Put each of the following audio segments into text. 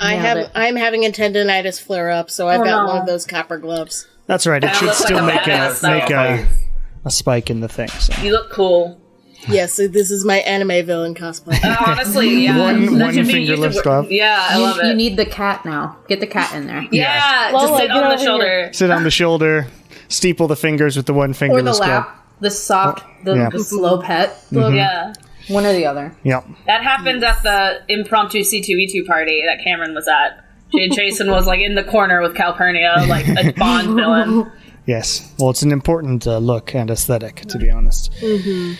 I'm having a tendonitis flare up, so I've got one of those copper gloves. That's right. It should still make a spike in the thing. So. You look cool. Yes, this is my anime villain cosplay. Honestly, yeah. One fingerless glove. Yeah, I love it. You need the cat now. Get the cat in there. Yeah, just sit on the shoulder. Sit on the shoulder. Steeple the fingers with the one fingerless glove. Or the lap. The soft, the slow pet. Mm-hmm. Yeah. One or the other. Yep. That happened at the impromptu C2E2 party that Cameron was at. Jason was in the corner with Calpurnia, like a Bond villain. Yes. Well, it's an important look and aesthetic, to be honest. Mm-hmm.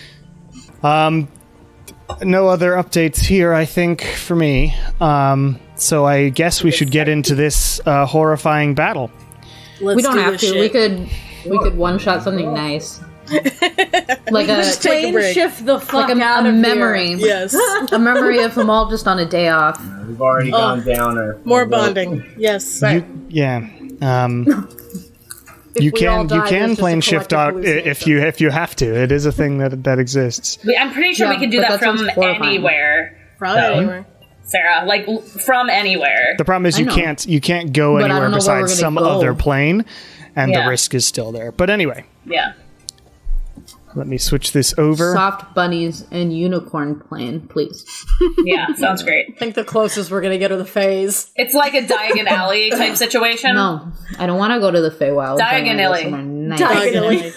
No other updates here, I think, for me. So I guess we should get into this horrifying battle. We don't have to. We could one-shot something nice. Like just take a break. Shift the fuck out of memory. Here. Yes. A memory of them all just on a day off. We've already gone down. More bonding. Yes. Right. You can plane shift out if you have to. It is a thing that exists. I'm pretty sure we can do that from anywhere. From anywhere. Sarah, from anywhere. The problem is you can't go anywhere besides some other plane, and the risk is still there. But anyway. Yeah. Let me switch this over. Soft bunnies and unicorn plane, please. Yeah, sounds great. I think the closest we're going to get are the Fays. It's like a Diagon Alley type situation. No, I don't want to go to the Feywild. Diagon Alley. Nice. Diagon Alley.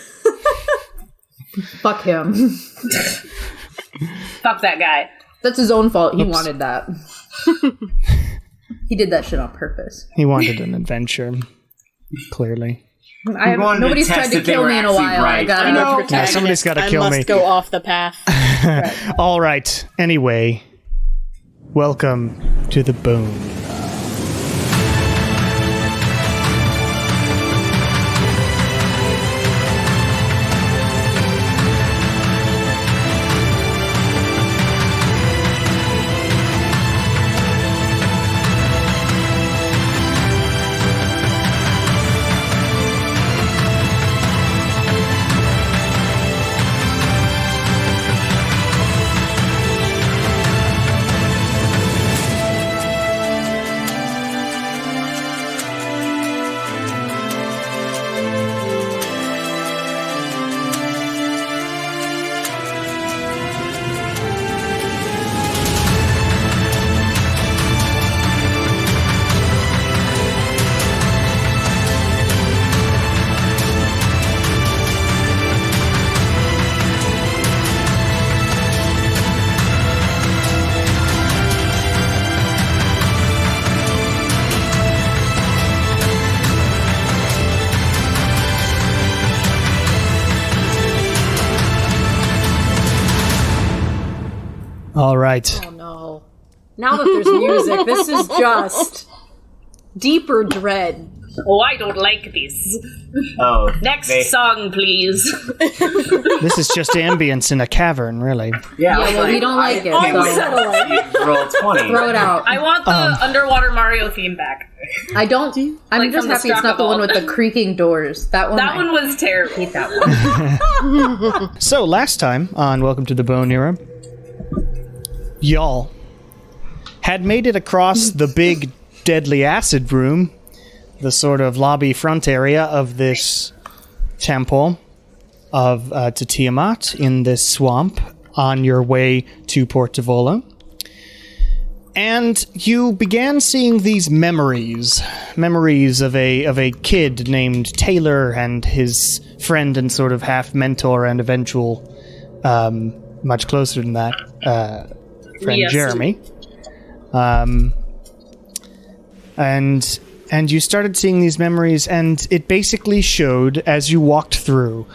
Fuck him. Fuck that guy. That's his own fault. He wanted that. He did that shit on purpose. He wanted an adventure, clearly. Nobody's tried to kill me in a while. Right. I gotta Yeah, somebody's got to kill me. I must go off the path. Right. All right. Anyway, welcome to the Bone. All right. Oh, no. Now that there's music, this is just deeper dread. Oh, I don't like this. Oh. Next song, please. This is just ambience in a cavern, really. Yeah, well, we don't like it. Roll 20. Throw it out. I want the Underwater Mario theme back. I don't. I'm just happy it's not the one with the creaking doors. That one was terrible. I hate that one. So, last time on Welcome to the Bone Era, y'all had made it across the big deadly acid room, the sort of lobby front area of this temple of to Tiamat in this swamp on your way to Portivolo. And you began seeing these memories of a kid named Taylor and his friend and sort of half mentor and eventual, much closer than that, friend Jeremy. And you started seeing these memories, and it basically showed, as you walked through,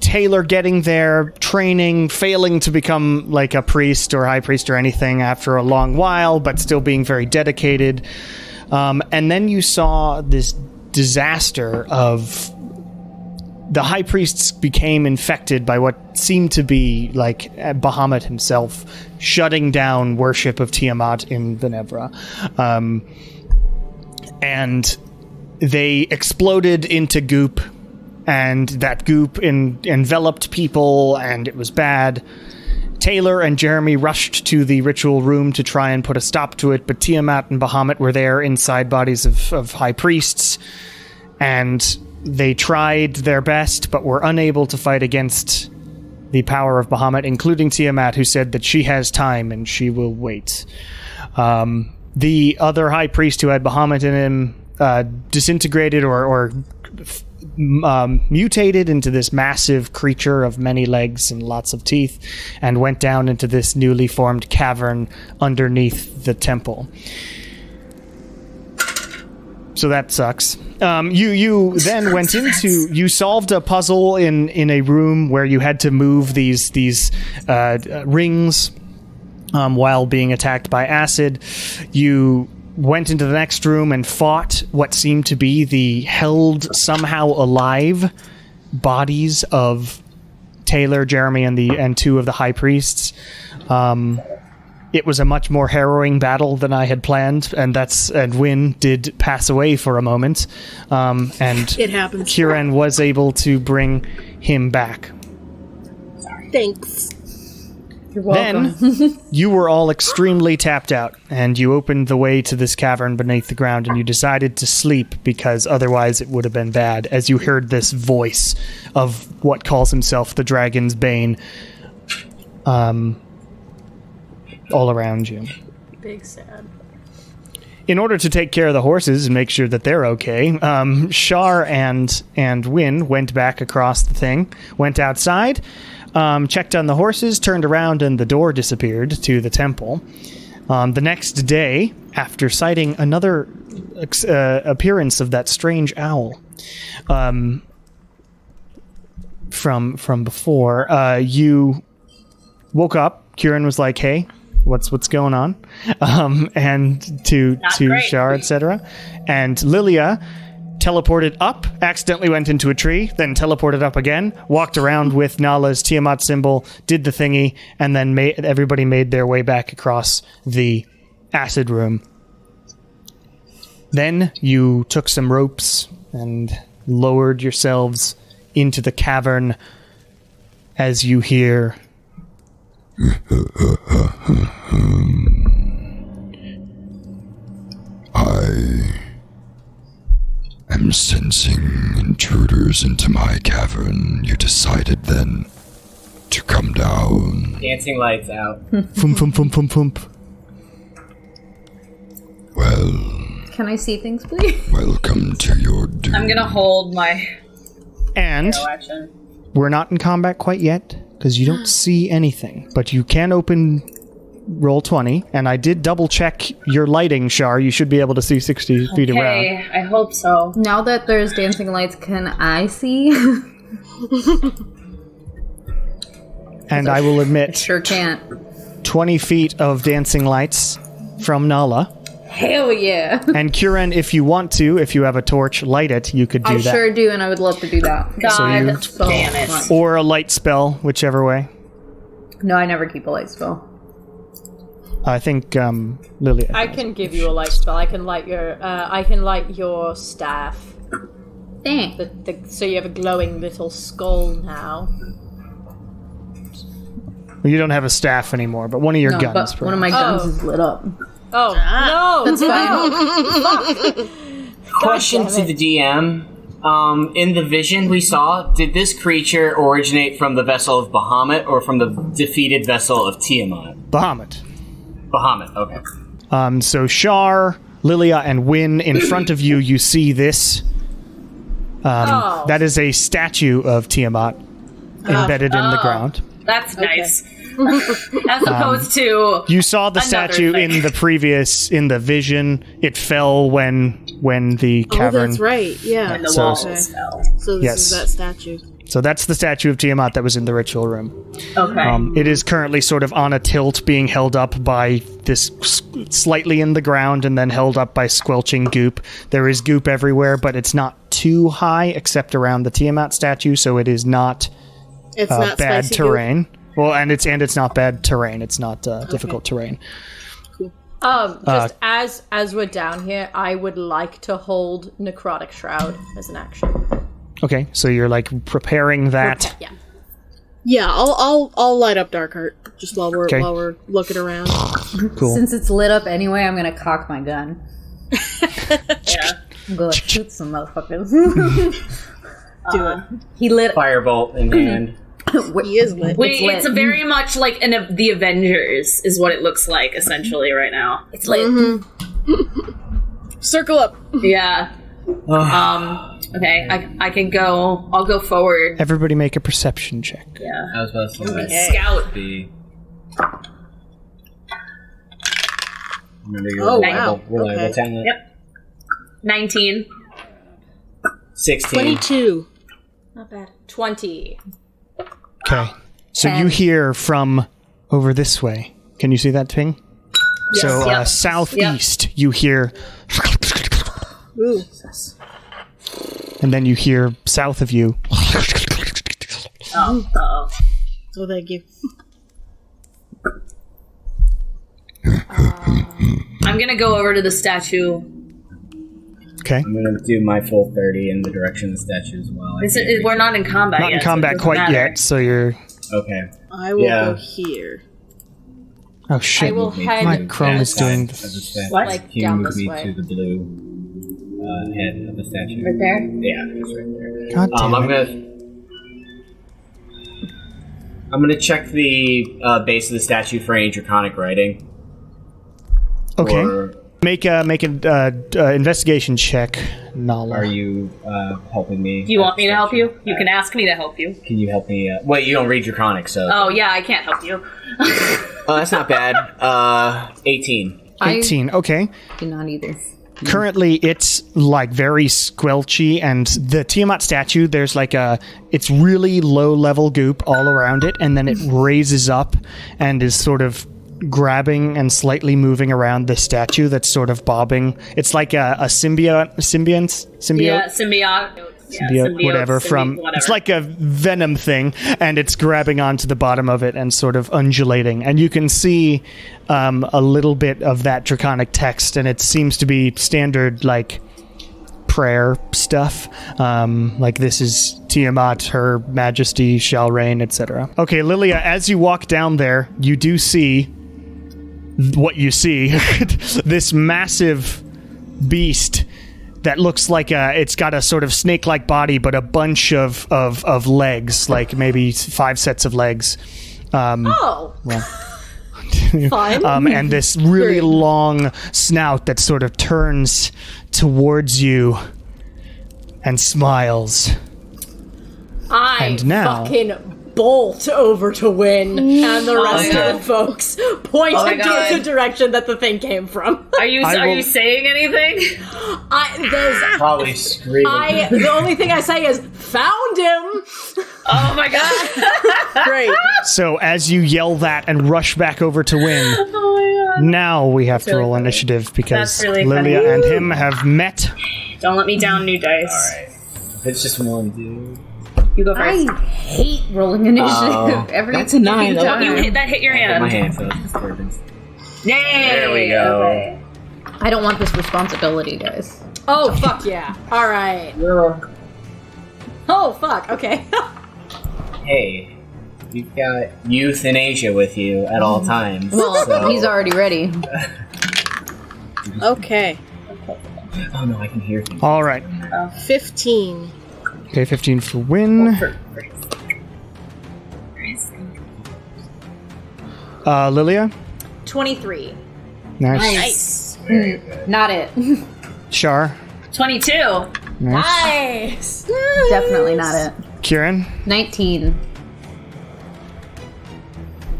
Taylor getting there, training, failing to become like a priest or high priest or anything after a long while, but still being very dedicated. And then you saw this disaster of the high priests became infected by what seemed to be like Bahamut himself shutting down worship of Tiamat in Venevra. And they exploded into goop, and that goop enveloped people, and it was bad. Taylor and Jeremy rushed to the ritual room to try and put a stop to it, but Tiamat and Bahamut were there inside bodies of high priests, and they tried their best, but were unable to fight against the power of Bahamut, including Tiamat, who said that she has time and she will wait. The other high priest who had Bahamut in him disintegrated or mutated into this massive creature of many legs and lots of teeth, and went down into this newly formed cavern underneath the temple. So that sucks. You then went into... You solved a puzzle in a room where you had to move these rings while being attacked by acid. You went into the next room and fought what seemed to be the held somehow alive bodies of Taylor, Jeremy, and two of the high priests. It was a much more harrowing battle than I had planned, and Wynn did pass away for a moment. And It happens. Kieran was able to bring him back. Thanks. You're welcome. Then you were all extremely tapped out, and you opened the way to this cavern beneath the ground, and you decided to sleep because otherwise it would have been bad, as you heard this voice of what calls himself the Dragon's Bane all around you. Big sad. In order to take care of the horses and make sure that they're okay, Shar and Wynn went back across the thing, went outside, checked on the horses, turned around, and the door disappeared to the temple. The next day, after sighting another appearance of that strange owl from before, you woke up. Kieran was like, "Hey, what's going on?" And to Shar, etc. And Lilia teleported up, accidentally went into a tree, then teleported up again, walked around with Nala's Tiamat symbol, did the thingy, and then everybody made their way back across the acid room. Then you took some ropes and lowered yourselves into the cavern as you hear... I am sensing intruders into my cavern. You decided then to come down. Dancing lights out. Fump, fump, fump, fump, fump. Well, Can I see things, please? welcome to your doom. I'm gonna hold my And arrow action. we're not in combat quite yet, because you don't see anything. But you can open roll 20, and I did double check your lighting, Shar. You should be able to see 60 feet around. Okay, I hope so. Now that there's dancing lights, can I see? And I will admit, Sure can't. 20 feet of dancing lights from Nala. Hell yeah. And Kieran, if you want to, if you have a torch, light it, you could do I that. sure do, and I would love to do that. God So damn it. much. Or a light spell, whichever way. No, I never keep a light spell. I think Lilia. I can give you a light spell. I can light your staff. Thanks. So you have a glowing little skull now. You don't have a staff anymore, but one of your No, guns. but one of my guns Oh. is lit up. Oh no! That's fine. Question to the DM. In the vision we saw, did this creature originate from the vessel of Bahamut or from the defeated vessel of Tiamat? Bahamut. Bahamut, okay. So Shar, Lilia, and Wynn, in front of you, you see this. That is a statue of Tiamat embedded in the ground. That's nice. As opposed to You saw the Another statue thing. in the vision. It fell when the Oh, cavern. that's right. Yeah. when the So- walls Okay. fell. So this Yes. is that statue. So that's the statue of Tiamat that was in the ritual room. Okay. It is currently sort of on a tilt, being held up by this slightly in the ground and then held up by squelching goop. There is goop everywhere, but it's not too high except around the Tiamat statue, so it is not It's not bad spicy terrain. Well, and it's not bad terrain. It's not difficult terrain. Just as we're down here, I would like to hold Necrotic Shroud as an action. Okay, so you're like preparing that. Yeah. Yeah, I'll light up Darkheart just while we're looking around. Cool. Since it's lit up anyway, I'm gonna cock my gun. Yeah. I'm gonna shoot some motherfuckers. Do it. He lit. Firebolt in hand. He is lit. Wait, lit. it's a very much like the Avengers is what it looks like essentially right now. It's lit. Circle up. Yeah. Okay, I can go. I'll go forward. Everybody make a perception check. Yeah. I was about to say Okay. Scout. Remember your Oh, reliable, wow. reliable Okay. talent. Yep. 19. 16. 22. Not bad. 20. Okay. So you hear from over this way. Can you see that thing? So Yep. southeast, you hear, Ooh. and then you hear south of you. Oh, uh-oh. So thank you. I'm gonna go over to the statue. Okay. I'm gonna do my full 30 in the direction of the statue as well. We're not in combat Not yet. in so it combat doesn't quite matter. yet, so you're. Okay. I will Yeah. go here. Oh shit! I will head My Chrome is doing. What? Like, Can you down move this me way. to the blue head of the statue? Right there? Yeah, it's right there. God damn it. I'm gonna check the base of the statue for any draconic writing. Okay. Or Make an investigation check, Nala. are you helping me? Do you want me to help you? You can ask me to help you. Can you help me? Wait, you don't read draconic, so. Oh, yeah, I can't help you. Oh, that's not bad. 18. 18. Okay. I do not either. Currently, it's like very squelchy, and the Tiamat statue, there's like it's really low level goop all around it, and then it raises up and is sort of grabbing and slightly moving around the statue that's sort of bobbing. It's like a symbiote, Yeah, symbiote, whatever from whatever. it's like a venom thing, and it's grabbing onto the bottom of it and sort of undulating, and you can see a little bit of that draconic text, and it seems to be standard like prayer stuff, like this is Tiamat, her majesty shall reign, etc. Okay, Lilia, as you walk down there, you do see what you see. This massive beast that looks like it's got a sort of snake-like body, but a bunch of legs, like maybe 5 sets of legs. Fine. And this really long snout that sort of turns towards you and smiles. And now- fucking bolt over to Win, and the rest of the folks point my towards God. the direction that the thing came from. Are you saying anything? Probably screaming. The only thing I say is, found him! Oh my god! Great. So as you yell that and rush back over to win, Oh my god! now we have to roll initiative because That's really Lilia funny. and him have met. Don't let me down, new dice. Alright. It's just one, dude. You go first. I hate rolling initiative every That's a 9. time. You hit your hand. My hand feels disturbing. Yay! There we go. Okay. I don't want this responsibility, guys. Oh, fuck yeah. Alright. Oh, fuck, okay. Hey, you've got youth in Asia with you at all times. Well, so- he's already ready. Okay. Oh no, I can hear things. All right. 15. Okay, 15 for win. Lilia? 23. Nice. Not it. Shar? 22. Nice! Definitely not it. Kieran? 19.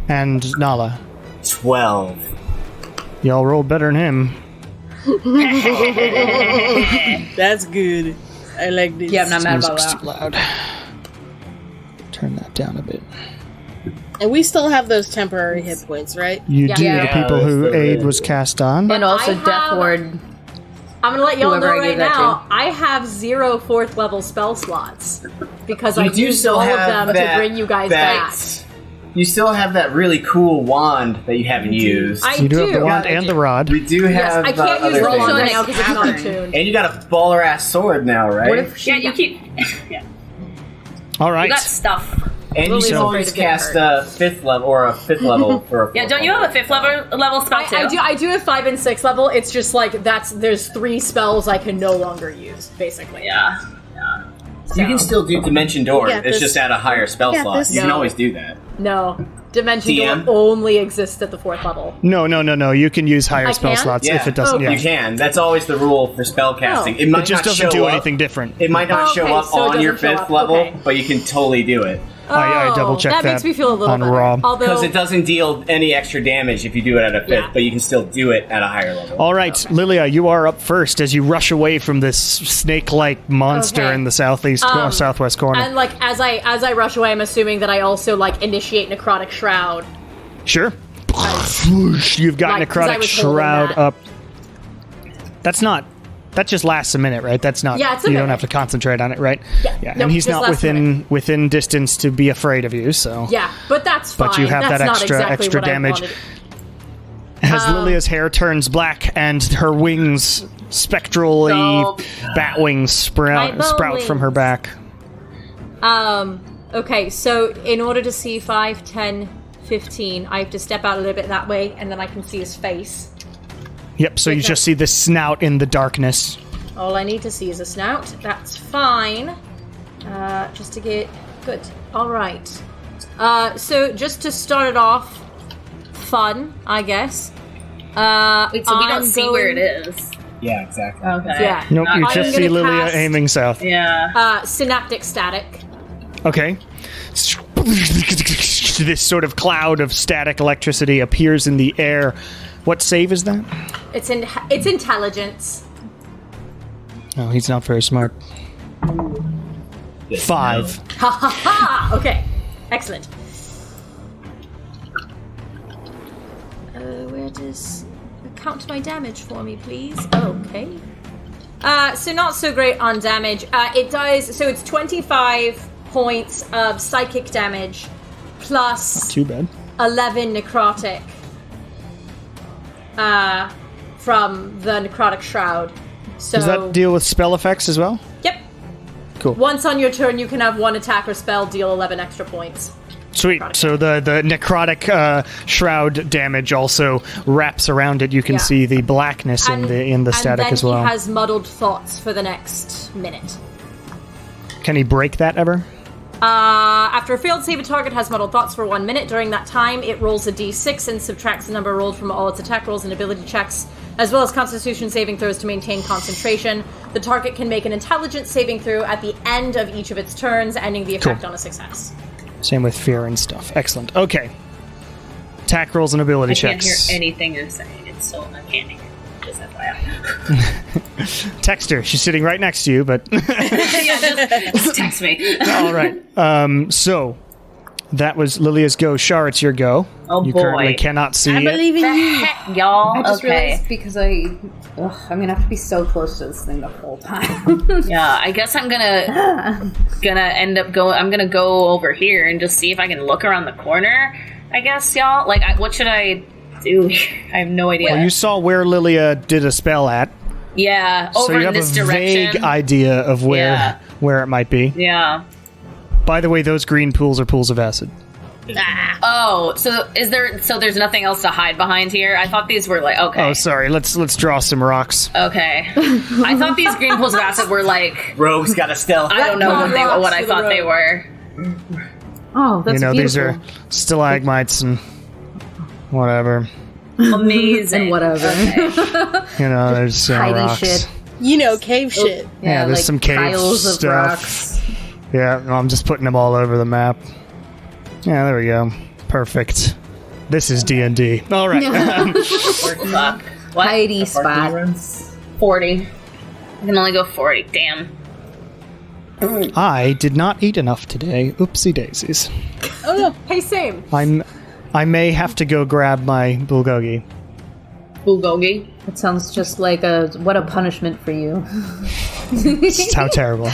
And Nala. 12. Y'all rolled better than him. That's good. I like this. Yeah, I'm not mad about Music's that. too loud. Turn that down a bit. And we still have those temporary hit points, right? You do, Yeah. the people who that's the- aid was cast on. And also I Death have- Ward. I'm gonna let y'all Whoever know I right gave that now, I have 0 4th level spell slots. Because I You do used still all of have them that- to bring you guys that- back. You still have that really cool wand that you haven't used. I You do have the do. wand and the rod. We do Yes, have I can't use other the things. wand right things. now because it's not Cavern. attuned. And you got a baller ass sword now, right? What if Yeah, you keep. Yeah, All you right. got stuff. And you can always cast a 5th level or a 5th level for a Yeah, don't you have a 5th level spell too? I do have 5 and 6 level. It's just like there's 3 spells I can no longer use, basically. Yeah. You can still do Dimension Door. It's just at a higher spell slot. this. You can always do that. No. Dimension DM? Door only exists at the 4th level. No. You can use higher spell can? slots Yeah. if it doesn't. Okay. Yeah. You can. That's always the rule for spell casting. It might It just not doesn't show do up. anything different. It might not show Okay, up so it on your doesn't show 5th up. level, Okay. but you can totally do it. I double checked that makes me feel a little on better. Raw. Although Because it doesn't deal any extra damage if you do it at a 5th, Yeah. but you can still do it at a higher level. All right, Lilia, you are up first as you rush away from this snake-like monster Okay. in the southwest corner. and like as I rush away, I'm assuming that I also like initiate necrotic shroud. Sure. You've got Like, 'cause I necrotic was holding shroud that. up. That just lasts a minute, right? That's not. Yeah, it's a you don't minute. have to concentrate on it, right? Yeah. And Nope, he's just not lasts a within distance to be afraid of you. So Yeah, but that's fine. But you have that's that not extra exactly what I damage. wanted. as Lilia's hair turns black and her wings, spectrally Gulp. bat wings, My sprout from her wings. back. Okay, so in order to see 5, 10, 15, I have to step out a little bit that way, and then I can see his face. Yep. So you Okay. just see the snout in the darkness. All I need to see is a snout. That's fine. Just to get... Good. Alright. So just to start it off, fun, I guess. Wait, so we don't see where it is. Yeah, exactly. Okay. Yeah. Nope. You I'm just see gonna Lilia cast- aiming south. Yeah. Synaptic static. Okay. This sort of cloud of static electricity appears in the air. What save is that? It's intelligence. Oh, he's not very smart. 5. Ha ha ha! Okay. Excellent. Where does... Count my damage for me, please. Okay. So not so great on damage. It does... So it's 25 points of psychic damage plus Too bad. 11 necrotic from the necrotic shroud. So Does that deal with spell effects as well? Yep. Cool. Once on your turn, you can have one attack or spell deal 11 extra points. Sweet. So the necrotic shroud damage also wraps around it. You can Yeah. see the blackness in the static and then as well. he has muddled thoughts for the next minute. Can he break that ever? After a failed save, a target has muddled thoughts for 1 minute. During that time, it rolls a d6 and subtracts the number rolled from all its attack rolls and ability checks, as well as Constitution saving throws to maintain concentration. The target can make an intelligence saving throw at the end of each of its turns, ending the effect Cool. on a success. Same with fear and stuff. Excellent. Okay. Attack rolls and ability I can't checks. hear anything you're saying. It's so uncanny. Just FYI. Text her. She's sitting right next to you, but Yeah, just text me. all right. So that was Lilia's go. Shar, it's your go. Oh, you boy. currently cannot see I it. believe in you. Heck, y'all. I just Okay. realized because I'm gonna have to be so close to this thing the whole time. Yeah, I guess I'm gonna end up going. I'm gonna go over here and just see if I can look around the corner. I guess, y'all. Like, what should I do? I have no idea. Well, you saw where Lilia did a spell at, Yeah, so over you in have this a direction. vague idea of Yeah. where it might be. Yeah. By the way, those green pools are pools of acid. Oh, so is there? So there's nothing else to hide behind here. I thought these were like okay. Oh, sorry. Let's draw some rocks. Okay. I thought these green pools of acid were like Rogue's got a stealth. I don't know what I thought they were. Oh, that's These beautiful. are stalagmites and whatever. Amazing. And whatever. There's Hidey rocks. shit. You know, cave shit. Yeah, there's some cave piles of stuff. rocks. Yeah, no, I'm just putting them all over the map. Yeah, there we go. Perfect. This is D&D. All right. Fuck. What? Hidey spots. 40. I can only go 40. Damn. I did not eat enough today. Oopsie daisies. Oh no! Hey, same. I may have to go grab my bulgogi. Bulgogi. It sounds just like what a punishment for you. How terrible.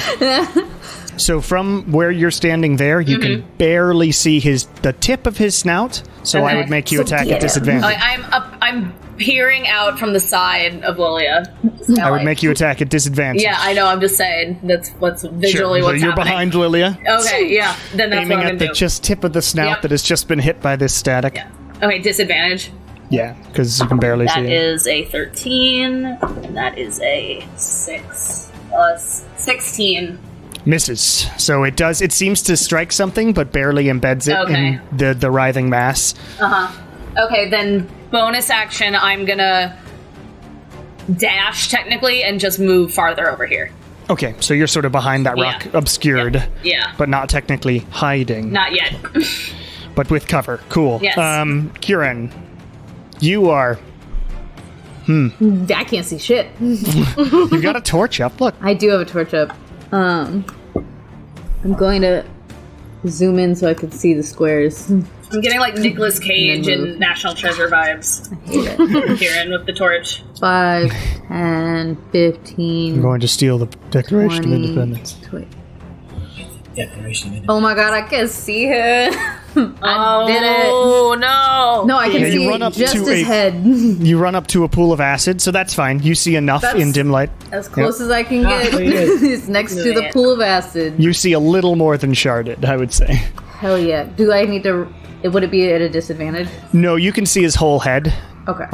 So from where you're standing there, you can barely see the tip of his snout. So I Okay. would make you So attack get at him. disadvantage. I'm peering out from the side of Lilia. I would make you attack at disadvantage. Yeah, I know. I'm just saying that's what's visually sure. what's So you're happening. behind Lilia. Okay, yeah. Then that's Aiming what I'm at gonna the do. just tip of the snout Yep. that has just been hit by this static. Yeah. Okay, disadvantage. Yeah, because you can barely That see it. is a 13, and that is a 6 plus 16. Misses. So it does. It seems to strike something, but barely embeds it Okay. in the writhing mass. Okay, then bonus action, I'm gonna dash technically and just move farther over here. Okay, so you're sort of behind that rock, Yeah. obscured, Yeah. but not technically hiding, Not yet. but with cover. Cool. Yes. Kieran, you are. I can't see shit. You got a torch up. Look. I do have a torch up. I'm going to zoom in so I can see the squares. I'm getting like Nicolas Cage And then and National Treasure vibes. Hate it. Kieran with the torch. 5, 10, 15. I'm going to steal the Declaration 20, of Independence. 20. Declaration of Independence. Oh my god, I can see her. I did it. Oh no! No, I can Yeah, you see run up just to his a- head. You run up to a pool of acid, so that's fine. You see enough That's- in dim light. As close as I can get. there he is. It's next to the pool of acid. You see a little more than sharded, I would say. Hell yeah. Do I need to... Would it be at a disadvantage? No, you can see his whole head. Okay.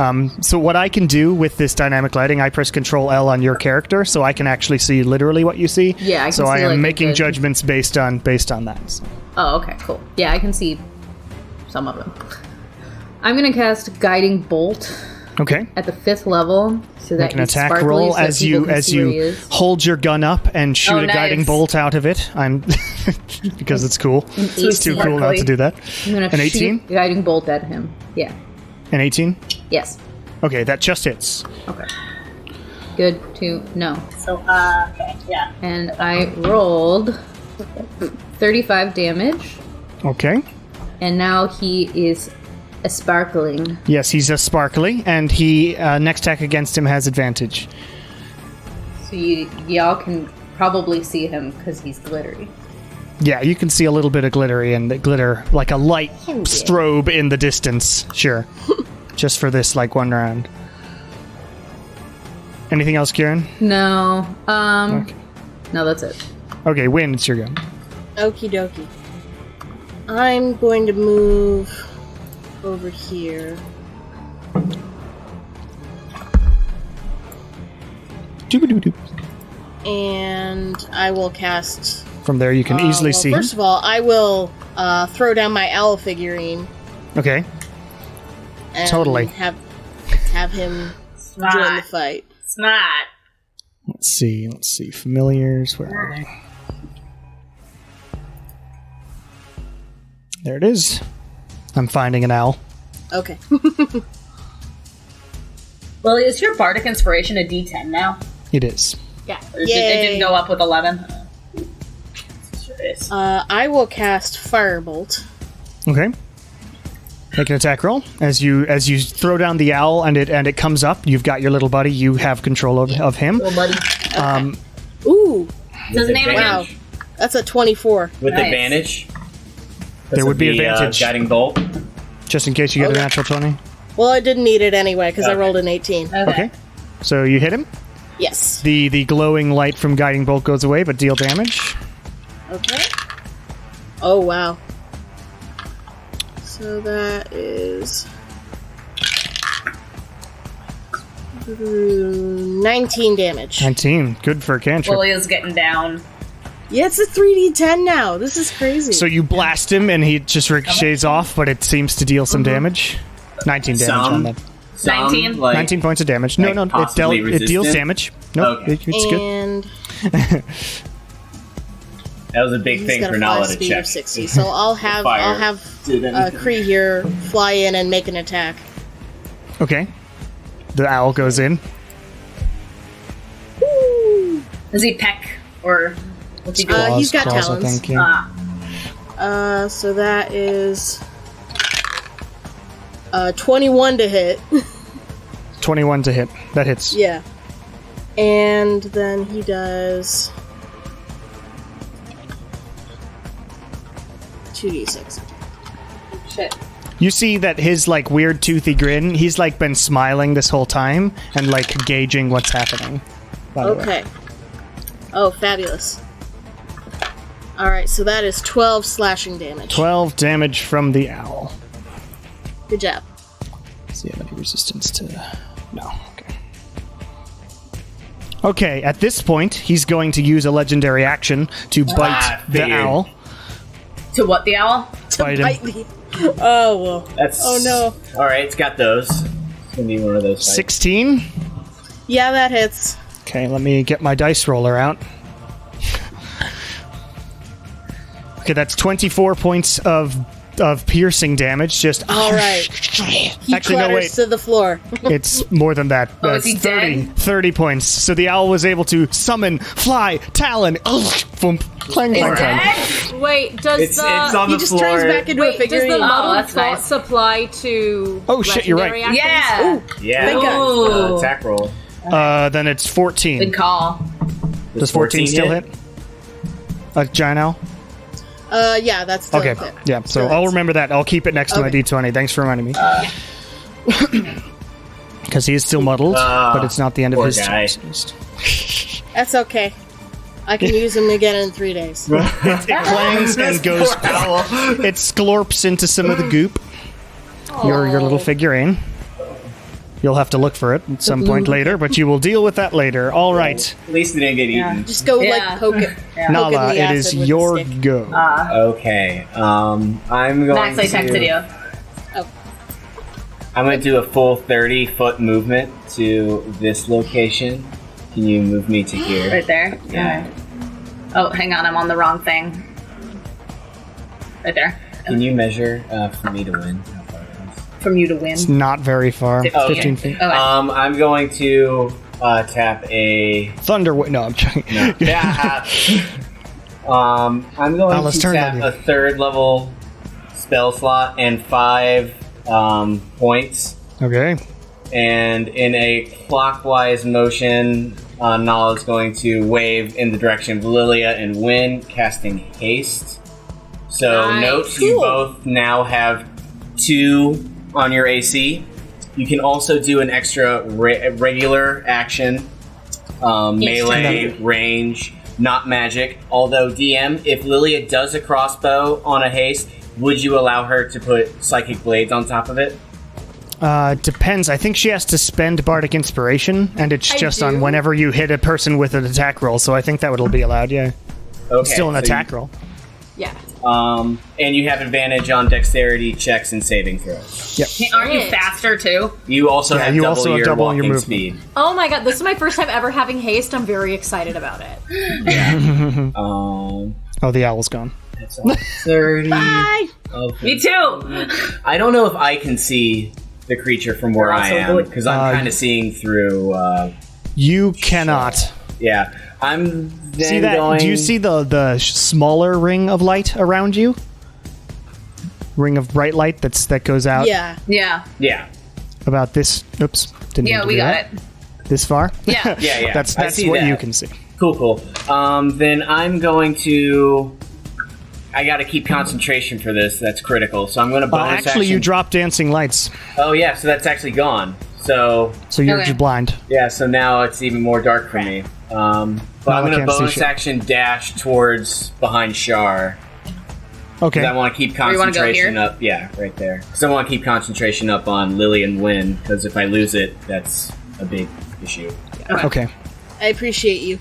So what I can do with this dynamic lighting, I press Control L on your character, so I can actually see literally what you see. Yeah, I can so see, I am like, a making good- judgments based on that. So. Oh, okay, cool. Yeah, I can see some of them. I'm gonna cast Guiding Bolt Okay. at the 5th level, so that Make an it's attack sparkly, roll so that as people you can as see where he you is. hold your gun up and shoot Oh, a guiding nice. bolt out of it. I'm because it's cool. It's too cool not to do that. I'm gonna An 18? shoot Guiding Bolt at him. Yeah. An 18. Yes. Okay, that just hits. Okay. Good to know. So, okay, yeah. And I rolled 35 damage, Okay. and now he is a sparkling. Yes, he's a sparkly, and he next attack against him has advantage. So y'all can probably see him because he's glittery. Yeah, you can see a little bit of glittery and the glitter, like a light strobe in the distance. Sure. Just for this, like, one round. Anything else, Kieran? No. No, that's it. Okay, Win, it's your go. Okie dokie. I'm going to move over here. Doo-ba-doo-doo. And I will cast... From there, you can easily well, see him. First of all, I will throw down my owl figurine. Okay. And Totally. Have him join the Smart. fight. Smart. Let's see. Familiars, where are they? There it is. I'm finding an owl. Okay. Well, is your bardic inspiration a D10 now? It is. Yeah. It didn't go up with 11. I will cast Firebolt. Okay. Make an attack roll. As you throw down the owl and it comes up, you've got your little buddy. You have control of him. Little buddy. Ooh, Does the name wow. again? That's a 24. With Nice. advantage? There would be The, advantage. guiding bolt. Just in case you get a natural 20. Well, I didn't need it anyway because I Okay. rolled an 18. Okay. So you hit him. Yes. The glowing light from guiding bolt goes away, but deal damage. Okay. Oh, wow. So that is 19 damage. 19. Good for a cantrip. Lilia's getting down. Yeah, it's a 3d10 now. This is crazy. So you blast him and he just ricochets off, but it seems to deal some damage. 19 damage on that. 19? 19 points of damage. No, like no, it possibly deals resistant? damage. No, Okay. it's good. and That was a big he's thing got for a Nala 5 to speed check. of 60. So I'll have Fire. Did anything. Kree here fly in and make an attack. Okay. The owl goes in. Does he peck? Or what's he doing? He's got Claws, talons. I think, yeah. So that is 21 to hit. 21 to hit. That hits. Yeah. And then he does 2d6. Shit. You see that his, like, weird toothy grin, he's, like, been smiling this whole time and, like, gauging what's happening. By the way. Okay. Oh, fabulous. Alright, so that is 12 slashing damage. 12 damage from the owl. Good job. Does he have any resistance to... No, okay. Okay, at this point, he's going to use a legendary action to bite the figured. owl. To what, the owl? Bite him. Bite me. Oh, well. That's. Oh, no. Alright, it's got those. It's gonna be one of those. Fights. 16. Yeah, that hits. Okay, let me get my dice roller out. Okay, that's 24 points of piercing damage. Just Alright. He Actually, no, clatters wait. to the floor. It's more than that. Oh, is he 30 points. So the owl was able to summon, fly, talon, thump, clang, clang, clang. Wait, does It's the on He the just floor. turns back into a wait, does figurine. the Oh, muddled that's thoughts nice. apply to Oh, shit, you're right. legendary Yeah. actions? Yeah. Thank God. Attack roll. Then it's 14. Good call. Does 14 still hit? A giant owl? Yeah, that's still Okay, it. yeah, so Still I'll hits. remember that. I'll keep it next to my Okay. d20. Thanks for reminding me. Because he is still muddled, but it's not the end of poor his guy. turn. That's okay. I can use him again in 3 days. It clangs and goes. It sklorps into some of the goop. Your little figurine. You'll have to look for it at some point later, but you will deal with that later. All right, At least it didn't get eaten. Just go, Yeah. like, poke it. Nala, the it is acid with your the stick. go. Okay. I'm going Max, I texted you. I'm going to do a full 30-foot movement to this location. Can you move me to here? Right there? Yeah. Oh, hang on, I'm on the wrong thing. Right there. Can you measure for me to win? How far it is? From you to win. It's not very far. 15 feet. Okay. I'm going to tap a. Thunder. No, I'm joking. Yeah. I'm going Alice, to turn tap on you. a 3rd level spell slot and 5 points. Okay. And in a clockwise motion, Nala is going to wave in the direction of Lilia and Wynn, casting haste. So Nice. note you both now have 2 on your AC. You can also do an extra regular action, melee, range, not magic. Although DM, if Lilia does a crossbow on a haste, would you allow her to put psychic blades on top of it? Depends. I think she has to spend Bardic Inspiration, and it's just on do. whenever you hit a person with an attack roll, so I think that will be allowed, yeah. Okay, It's still an so attack roll. Yeah. And you have advantage on dexterity checks and saving throws. Aren't you faster too? You also Yeah, have you double also have your double walking your movement. speed. Oh my god, this is my first time ever having haste. I'm very excited about it. Oh, the owl's gone. That's all 30. Me too! I don't know if I can see the creature from where I am, because I'm kind of seeing through. You cannot. Yeah, I'm then See that? going. Do you see the smaller ring of light around you? Ring of bright light that goes out Yeah. Yeah. Yeah, about this. Oops, didn't mean Yeah, to we do got that. it. This far? Yeah. yeah. That's I see what that. you can see. Cool. Then I'm going to. I got to keep concentration for this. That's critical. So I'm going to bonus Actually, you action. drop dancing lights, Oh yeah, so that's actually gone. So so you're Okay. just blind. yeah, so now it's even more dark for me. But I'm going to can't see bonus shit. action dash towards behind Shar. Okay. 'Cause I want to keep Where you wanna go, concentration here? up. Yeah, right there. Because I want to keep concentration up on Lily and Wynn. Because if I lose it, that's a big issue. Okay. I appreciate you.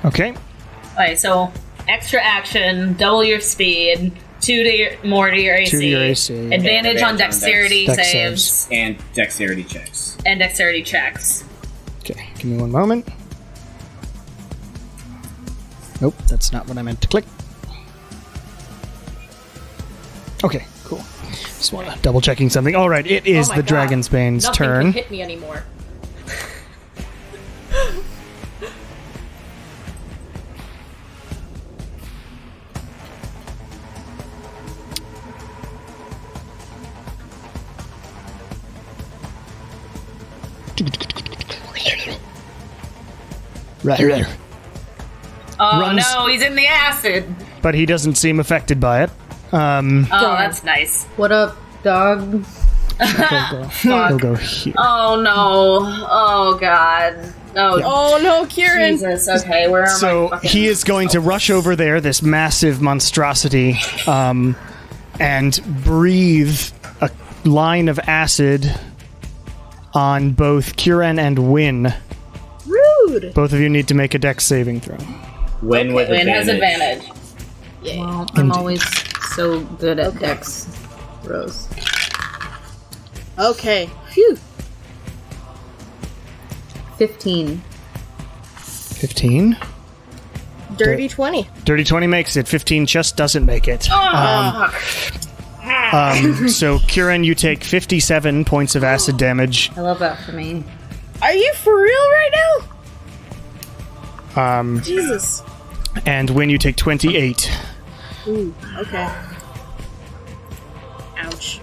Okay. Alright, so extra action, double your speed, more to your AC. 2 to your AC. Advantage on Advantage on dexterity dex saves saves. And dexterity checks. and dexterity checks. Okay. Give me one moment. Nope, that's not what I meant to click. Okay, cool. Just want to double checking something. All right, it is Oh my the God. Dragon's Bane's Nothing turn. can hit me anymore. Oh Runs- no, he's in the acid! But he doesn't seem affected by it. Oh, that's nice. What up, dog? He'll go here. Oh no. Oh god. No. Oh no, Kieran! Jesus. Okay, where am I? So he is going to rush over there, this massive monstrosity, and breathe a line of acid on both Kieran and Win. Rude! Both of you need to make a dex saving throw. Win with Win advantage. has advantage. Well, I'm always so good at dex throws. Okay. Phew. 15. 15. Dirty 20. Dirty 20 makes it. 15 just doesn't make it. So, Kieran, you take 57 points of acid damage. I love that for me. Are you for real right now? Jesus. And Win, you take 28. Ooh, okay. Ouch.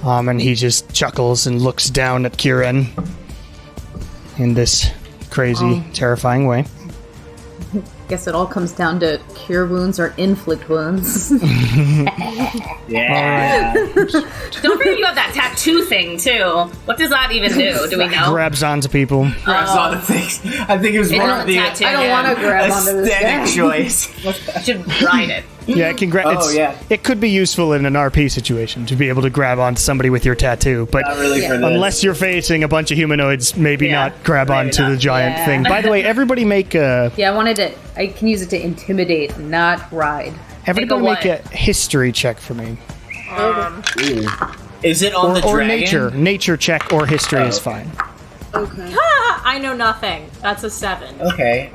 And he just chuckles and looks down at Kieran in this crazy, terrifying way. Guess it all comes down to cure wounds or inflict wounds. Yeah. Don't forget you have that tattoo thing too. What does that even do? Do we know? Grabs onto people. Grabs on the things. I think it was more of the tattoo. I don't want to grab onto this guy. aesthetic choice. You should ride it. Yeah, it can grab. yeah. It could be useful in an RP situation to be able to grab onto somebody with your tattoo, but Not really for this. unless you're facing a bunch of humanoids, maybe Yeah, not grab onto not. the giant Yeah. thing. By the way, everybody make a I can use it to intimidate, not ride. everybody Make make a a history check for me, Is it on the or dragon? nature check or history is fine. Okay. I know nothing. That's a 7. Okay,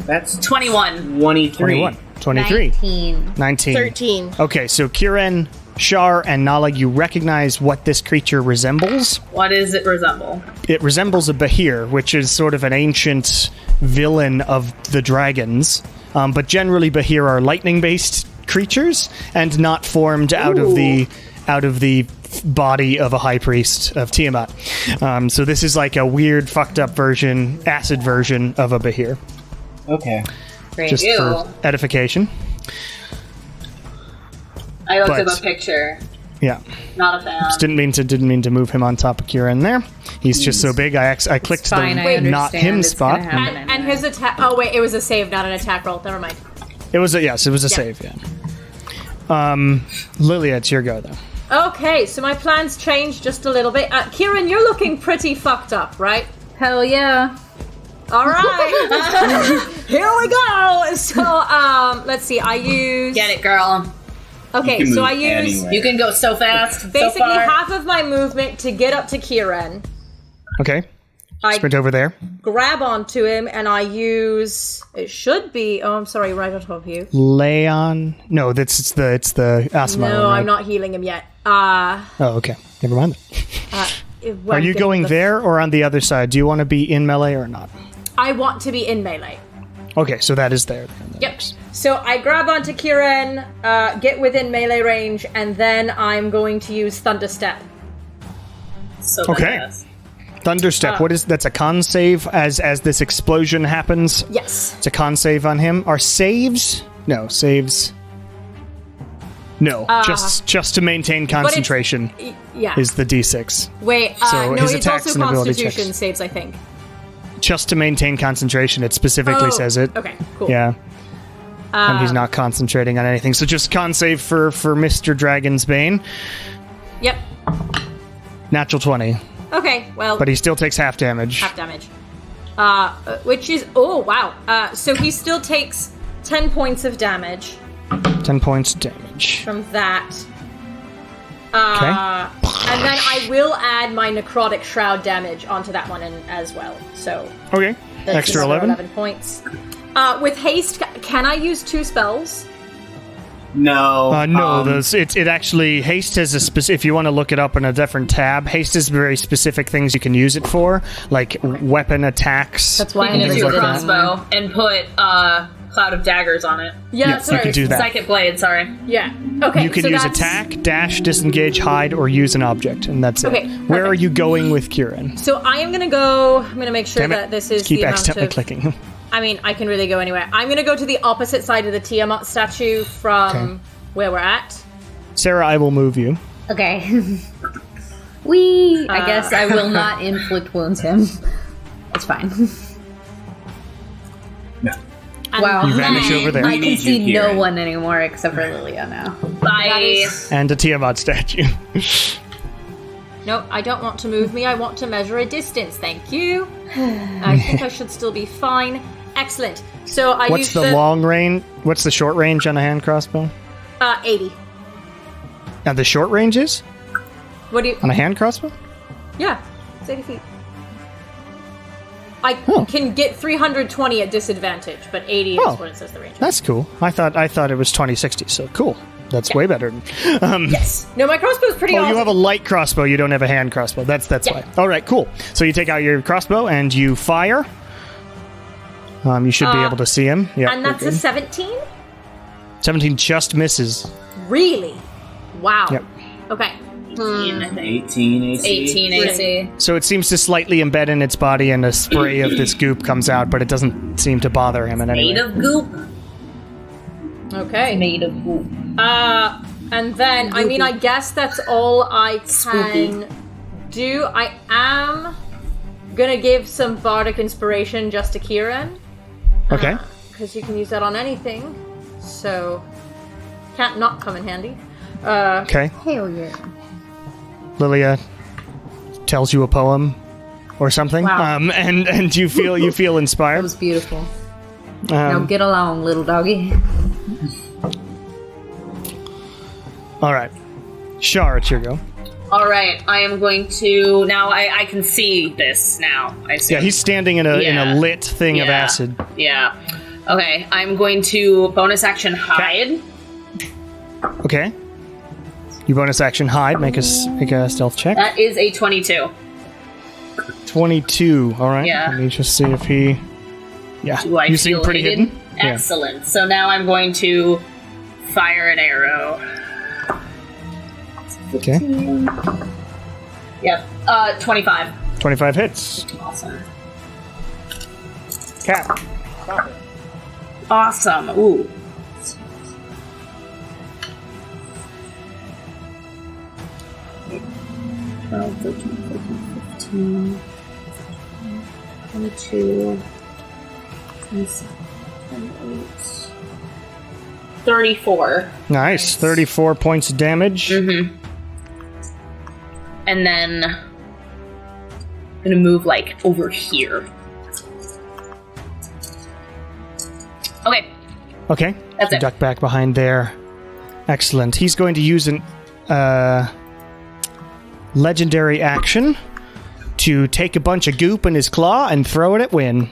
that's 21. 23. 21, 23, 19. 19. 13. Okay, so Kieran, Shar, and Nala, you recognize what this creature resembles. What does it resemble? It resembles a Bahir, which is sort of an ancient villain of the dragons. But generally, Bahir are lightning-based creatures and not formed out of the body of a high priest of Tiamat. So this is like a weird, fucked up version, acid version of a Bahir, Okay. Great. just Ew. for edification. I looked But- at the picture. Yeah, Not a fan. didn't mean to move him on top of Kieran there. He's just so big. I clicked Fine, I the understand. not him It's spot. gonna happen And anyway. his attack. Oh wait, it was a save, not an attack roll. Never mind. It was a save. Yeah. Lilia, it's your go though. Okay, so my plans changed just a little bit. Kieran, you're looking pretty fucked up, right? Hell yeah. All right, here we go. So, let's see. I use. Get it, girl. Okay, You can so move I use anywhere. You can go so fast. basically so far. half of my movement to get up to Kieran. Okay. I Sprint over there. grab onto him, and I use. It should be. Oh, I'm sorry, right on top of you. Leon. No, it's the Asma. No, one, right? I'm not healing him yet. Oh, okay. Never mind. Are you going there or on the other side? Do you want to be in melee or not? I want to be in melee. Okay, so that is there. Yep. So I grab onto Kieran, get within melee range, and then I'm going to use Thunder Step. So Okay. badass. Thunderstep. What is that's a con save as this explosion happens? Yes. It's a con save on him. Are saves? No, saves. No, just to maintain concentration Yeah. is the D6. Wait, So no, his it's attacks also and ability Constitution checks. saves, I think. Just to maintain concentration, it specifically says it. Okay, cool. Yeah. And he's not concentrating on anything. So just con save for Mr. Dragon's Bane. Yep. Natural 20. Okay, well, But he still takes half damage. half damage. Which is, oh, wow. So he still takes 10 points of damage 10 points damage. from that. Okay. And then I will add my necrotic shroud damage onto that one as well. So Okay. that's Extra another 11. 11 points. With haste, can I use 2 spells? No. No, it actually haste has a if you want to look it up in a different tab. Haste has very specific things you can use it for, like weapon attacks. That's why I You never can did do a it. crossbow and put Cloud of Daggers on it. Yeah, you can do that. Psychic Blade, sorry. Yeah. Okay. You can so use that's- attack, dash, disengage, hide, or use an object, and that's Okay, it. Where are perfect. you going with Kieran? So I am gonna go. I'm gonna make sure Damn it. that this is Keep the amount accidentally of. clicking. I mean, I can really go anywhere. I'm going to go to the opposite side of the Tiamat statue from where we're at. Sarah, I will move you. Okay. I guess I will not inflict wounds him. It's fine. No. Wow. You vanish over there. I can need see you no here. one anymore except for Lilia now. Bye. And a Tiamat statue. No, I don't want to move me. I want to measure a distance. Thank you. I think I should still be fine. Excellent. So I What's use the long range? What's the short range on a hand crossbow? 80. And the short range is? What do you... On a hand crossbow? Yeah, it's 80 feet. I can get 320 at disadvantage, but 80 Oh. is what it says the range. That's cool. I thought it was 2060, so cool. That's way better. Yes. No, my crossbow's pretty Oh, awesome. you have a light crossbow. You don't have a hand crossbow. That's why. All right, cool. So you take out your crossbow and you fire. You should be able to see him. Yeah, And that's you're a good. 17? 17 just misses. Really? Wow. Yep. Okay. 18 AC. 18 AC. So it seems to slightly embed in its body, and a spray of this goop comes out, but it doesn't seem to bother him in any Made way. of goop. Okay. Made of goop. And then, I mean, I guess that's all I can do. I am gonna give some bardic inspiration just to Kieran, Okay. because you can use that on anything. So, can't not come in handy. Okay. Hell yeah. Lilia tells you a poem or something, Wow. and you feel That inspired. was beautiful. Now get along, little doggy. All right, Shar, it's your go. All right, I am going to now. I can see this now. I see. Yeah, he's standing in a Yeah. lit thing of Yeah. acid. Yeah. Okay, I'm going to bonus action hide. Okay. You bonus action hide. Make a stealth check. That is a 22. 22. All right. Yeah. Let me just see if he. Yeah. Do I you seem feel pretty hidden? hidden. Yeah. Excellent. So now I'm going to fire an arrow. Okay. Yep. 25. 25 hits. Awesome. Cap. Awesome. Ooh. Twelve, 13, 14, 15, 22, 27, 28, 34. Nice. 34 points of damage. Mm-hmm. And then I'm gonna move like over here. Okay. Okay. That's You it. duck back behind there. Excellent. He's going to use an legendary action to take a bunch of goop in his claw and throw it at Wynn.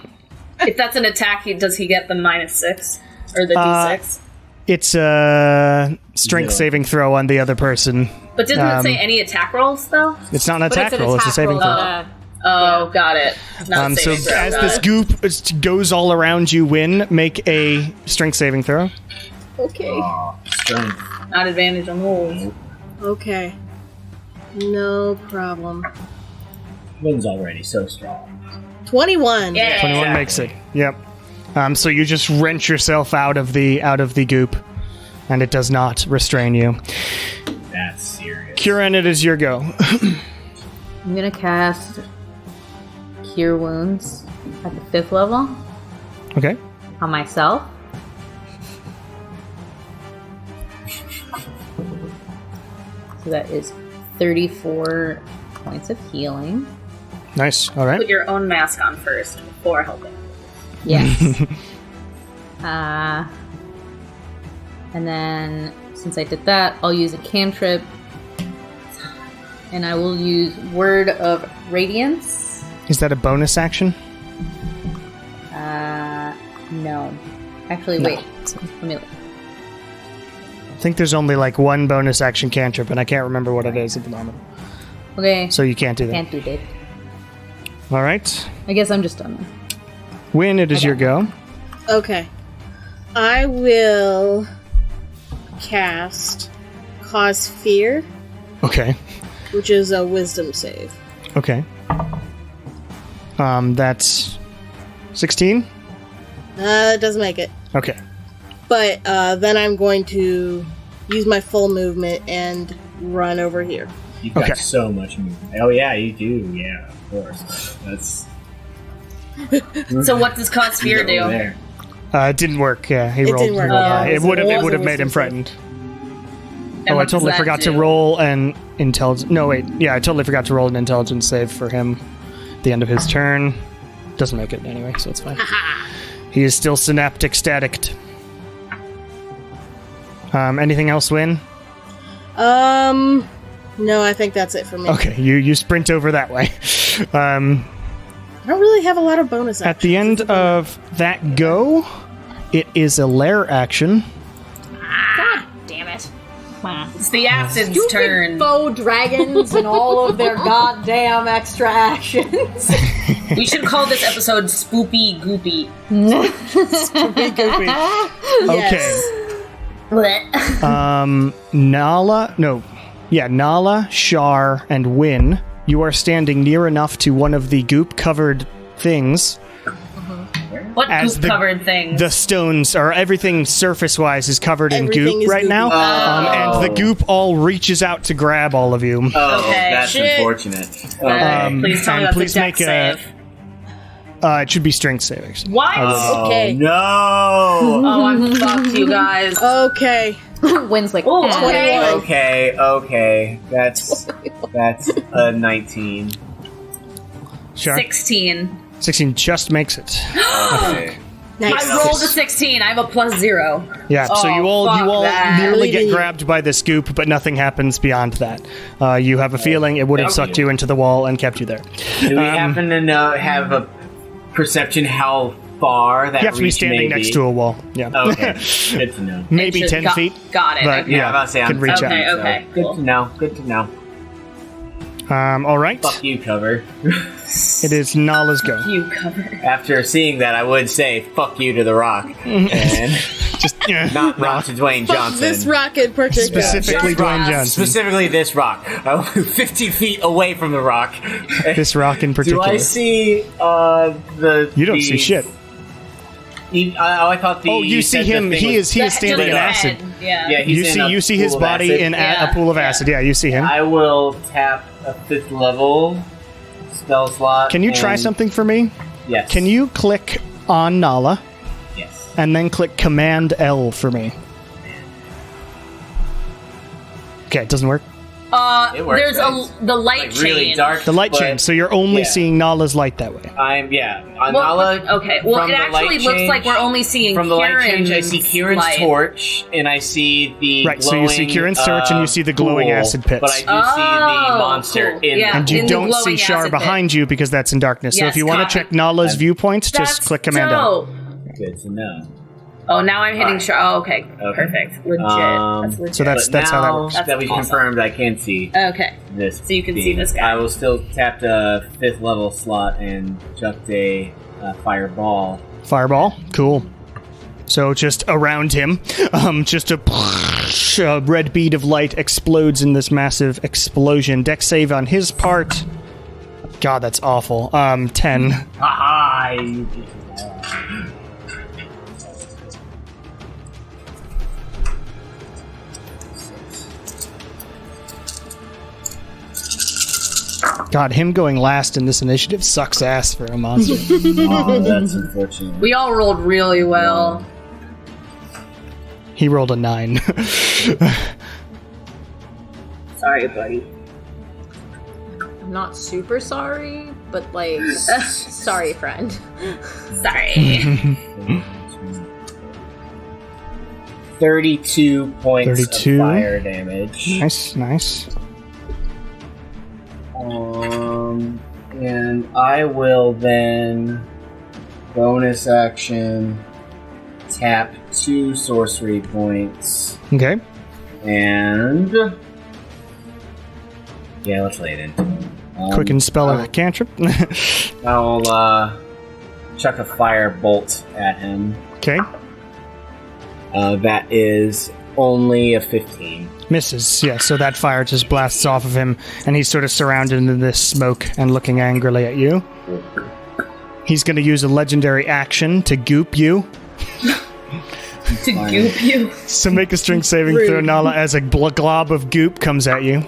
If that's an attack, does he get the -6 or the d6? It's a strength Zero. saving throw on the other person. But didn't it say any attack rolls though? It's not an But attack it's an roll, it's a attack saving roll, throw. not a- Oh, got it. Not a So saving throw. as got this it. goop goes all around you, Wynn, make a strength saving throw. Okay. Strength. Not advantage on rolls. Okay. No problem. Wynn's already so strong. 21. Yeah. 21 makes it. Yep. So you just wrench yourself out of the goop, and it does not restrain you. That's serious. Kieran, it is your go. I'm gonna cast Cure Wounds at the 5th level Okay. on myself. So that is 34 points of healing. Nice. All right. Put your own mask on first before helping. Yes. And then, since I did that, I'll use a cantrip. And I will use Word of Radiance. Is that a bonus action? No. Actually, wait. Let me look. I think there's only like one bonus action cantrip, and I can't remember what it is at the moment. Okay. So you can't do that. Can't do that. All right. I guess I'm just done. Wynn, it is your go. Okay. I will cast Cause Fear, Okay. which is a wisdom save. Okay. That's 16. It doesn't make it. Okay. But then I'm going to use my full movement and run over here. You've got Okay. so much movement. Oh yeah, you do. Yeah, of course. That's So what does Cause Fear over do? there. It didn't work. Yeah, he It rolled. didn't work. He rolled Yeah, high. it It would have. was- It would have it was made him wisdom frightened. And Oh, I what does totally that forgot to do? roll an intelligence. No, wait. Yeah, I totally forgot to roll an intelligence save for him. At the end of his turn. Doesn't make it anyway, so it's fine. He is still synaptic staticked. Anything else, Win? No, I think that's it for me. Okay, you sprint over that way. I don't really have a lot of bonus At the end of that go, it is a lair action. God damn it. It's the acid's Stupid turn. faux dragons and all of their goddamn extra actions. We should call this episode Spoopy Goopy. Okay. Nala, Shar, and Win, you are standing near enough to one of the goop-covered things. What As goop-covered things? The stones, or everything surface-wise, is covered in Everything goop is right goopy. now. And the goop all reaches out to grab all of you. Oh, Okay. that's Shit. unfortunate. Please tell me and that's please a make deck a- save. It should be strength save, actually. What? Okay. No. Oh, I'm fucked, you guys. Okay. Wins like Oh, 10. okay. Okay. That's a 19. Shar? 16. 16 just makes it. Okay. Nice. I rolled a 16. I'm a +0. Yeah, so Oh, you all fuck that. nearly Really get didn't- grabbed by the scoop, but nothing happens beyond that. You have a feeling it would have Thank sucked you. you into the wall and kept you there. Do we happen to have a perception how far that You have to be reach standing may next be? to a wall. Yeah. Okay, good to know. Maybe It 10 got- feet. Got it. But okay. Yeah, I'm about to say can I'm reach okay, out. okay, Good cool. to know. Good to know. All right. Fuck you, cover. It is Nala's go. You cover. After seeing that, I would say "fuck you" to the Rock, and Just not to Dwayne Fuck Johnson. this rock in particular. specifically Dwayne Johnson. Specifically, this rock. 50 feet away from the rock. This rock in Do particular. I see the? You don't the- see shit. I thought the. Oh, you see said the him. thing He was- is standing in Just acid. red, Yeah. Yeah, he's You see his pool of body acid. in Yeah, a pool of yeah. acid. Yeah, you see him. I will tap a 5th level spell slot. Can you try and- something for me? Yes. Can you click on Nala Yes. and then click Command L for me? Okay, it doesn't work. It works, There's guys. the light Like, really chain. dark. The light but change, so you're only yeah. seeing Nala's light that way. On Well, Nala. okay. Well, from it the actually light looks change- like we're only seeing From the light Kieran's change, I see Kieran's light. torch, and I see the Right, so you see glowing, Kieran's torch and you see the glowing pool, acid pits. But I do see the Oh, monster cool. in Yeah. And the you in the don't see glowing Shar acid pit. behind you because that's in darkness. So Yes, if you want to copy. check Nala's viewpoint, That's just click Command L. dope. Good to know. Oh, now I'm hitting Alright. Shar. Oh, okay. Perfect. Legit. That's legit. So that's But how that now works. that we've awesome. confirmed, I can see Okay. this. So you can see being. this guy. I will still tap the 5th level slot and chuck a fireball. Fireball, cool. So just around him, just a red bead of light explodes in this massive explosion. Dex save on his part. God, that's awful. 10. Haha! God, him going last in this initiative sucks ass for a monster. Oh, that's unfortunate. We all rolled really well. He rolled a 9. Sorry, buddy. I'm not super sorry, but like, sorry, friend. Sorry. 32 points 32. of fire damage. Nice. And I will then bonus action tap 2 sorcery points Okay. and yeah, let's lay it in. Quick and spell a cantrip. I'll chuck a fire bolt at him. Okay. That is only a 15. Misses, yeah, so that fire just blasts off of him, and he's sort of surrounded in this smoke and looking angrily at you. He's going to use a legendary action to goop you. To goop you. So make a strength saving throw, Nala, as a glob of goop comes at you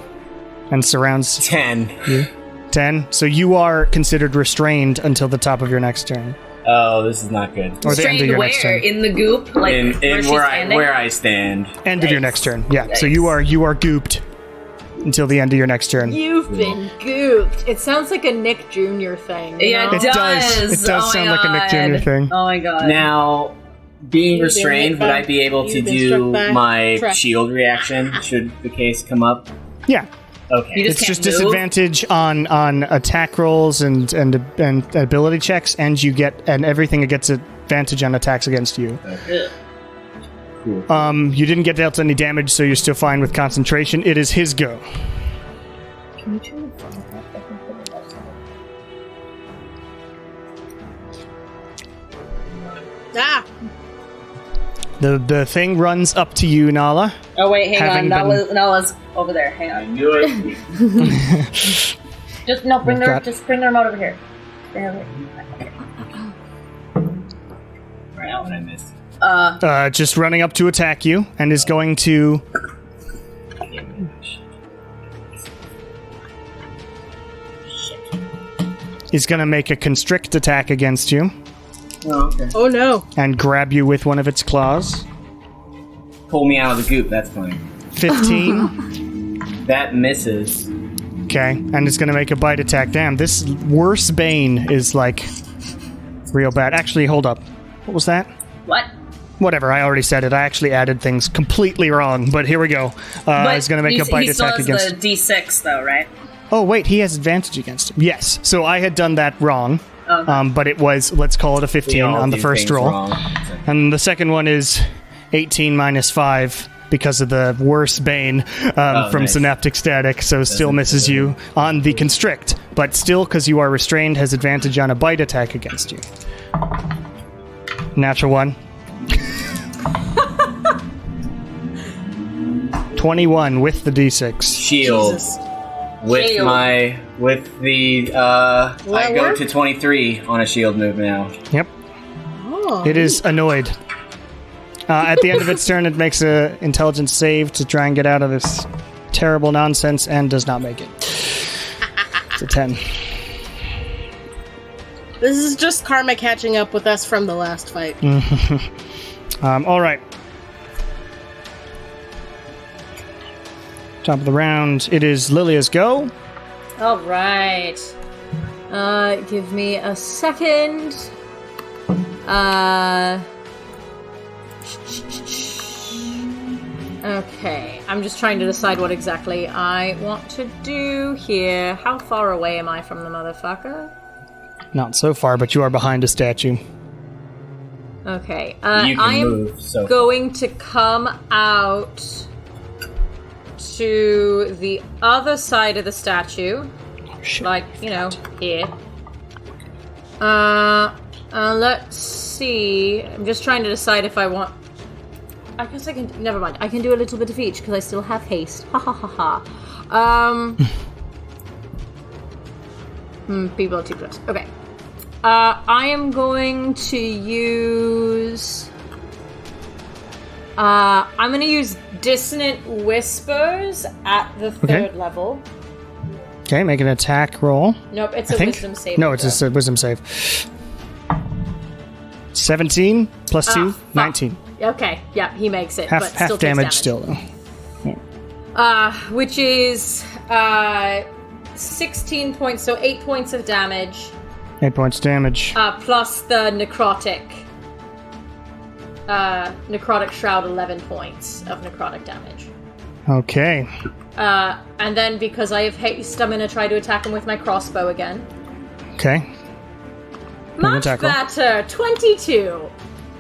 and surrounds 10. you. 10. So you are considered restrained until the top of your next turn. Oh, this is not good. Or the end of your next where? turn. In the goop? Like In where she's standing? where I stand. End of your next turn. Yeah. So you are gooped until the end of your next turn. You've been gooped. It sounds like a Nick Jr. thing. you Yeah, know? it does. It does sound like a Nick Jr. thing. Oh my god. Now, being You've been restrained, hit would by- I be able to you've been do struck by my track. shield reaction should the case come up? Yeah. Okay. You It's can't just move? disadvantage on attack rolls and ability checks, and everything gets advantage on attacks against you. Cool. You didn't get dealt any damage, so you're still fine with concentration. It is his go. Ah! The thing runs up to you, Nala. Oh wait, hang Having on. been- Nala's over there. Hang I on. knew it. Just no, bring I've her. got- Just bring her remote over here. Bring her over here. Right, what I missed. Just running up to attack you, and is going to. He's going to make a constrict attack against you Oh, okay. Oh no. and grab you with one of its claws. Pull me out of the goop, that's fine. 15. That misses. Okay, and it's going to make a bite attack. Damn, this worse Bane is like real bad. Actually, hold up. What was that? What? Whatever, I already said it. I actually added things completely wrong, but here we go. He's going to make a bite he still attack has against. the D6 though, right? Oh, wait, he has advantage against him. Yes, so I had done that wrong. Okay. But it was, let's call it a We 15 all on the do first things roll. wrong. And the second one is 18 minus 5 because of the worse Bane from nice. Synaptic Static, so still misses you on the Constrict. But still, because you are restrained, has advantage on a bite attack against you. Natural 1. 21 with the D6. Shield. Jesus. With Shield. the Will I that go work? to 23 on a shield move now. Yep. Oh. It is annoyed. At the end of its turn, it makes an intelligence save to try and get out of this terrible nonsense and does not make it. It's a 10. This is just karma catching up with us from the last fight. All right. Top of the round, it is Lilia's go. All right. Give me a second. Okay, I'm just trying to decide what exactly I want to do here. How far away am I from the motherfucker? Not so far, but you are behind a statue. Okay, You can I am move, so going to come out to the other side of the statue. Shit. Like, you know, here. Let's see. I'm just trying to decide if I want... I guess I can... Never mind. I can do a little bit of each, because I still have haste. Ha ha ha ha. People are too close. Okay. I am going to use... I'm going to use Dissonant Whispers at the third level. Okay, make an attack roll. Nope, it's I a think. wisdom save. No, it's a wisdom save. 17 plus 2, fuck. 19. Okay, yeah, he makes it. but Half still damage takes still, though. Which is 16 points, so 8 points of damage, 8 points damage. plus the necrotic shroud, 11 points of necrotic damage. Okay. And then because I have haste, I'm going to try to attack him with my crossbow again. Okay. Much attack roll. better, 22.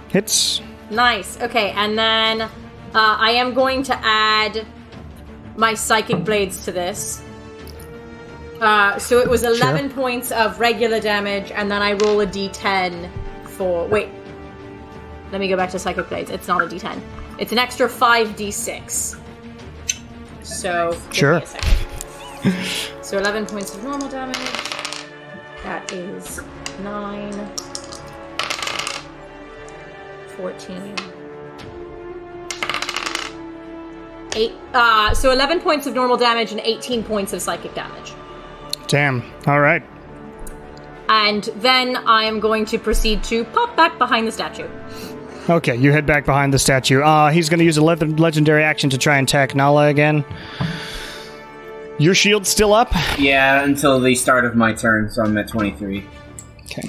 Hits. Nice. Okay, and then I am going to add my psychic blades to this. So it was 11 points of regular damage, and then I roll a d10 for... Wait. Let me go back to psychic blades. It's not a d10. It's an extra 5d6. So... give me Sure. a second. So 11 points of normal damage. That is 9, 14, 8. So 11 points of normal damage and 18 points of psychic damage. Damn. All right. And then I am going to proceed to pop back behind the statue. Okay, you head back behind the statue. He's going to use a legendary action to try and attack Nala again. Your shield's still up? Yeah, until the start of my turn, so I'm at 23. Okay.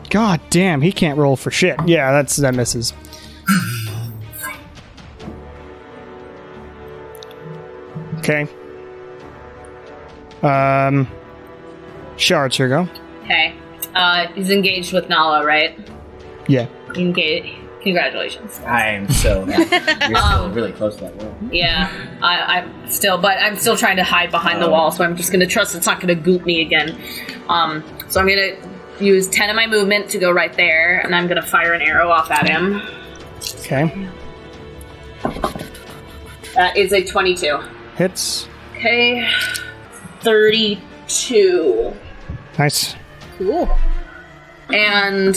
God damn, he can't roll for shit. Yeah, that misses. Okay. Shard, here go. Okay. He's engaged with Nala, right? Yeah. Engage. Congratulations. I am so happy. You're still really close to that wall. Yeah, I'm still trying to hide behind the wall, so I'm just gonna trust it's not gonna goop me again. So I'm gonna use 10 of my movement to go right there, and I'm gonna fire an arrow off at him. Okay. That is a 22. Hits. Okay. 32. Nice. Cool. And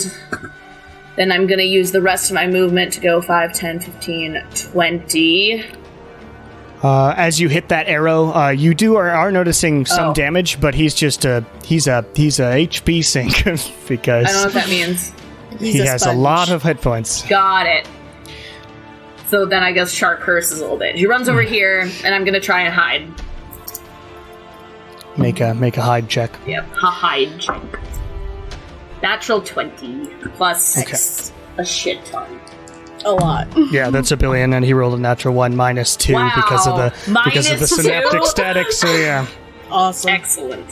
then I'm going to use the rest of my movement to go 5, 10, 15, 20. As you hit that arrow, you are noticing some damage, but he's just he's a HP sink because I don't know what that means. he has a lot of hit points. Got it. So then I guess Shark curses a little bit. He runs over here, and I'm going to try and hide. Make a hide check. Yep, a hide check. Natural 20 plus 6. A shit ton. A lot. Yeah, that's a billion, and he rolled a natural 1 minus 2 Wow. because of the Minus synaptic 2? static. So yeah, Awesome. Excellent.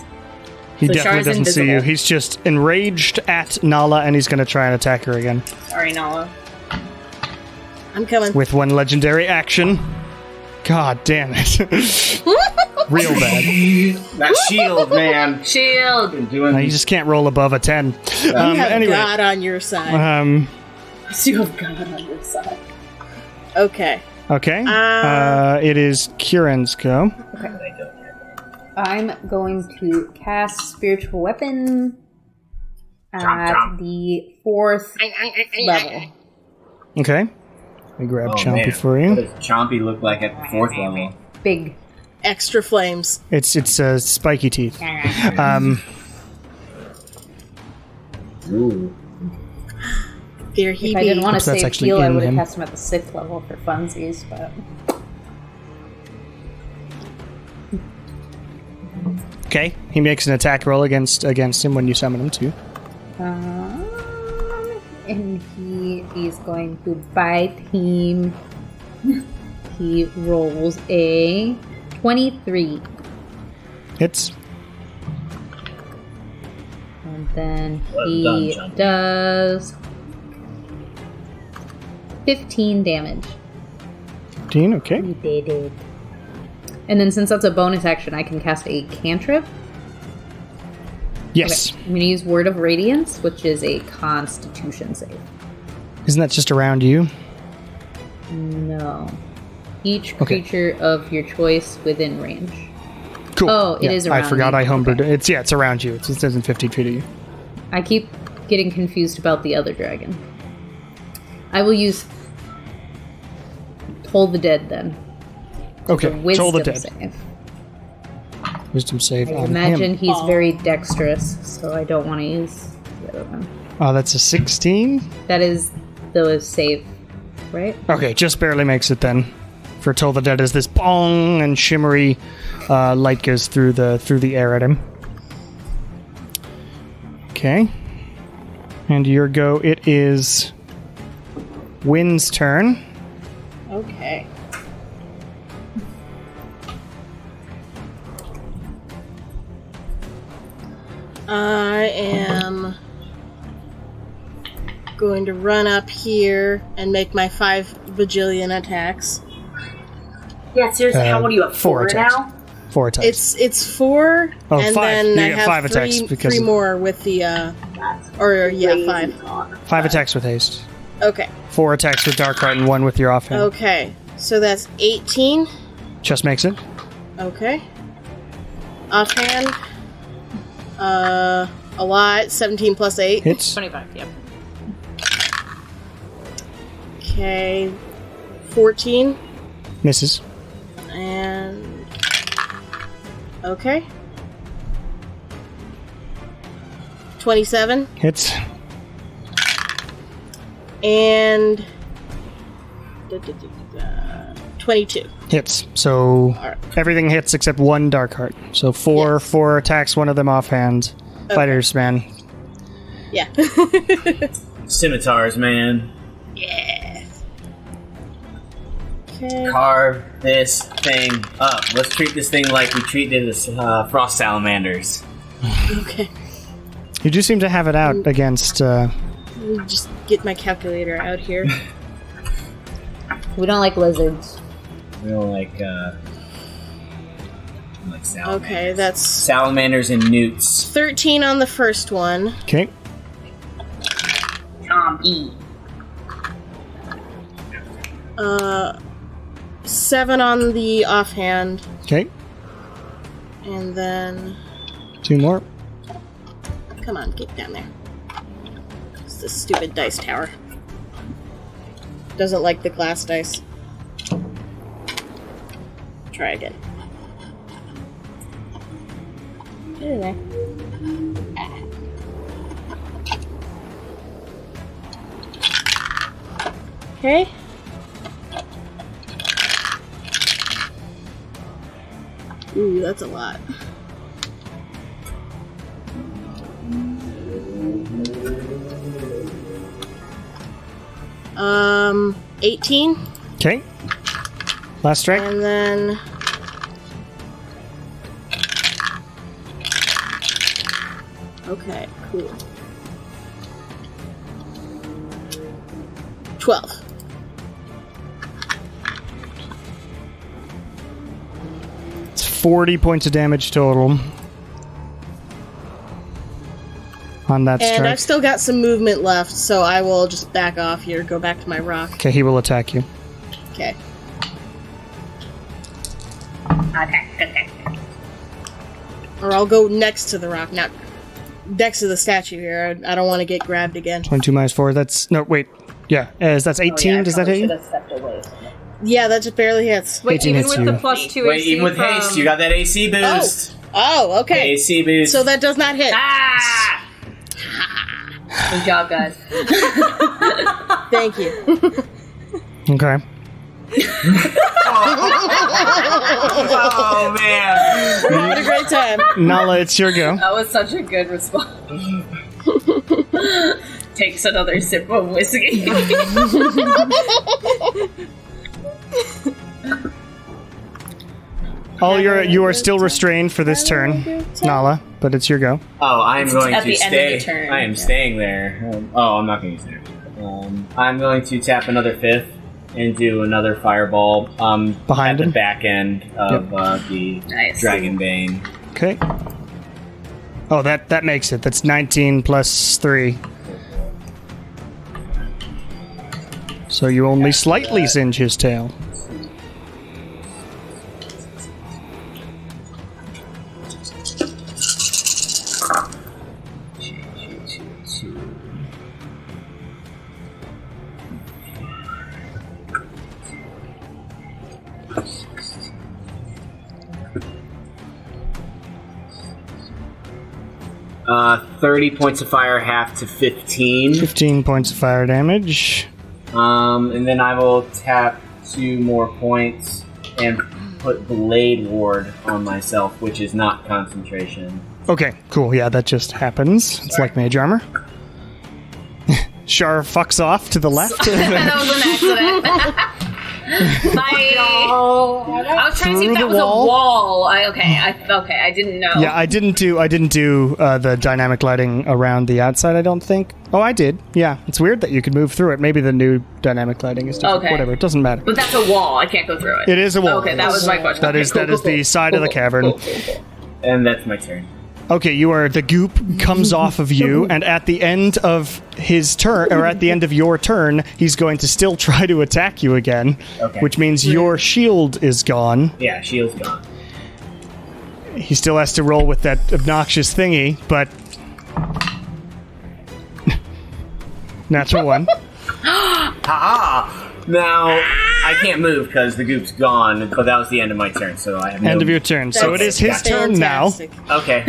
he So definitely Char's doesn't see you. invisible. He's just enraged at Nala, and he's going to try and attack her again Sorry, Nala. I'm coming. with one legendary action. God damn it! Real bad. That shield, man. Shield! Been doing You just can't roll above a 10. You have Anyway, God on your side. You have God on your side. Okay. okay. It is Kieran's go. I'm going to cast Spiritual Weapon at Chomp. the 4th level. Okay. Let me grab Oh, Chompy man. for What you. does Chompy look like at the 4th level? Big. Extra flames. It's spiky teeth. Ooh. There If he I be. didn't want to That's save actually heal, I in would have him. cast him at the 6th level for funsies, but... Okay. He makes an attack roll against him when you summon him too. And he is going to bite him. He rolls a 23. Hits. And then Well he done, John. does 15 damage. 15. Okay. He did it. And then since that's a bonus action, I can cast a cantrip. Yes. I'm going to use Word of Radiance, which is a Constitution save. Isn't that just around you? No. Each Okay. creature of your choice within range. Cool. Oh, it is I around forgot me. I homebrewed Okay. it. It's around you. It says in 15 feet of you. I keep getting confused about the other dragon. I will use Toll the Dead then. Okay. Wisdom Toll the dead. save. Wisdom save I on imagine him. he's very dexterous, so I don't want to use the other one. Oh, that's a 16. That is the save, right? Okay, just barely makes it then. For Toll the Dead, as this bong and shimmery light goes through the air at him. Okay. And your go. It is Wynn's turn. Okay. I am going to run up here and make my 5 bajillion attacks. Yeah, seriously, how old are you? At 4 attacks. now? 4 attacks. It's 4, Oh, and 5. then You I get have 5 attacks because 3 of- more with the Crazy 5. talk. 5 attacks with haste. Okay. 4 attacks with Dark Heart and 1 with your offhand. Okay. So that's 18. Just makes it. Okay. Offhand. A lot. 17 plus 8. Hits. 25, yep. Okay. 14. Misses. And... Okay. 27. Hits. And... 22. Hits. So Alright. everything hits except one Dark Heart. So four attacks, one of them offhand. Fighters, man. Yeah. Scimitars, man. Yeah. Okay. Carve this thing up. Let's treat this thing like we treated the frost salamanders. Okay. You do seem to have it out against... Let me just get my calculator out here. We don't like lizards. We don't like salamanders. Okay, that's Salamanders and newts. 13 on the first one. Okay. E. 7 on the offhand. Okay. And then... 2 more. Come on, get down there. It's this stupid dice tower. Doesn't like the glass dice. Try again. Get in there. Okay. Ooh, that's a lot. 18. Okay. Last strike. And then... Okay, cool. 12. It's 40 points of damage total. On that And strike. I've still got some movement left, so I will just back off here, go back to my rock. Okay, he will attack you. Okay. Okay. Or I'll go next to the rock, not next to the statue here. I don't want to get grabbed again. 22 minus 4, that's... No, wait. Yeah, that's 18. Does that hit you? Yeah, that just barely hits. Wait, 18 even hits with you. the plus 2 Wait, AC even with from... haste, you got that AC boost. Oh, okay. AC boost. So that does not hit. Ah! Good job, guys. Thank you. Okay. Oh man! We're having a great time. Nala, it's your go. That was such a good response. Takes another sip of whiskey. You are still restrained for this turn, Nala, but it's your go. Oh, I'm going at to the end of stay. the turn, I am yeah. staying there. I'm not going to use it. I'm going to tap another 5th and do another fireball. Behind at him? the back end of the Nice. Dragon Bane. Okay. Oh, that makes it. That's 19 plus 3. So you only slightly singe his tail. Uh, 30 points of fire, half to 15. 15 points of fire damage. And then I will tap 2 more points and put Blade Ward on myself, which is not concentration. Okay, cool. Yeah, that just happens. It's like mage armor. Char fucks off to the left. That was an accident. Bye. I was trying to see if that was a wall. I didn't know. Yeah, I didn't do the dynamic lighting around the outside, I don't think. Oh, I did. Yeah, it's weird that you could move through it. Maybe the new dynamic lighting is different. Okay. Whatever, it doesn't matter. But that's a wall. I can't go through it. It is a wall. Okay, that was my question. That is the side of the cavern. And that's my turn. Okay, the goop comes off of you, and at the end of his turn, or at the end of your turn, he's going to still try to attack you again, Okay. which means your shield is gone. Yeah, shield's gone. he still has to roll with that obnoxious thingy, but natural 1. Ha! Now, I can't move because the goop's gone, but that was the end of my turn, so I have no... End of your turn. So it is his turn now, Fantastic. Okay.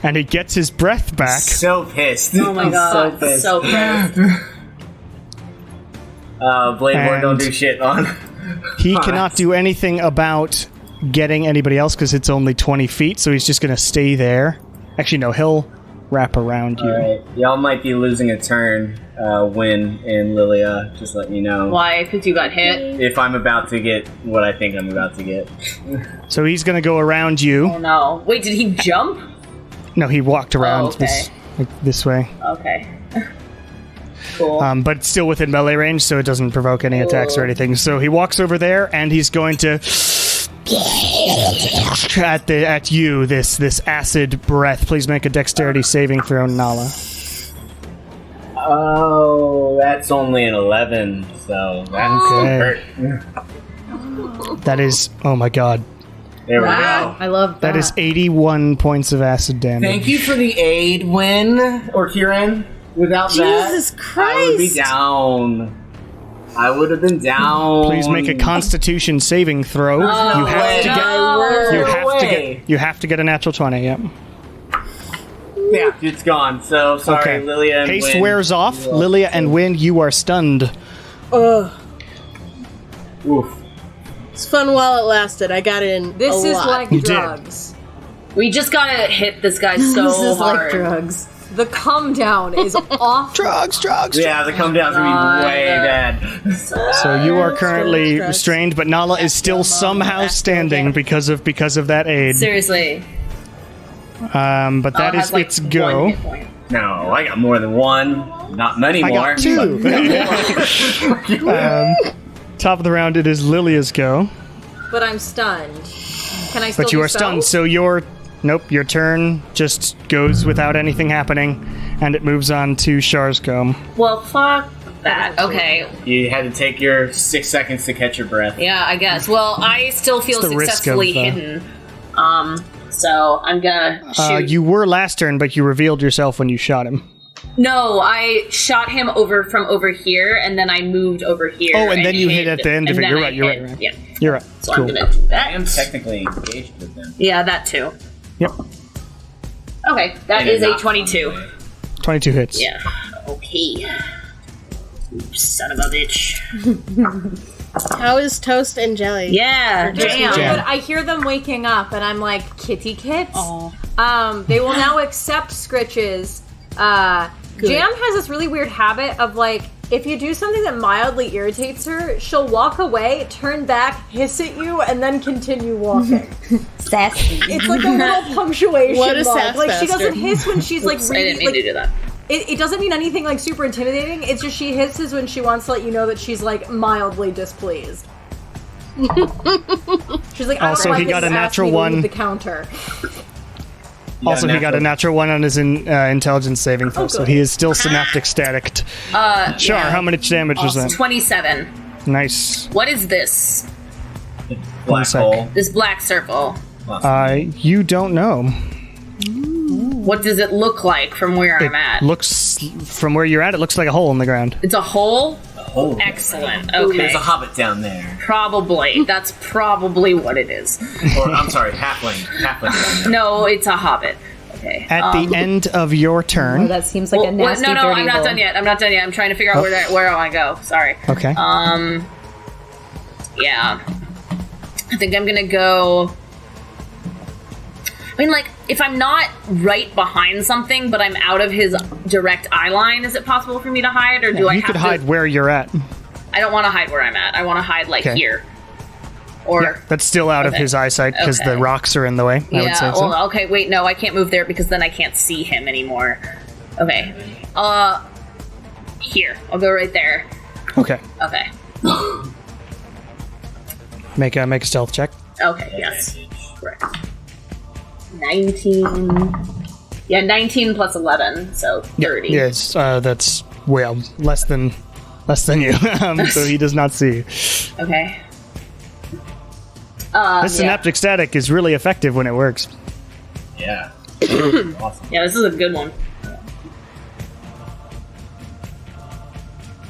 and he gets his breath back. So pissed. Oh my god, So pissed. so pissed. Blade Ward don't And- do shit on... He cannot do anything about getting anybody else because it's only 20 feet, so he's just going to stay there. Actually, no, he'll wrap around you. Alright, y'all might be losing a turn, Win and Lilia, just letting you know. Why? Because you got hit? If I'm about to get what I think I'm about to get. So he's going to go around you. Oh no. Wait, did he jump? No, he walked around okay. this way. Okay. Cool. But it's still within melee range, so it doesn't provoke any attacks or anything. So he walks over there, and he's going to at you this acid breath. Please make a dexterity saving throw, Nala. Oh, that's only an 11, so that's Okay. hurt. That is, oh my god, There we go. I love that. that is 81 points of acid damage. Thank you for the aid, Win, or Kieran. Without Jesus that, Christ. I would be down. I would have been down. Please make a Constitution saving throw. You have to get. You have to get a natural 20. Yep. Yeah, it's gone. So sorry, Okay. Lilia and Haste Win. wears off. Lilia and Win, you are stunned. Ugh. Oof. It's fun while it lasted. I got in This a is lot. like You did. drugs. We just gotta hit this guy so This is hard. like drugs. The come down is awful. Drugs. Yeah, the come down's gonna be way bad. So you are currently drugs. restrained, but Nala is still somehow standing because of that aid. Seriously. But that is has, like, its one go. hit point. No, I got more than one. Not many I more. got 2. Top of the round, it is Lilia's go. But I'm stunned. Can I still But you do are stunned, spells? so your turn just goes without anything happening, and it moves on to Char's go. Well, fuck that. Okay. You had to take your 6 seconds to catch your breath. Yeah, I guess. Well, I still feel It's the risk successfully of, hidden. So I'm gonna shoot. You were last turn, but you revealed yourself when you shot him. No, I shot him from over here, and then I moved over here. Oh, and then you hit at the end of and it. then You're I right, you're hit. right. Yeah. You're right. So Cool. I'm gonna do I that. am technically engaged with them. Yeah, that too. Yep. Okay, that In a is a not 22. fun way. 22 hits. Yeah. Okay. Oops, son of a bitch. How is toast and jelly? Yeah, damn. Jam. But I hear them waking up, and I'm like, kitty kits? Oh. They will now accept scritches. Jam has this really weird habit of, like, if you do something that mildly irritates her, she'll walk away, turn back, hiss at you, and then continue walking. Sassy. It's like a little punctuation What a mark. sass Like, she bastard. doesn't hiss when she's, like, Oops, I really, didn't mean like, to do that. it doesn't mean anything, like, super intimidating. It's just she hisses when she wants to let you know that she's, like, mildly displeased. She's like, I Also, don't like he got that a you asked natural me to leave one. the counter. Also, he got a natural 1 on his intelligence saving throw, so good. he is still synaptic static. Char, how much damage was that? 27. Nice. What is this? Black sec. hole. This black circle. You don't know. What does it look like from where I'm at? Looks from where you're at, it looks like a hole in the ground. It's a hole? Oh, Excellent. Okay. there's a hobbit down there. Probably. That's probably what it is. Or, I'm sorry, halfling. Halfling. No, it's a hobbit. Okay. At the end of your turn. Oh, that seems like a nasty, no, dirty I'm not hole. done yet. I'm not done yet. I'm trying to figure out where I want to go. Sorry. Okay. Yeah. I think I'm gonna go. I mean, like, if I'm not right behind something, but I'm out of his direct eye line, is it possible for me to hide, or do I you have could to? hide where you're at. I don't want to hide where I'm at. I want to hide like Okay. here. Or Yeah, that's still out of Okay. his eyesight because Okay. the rocks are in the way. I would yeah. say so. Well, okay. Wait, no, I can't move there because then I can't see him anymore. Okay. Here. I'll go right there. Okay. Okay. Make a stealth check. Okay. Yes. Correct. 19. Yeah, 19 plus 11, so 30. Yes, that's well less than you. So he does not see. Okay. This synaptic static is really effective when it works. Yeah. Awesome. Yeah, this is a good one.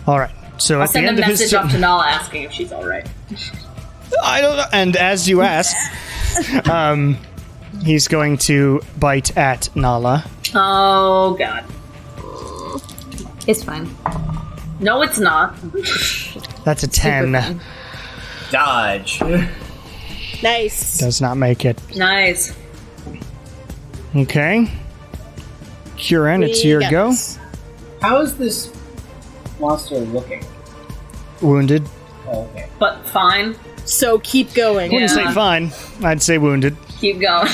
All right. So I'll at the send a end of his message off to Nala asking if she's all right. I don't know. And as you ask, he's going to bite at Nala. Oh god. It's fine. No, it's not. That's a 10. Dodge. Nice. Does not make it. Nice. Okay. Kieran, it's your got go. this. How is this monster looking? Wounded. Oh, okay. But fine. So keep going. Wouldn't Yeah. say fine. I'd say wounded. Keep going.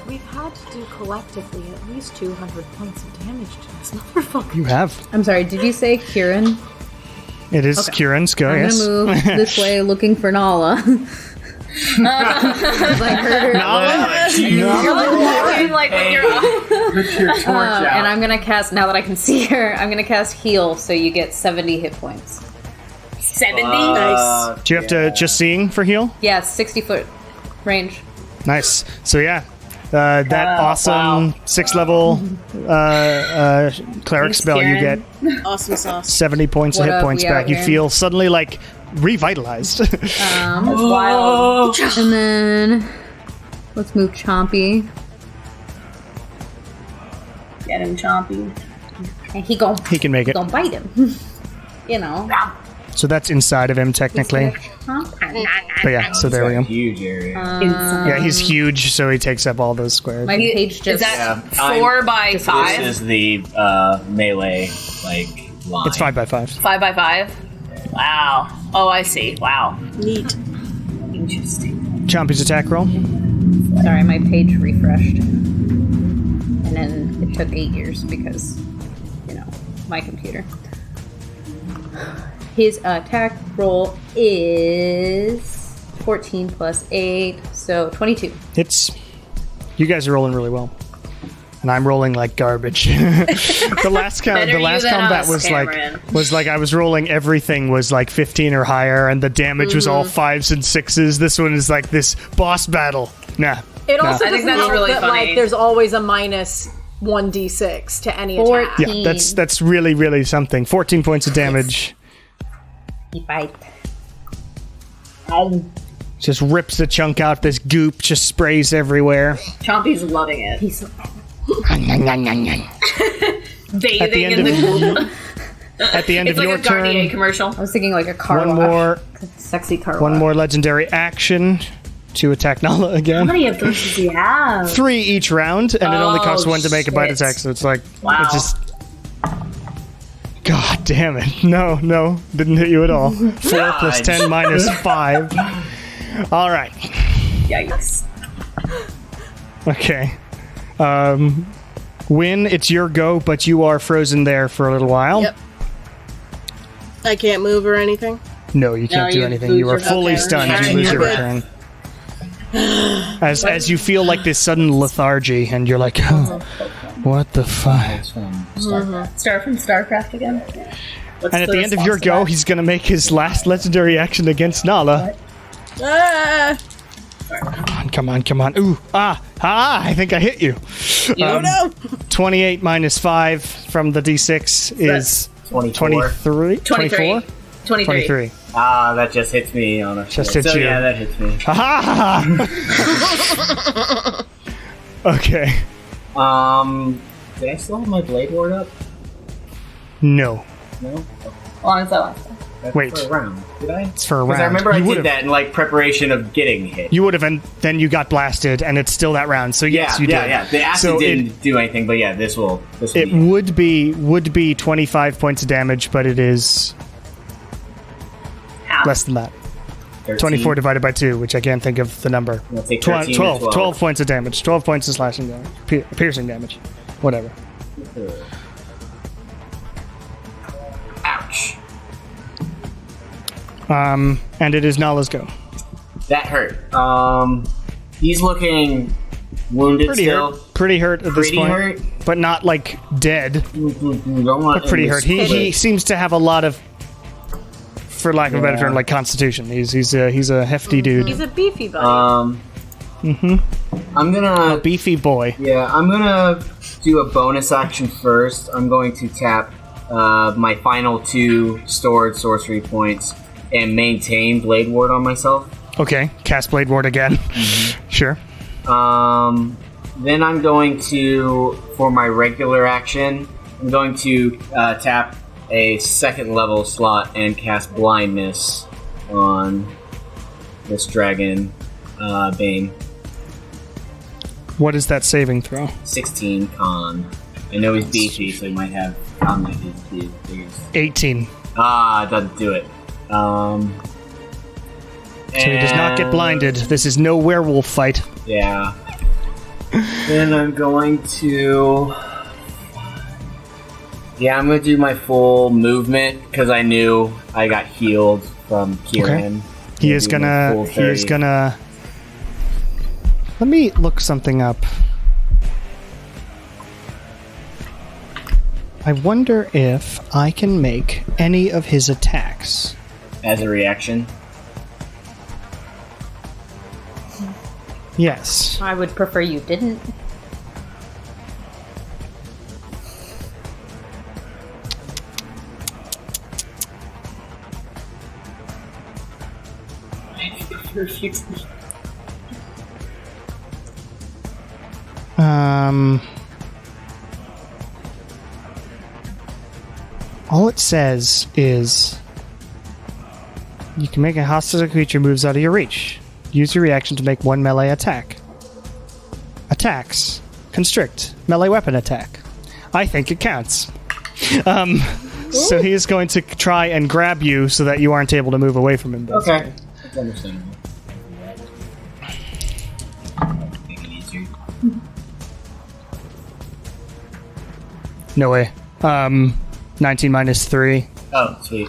We've had to do collectively at least 200 points of damage to this motherfucker. You have. I'm sorry, did you say Kieran? It is Kieran's go, I'm yes. gonna move this way looking for Nala. I heard her. You're like with your Put your torch out. And I'm gonna cast, now that I can see her, I'm gonna cast heal so you get 70 hit points. 70. Nice. Do you have to just seeing for heal? Yeah, it's 60 foot range. Nice. So yeah, that awesome 6th level cleric Thanks, spell you get Kieran. Awesome sauce. 70 points What of hit up, points we back. out You here? feel suddenly like revitalized. Wild. And then let's move Chompy. Get him, Chompy. And he gon' He can make it. bite him. You know. So that's inside of him technically. But yeah, so there we go. Huge area. Yeah, he's huge, so he takes up all those squares. My page Is just that Yeah, 4 by This 5? is the melee line. It's 5 by 5. 5 by 5? Wow. Oh, I see. Wow. Neat. Interesting. Chompy's attack roll. sorry, my page refreshed. And then it took 8 years because, you know, my computer. His attack roll is 14 plus 8, so 22. It's you guys are rolling really well, and I'm rolling like garbage. the last Better you than combat us, was Cameron. like I was rolling everything was like 15 or higher, and the damage was all 5s and 6s. This one is like this boss battle. Nah. It also I think doesn't that's help really that, funny. like, there's always a minus 1d6 to any attack. Yeah, that's really really something. 14 points of damage. He bite. Just rips a chunk out. This goop just sprays everywhere. Chompy's loving it. He's Bathing end in the goop. At the end It's of like your a Garnier turn, commercial. I was thinking like a car one wash. more Sexy car one wash. more legendary action to attack Nala again. How many of those does he have? 3 each round, and it only Oh, costs 1 to make a bite shit. attack, so it's like, Wow. it just... God damn it. No, didn't hit you at all. 4 plus 10 minus 5. Alright, Yikes. okay. Win, it's your go, but you are frozen there for a little while. Yep. I can't move or anything. No, you can't No, do you anything. lose You are your fully turn. stunned. Okay. You lose your You're good. turn. As you feel like this sudden lethargy, and you're like, oh, what the fuck? Star from StarCraft again? What's And at the end of your response to go, that? he's gonna make his last legendary action against Nala. Ah! Come on. Ooh, I think I hit you. Oh no! 28 minus 5 from the d6 is 24. 23? 23. 23. Ah, that just hits me on a Just shit. hits So, you. yeah, that hits me. Ha! Okay. Did I still have my blade ward up? No. No? How long is that last? That's Wait. for a round. Did I? It's for a Because round. I remember I You did would've- that in like preparation of getting hit. You would have, and then you got blasted, and it's still that round. So yes, you did. Yeah. The acid So didn't do anything, but yeah, this will It be would be 25 points of damage, but it is Half. less than that. 13. 24 divided by 2, which I can't think of the number. I'll take 12, 13 12, or 12 points of damage. 12 points of slashing damage. Piercing damage. Whatever. Ouch. And it is Nala's go. That hurt. He's looking wounded Pretty still. hurt. Pretty hurt at this Pretty point. hurt? But not like dead. Don't want But pretty hurt. He seems to have a lot of for lack of a better term, like Constitution. He's a hefty dude. He's a beefy buddy. I'm gonna Beefy boy. Yeah, I'm gonna do a bonus action first. I'm going to tap my final 2 stored sorcery points and maintain Blade Ward on myself. Okay, cast Blade Ward again. Sure. Then I'm going to, for my regular action, I'm going to tap a 2nd level slot and cast Blindness on this dragon, Bane. What is that saving throw? 16 con. I know he's beefy, so he might have con like his biggest. 18. Ah, it doesn't do it. So he does not get blinded. This is no werewolf fight. Yeah. Then I'm going to... Yeah, I'm going to do my full movement, because I knew I got healed from Kieran. Okay. He is gonna... Let me look something up. I wonder if I can make any of his attacks. As a reaction? Yes. I would prefer you didn't. All it says is you can make a hostile creature moves out of your reach. Use your reaction to make 1 melee attack. Attacks. Constrict. Melee weapon attack. I think it counts. So he is going to try and grab you so that you aren't able to move away from him. Basically. Okay. That's understandable. Make it easier. No way. 19 minus 3. Oh, sweet.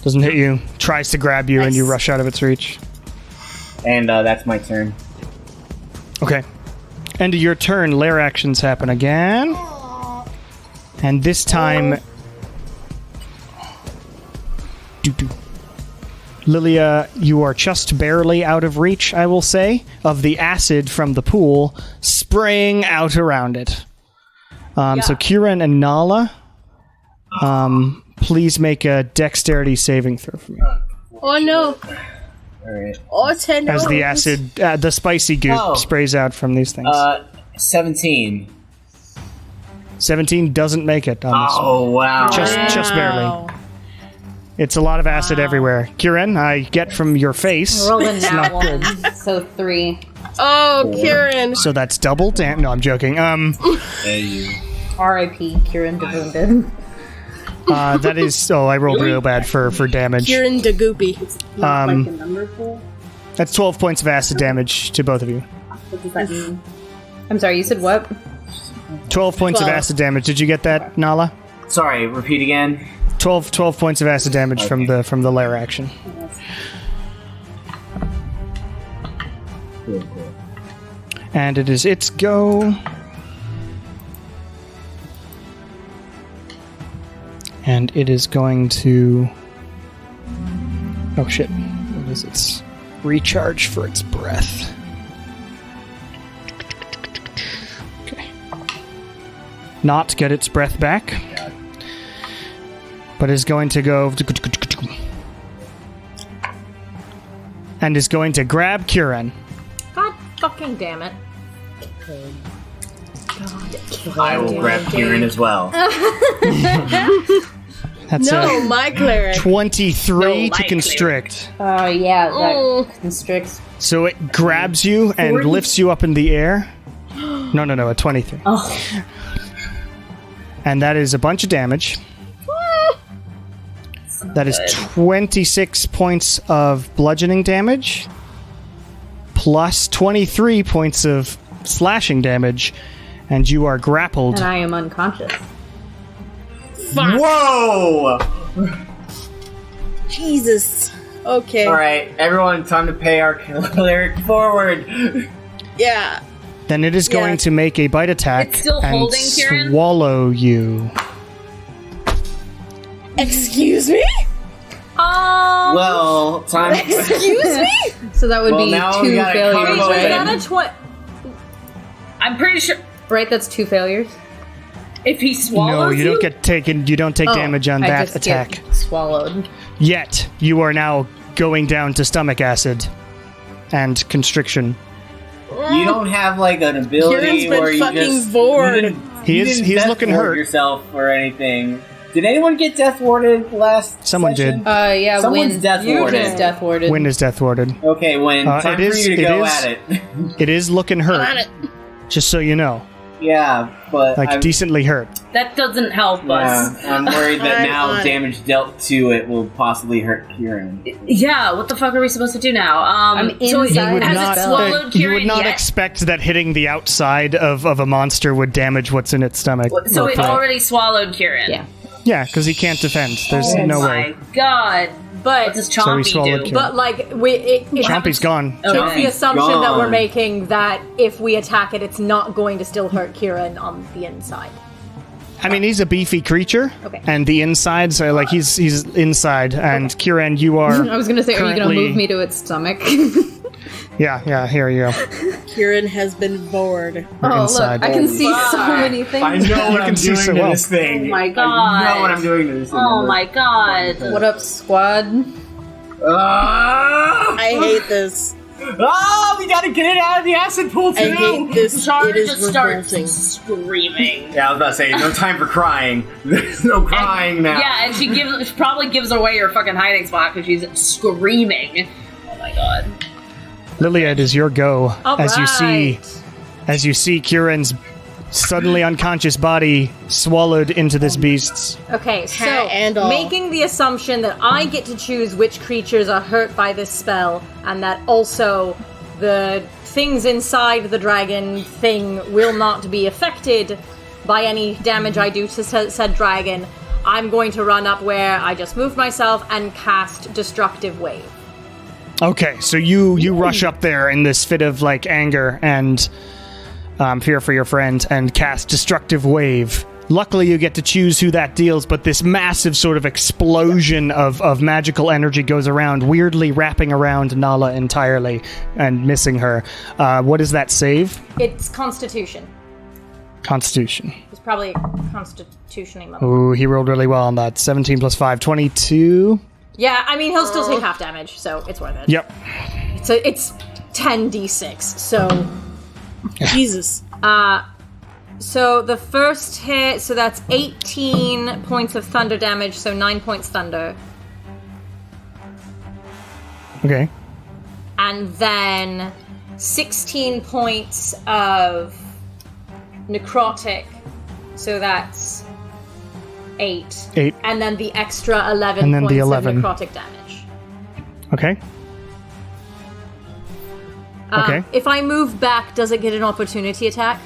Doesn't hit you. Tries to grab you and you rush out of its reach. And that's my turn. Okay. End of your turn. Lair actions happen again. And this time... Lilia, you are just barely out of reach, I will say, of the acid from the pool spraying out around it. So Kieran and Nala, please make a dexterity saving throw for me. Oh no. Alright. Oh, 10. As the acid, the spicy goop sprays out from these things. 17. 17 doesn't make it on this one. Oh, wow. Just barely. It's a lot of acid everywhere. Kieran, I get from your face. Rolling that one. So 3. Oh, Kieran. So that's double damn. No, I'm joking. R.I.P. Kieran de Wounded. That is. Oh, I rolled real bad for damage. Kieran de Goopy. That's 12 points of acid damage to both of you. What does that mean? I'm sorry, you said what? 12 points of acid damage. Did you get that, Nala? Sorry, repeat again. 12 points of acid damage from the lair action. Cool. And it is its go. And it is going to... Oh shit. What is its recharge for its breath? Okay. Not get its breath back. But is going to go... And is going to grab Kieran. God fucking damn it. I will grab Kieran as well. That's No, my cleric. 23 to constrict. Oh, yeah, that constricts. So it grabs you and lifts you up in the air. No, a 23. Oh. And that is a bunch of damage. That is 26 points of bludgeoning damage, plus 23 points of slashing damage, and you are grappled. And I am unconscious. Fuck. Whoa! Jesus. Okay. Alright, everyone, time to pay our cleric forward. Yeah. Then it is going to make a bite attack It's still and holding, Kieran? swallow you. Excuse me? Well, time. So that would be now we 2 gotta failures, combo Wait, is it. right? that a I'm pretty sure Right, that's 2 failures. if he swallows No, you don't get taken. You don't take damage on I that just attack. Get swallowed. Yet you are now going down to stomach acid and constriction. You don't have like an ability Kieran's been where you fucking just bored. He's death looking ward hurt. yourself or anything. Did anyone get death warded last? Someone session? did. Yeah, Someone's Win. death warded. Is death warded. Wind is death warded. Okay, when time it for is- you to it go is- at it. It is looking On hurt, it. just so you know. Yeah, but Like decently hurt. that doesn't help us. I'm worried that I'm now on it. damage dealt to it will possibly hurt Kieran. Yeah, what the fuck are we supposed to do now? I'm so inside has the it spell. swallowed You Kieran would not yet? expect that hitting the outside of a monster would damage what's in its stomach. So or it throat. already swallowed Kieran. Yeah. Yeah, because he can't defend. There's Oh no my way. god. But What does So he Chompy swallowed do? Kieran. but like it Chompy's happens- gone. It's the assumption that we're Gone. making that if we attack it, it's not going to still hurt Kieran on the inside. I mean, he's a beefy creature, Okay. and the insides are like he's inside. And Kieran, you are. I was gonna say, are you gonna currently- move me to its stomach? Yeah. Here you go. Kieran has been bored. Oh, inside. look, I can see so many things. I know what can I'm see doing so to well. this thing. Oh my I god. know what I'm doing to this thing. Oh my god. What up, squad? Ah! I hate this. Ah, we gotta get it out of the acid pool too. I hate this. Char It is just starts revolting. screaming. Yeah, I was about to say, no time for crying. There's no crying now. Yeah, and she probably gives away her fucking hiding spot because she's screaming. Oh my god. Lilia, it is your go All as right. you see Kieran's suddenly unconscious body swallowed into this beast's. Okay, so Hat and all. making the assumption that I get to choose which creatures are hurt by this spell, and that also the things inside the dragon thing will not be affected by any damage I do to said dragon, I'm going to run up where I just moved myself and cast Destructive Wave. Okay, so you rush up there in this fit of like anger and fear for your friend and cast Destructive Wave. Luckily, you get to choose who that deals, but this massive sort of explosion of magical energy goes around, weirdly wrapping around Nala entirely and missing her. What does that save? It's Constitution. Constitution. It's probably Constitution level. Ooh, he rolled really well on that. 17 plus 5, 22. Yeah, I mean, he'll still take half damage, so it's worth it. Yep. So it's 10d6, so... Jesus. So the first hit, so that's 18 points of thunder damage, so 9 points thunder. Okay. And then 16 points of necrotic, so that's 8. 8. And then the extra 11 And then points the 11. of necrotic damage. Okay. Okay. If I move back, does it get an opportunity attack?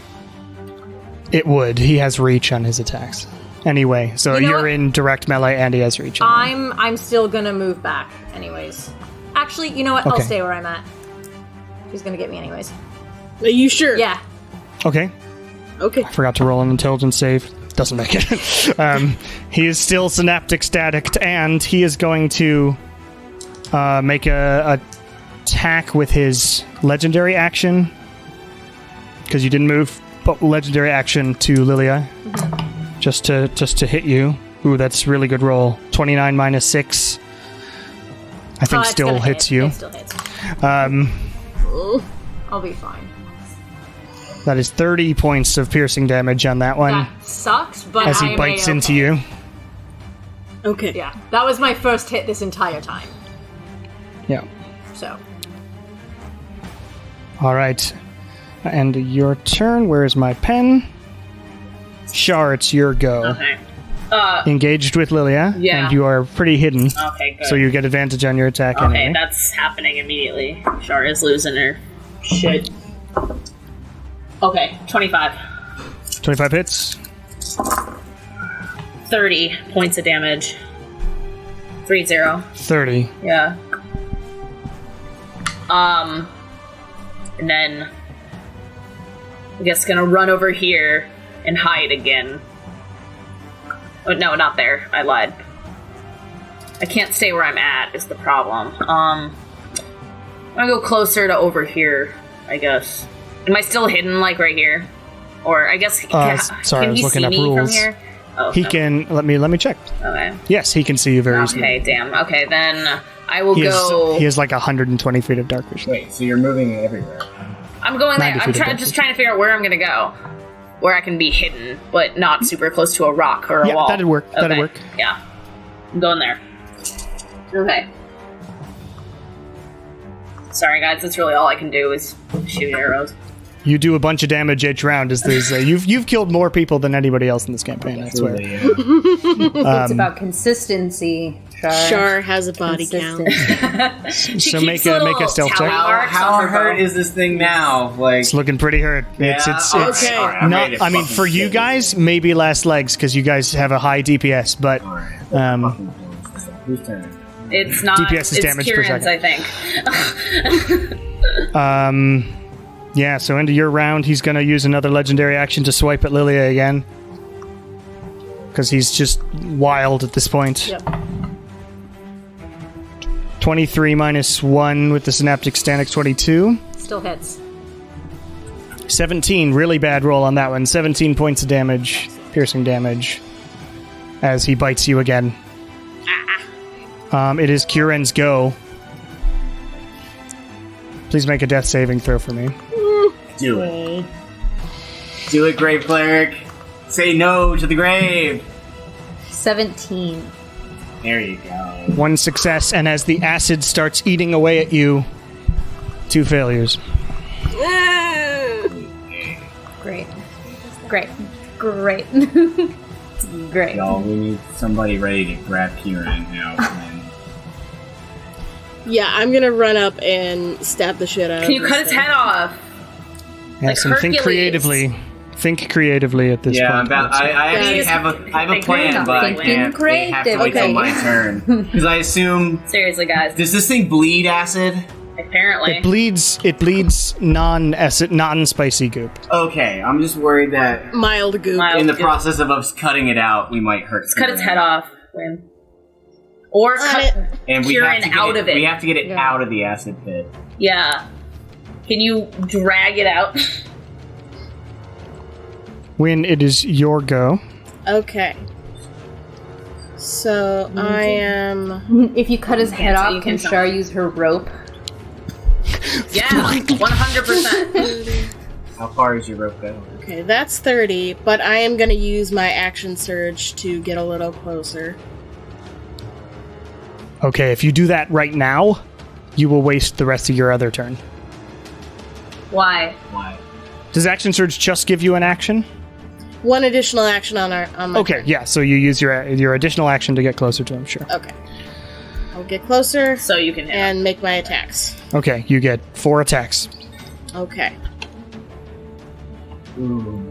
It would. He has reach on his attacks. Anyway, so You know you're what? in direct melee and he has reach. I'm still gonna move back anyways. Actually, you know what? I'll Okay. stay where I'm at. He's gonna get me anyways. Are you sure? Yeah. Okay. Okay. Forgot to roll an intelligence save. Doesn't make it. He is still synaptic staticked, and he is going to make a attack with his legendary action. Because you didn't move, but legendary action to Lilia. Just to hit you. Ooh, that's really good roll. 29 minus 6. I think It's still gonna hits hit. you. It still hits. I'll be fine. That is 30 points of piercing damage on that one. That sucks, but As I he am bites A-okay. into you. Okay. Yeah, that was my first hit this entire time. Yeah. So All right. And your turn. Where's my pen? Shar, it's your go. Okay. Engaged with Lilia, Yeah. and you are pretty hidden, Okay, good. so you get advantage on your attack Okay, anyway. that's happening immediately. Char is losing her shit. Okay, 25. 25 hits. 30 points of damage. 3-0. 30. Yeah. And then I guess gonna run over here and hide again. Oh, no, not there. I lied. I can't stay where I'm at is the problem. I'm gonna go closer to over here, I guess. Am I still hidden, like, right here? Or, I guess, Sorry, I can was he looking see up me rules. from here? Oh, He no. can... Let me check. Okay. Yes, he can see you very easily. Okay, damn. Okay, then I will He go... has like 120 feet of dark vision. Wait, so you're moving everywhere? I'm going there. 90 I'm feet of just trying to figure out where I'm gonna go. Where I can be hidden, but not super close to a rock or a Yeah, wall. that'd work. That'd Okay. work. Yeah. I'm going there. Okay. Sorry, guys. That's really all I can do is shoot arrows. You do a bunch of damage each round. You've killed more people than anybody else in this campaign, I swear. It's about consistency. Char has a body count. So make a stealth check. How hurt is this thing now? Like, It's looking pretty hurt. It's Okay. Alright, I'm ready to I mean, fucking for you kill guys, maybe last legs because you guys have a high DPS, but Alright. Whose turn? It's not. DPS is it's damage per Kieran's, second. I think. yeah. So into your round, he's gonna use another legendary action to swipe at Lilia again because he's just wild at this point. Yep. 23 minus 1 with the synaptic statics 22. Still hits. 17, really bad roll on that one. 17 points of damage, piercing damage, as he bites you again. It is Kieran's go. Please make a death saving throw for me. Do it. Do it, Grave Cleric. Say no to the grave. 17. There you go. One success, and as the acid starts eating away at you, 2 failures. Great. Great. Great. Great. Y'all, we need somebody ready to grab Kieran now. Man. Yeah, I'm gonna run up and stab the shit out of Can you this cut his thing. head off? Yes, Like and think Hercules. creatively. Think creatively at this Yeah, point. I actually have a plan, but I Thinking can't. They have to wait till creative. my turn. Because I assume... Seriously, guys. Does this thing bleed acid? Apparently. It bleeds non-acid, non-spicy goop. Okay, I'm just worried that Mild goop. Mild. in the Goop. process of us cutting it out, we might hurt. Let's cut its Kieran. head off. Win. Or cut And we Kieran have to get out of it. We have to get it out of the acid pit. Yeah. Can you drag it out? When it is your go. Okay. So I am. If you cut his head so off, you can can Shar use her rope? Yeah, 100%. How far is your rope go? Okay, that's 30, but I am gonna use my action surge to get a little closer. Okay, if you do that right now, you will waste the rest of your other turn. Why? Why? Does action surge just give you an action? One additional action on my Okay, yeah. So you use your additional action to get closer to him. Sure. Okay. I'll get closer So you can hit him. and make my attacks. Okay, you get 4 attacks. Okay. Ooh.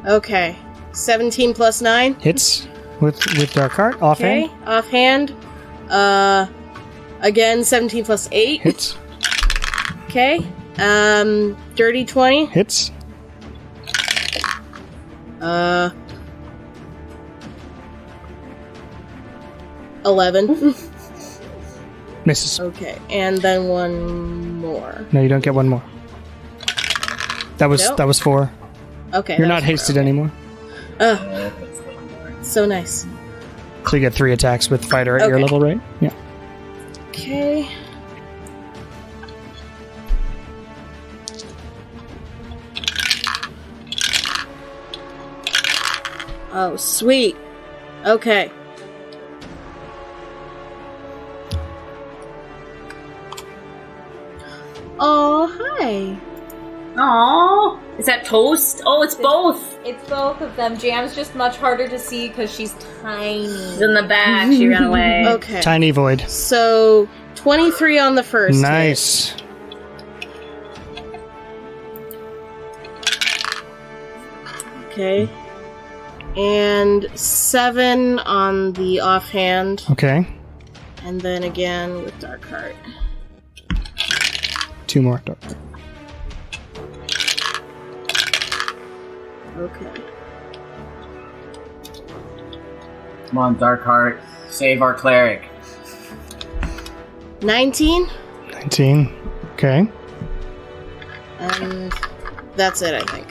Okay. 17 plus 9. Hits with Dark Heart offhand. Okay. Offhand. Again 17 plus 8. Hits. Okay. Dirty 20. Hits. 11. Misses. Okay, and then one more. No, you don't get one more. That was Nope. that was 4. Okay. You're that not was hasted four. anymore. So nice. So you get 3 attacks with fighter at your Okay. level, right? Yeah. Okay. Oh, sweet. Okay. Oh, hi. Aww. Is that toast? Oh, it's both. It's both of them. Jam's just much harder to see because she's tiny. She's in the back. She ran away. Okay. Tiny void. So, 23 on the first. hit. Nice. Okay. And 7 on the offhand. Okay. And then again with Dark Heart. 2 more Dark Heart. Okay. Come on, Dark Heart. Save our cleric. 19. 19. Okay. And that's it, I think.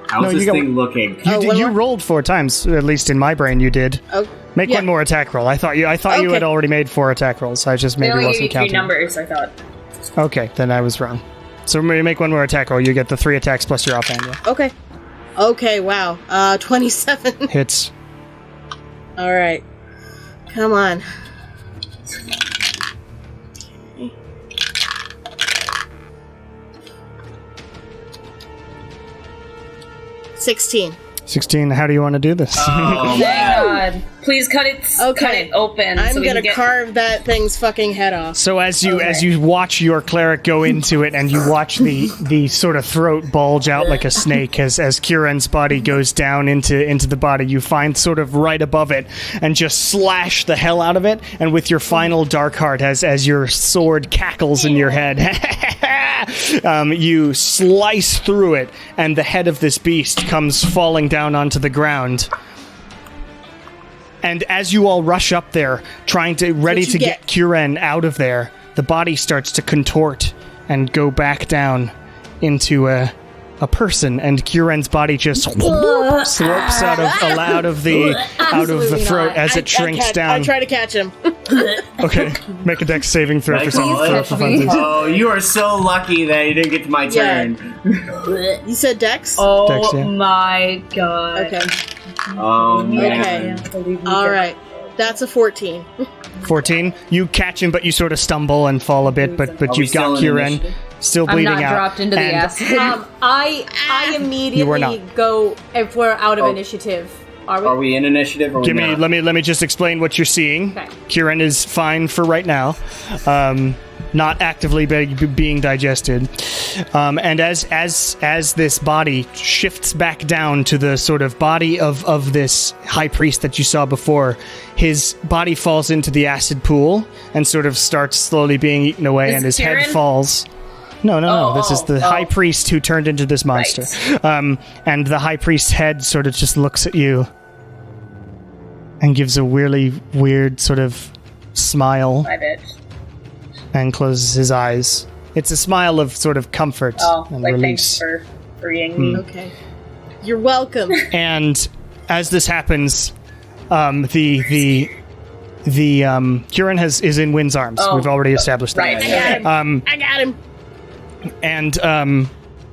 How's this thing looking? You rolled 4 times, at least in my brain you did. Oh, Make one more attack roll. I thought you had already made 4 attack rolls. I just maybe wasn't counting. 3 numbers, I thought. Okay, then I was wrong. So when you make one more attack roll, you get the 3 attacks plus your offhand. Yeah. Okay. Okay, wow. 27. Hits. Alright. Come on. Okay. 16. 16. How do you want to do this? Oh, thank God. Please cut it open. I'm so gonna carve that thing's fucking head off. So as you watch your cleric go into it, and you watch the sort of throat bulge out like a snake as Kieran's body goes down into the body, you find sort of right above it and just slash the hell out of it. And with your final dark heart, as your sword cackles in your head, you slice through it, and the head of this beast comes falling down onto the ground. And as you all rush up there, ready to get Kieran out of there, the body starts to contort and go back down into a person, and Kieran's body just slurps out of the throat as it shrinks down. I try to catch him. Okay, make a dex saving throw for funsies. Oh, you are so lucky that you didn't get to my turn. You said dex? Oh Dex, yeah. my God. Okay. Oh, man. Okay. Alright. That's a 14. 14. You catch him, but you sort of stumble and fall a bit, but you've got Kieran still bleeding I'm not out. dropped into the acid. I immediately go if we're out of initiative. Are we in initiative? Or Let me just explain what you're seeing. Okay. Kieran is fine for right now, not actively being digested. And as this body shifts back down to the sort of body of this high priest that you saw before, his body falls into the acid pool and sort of starts slowly being eaten away, and his Kieran? head falls. No. This is the high priest who turned into this monster. Right. And the high priest's head sort of just looks at you and gives a really weird sort of smile. My bitch. And closes his eyes. It's a smile of sort of comfort and like release. thanks for freeing me. Okay. You're welcome. And as this happens, the Kieran is in Wynn's arms. We've already established that. Right, I got him. And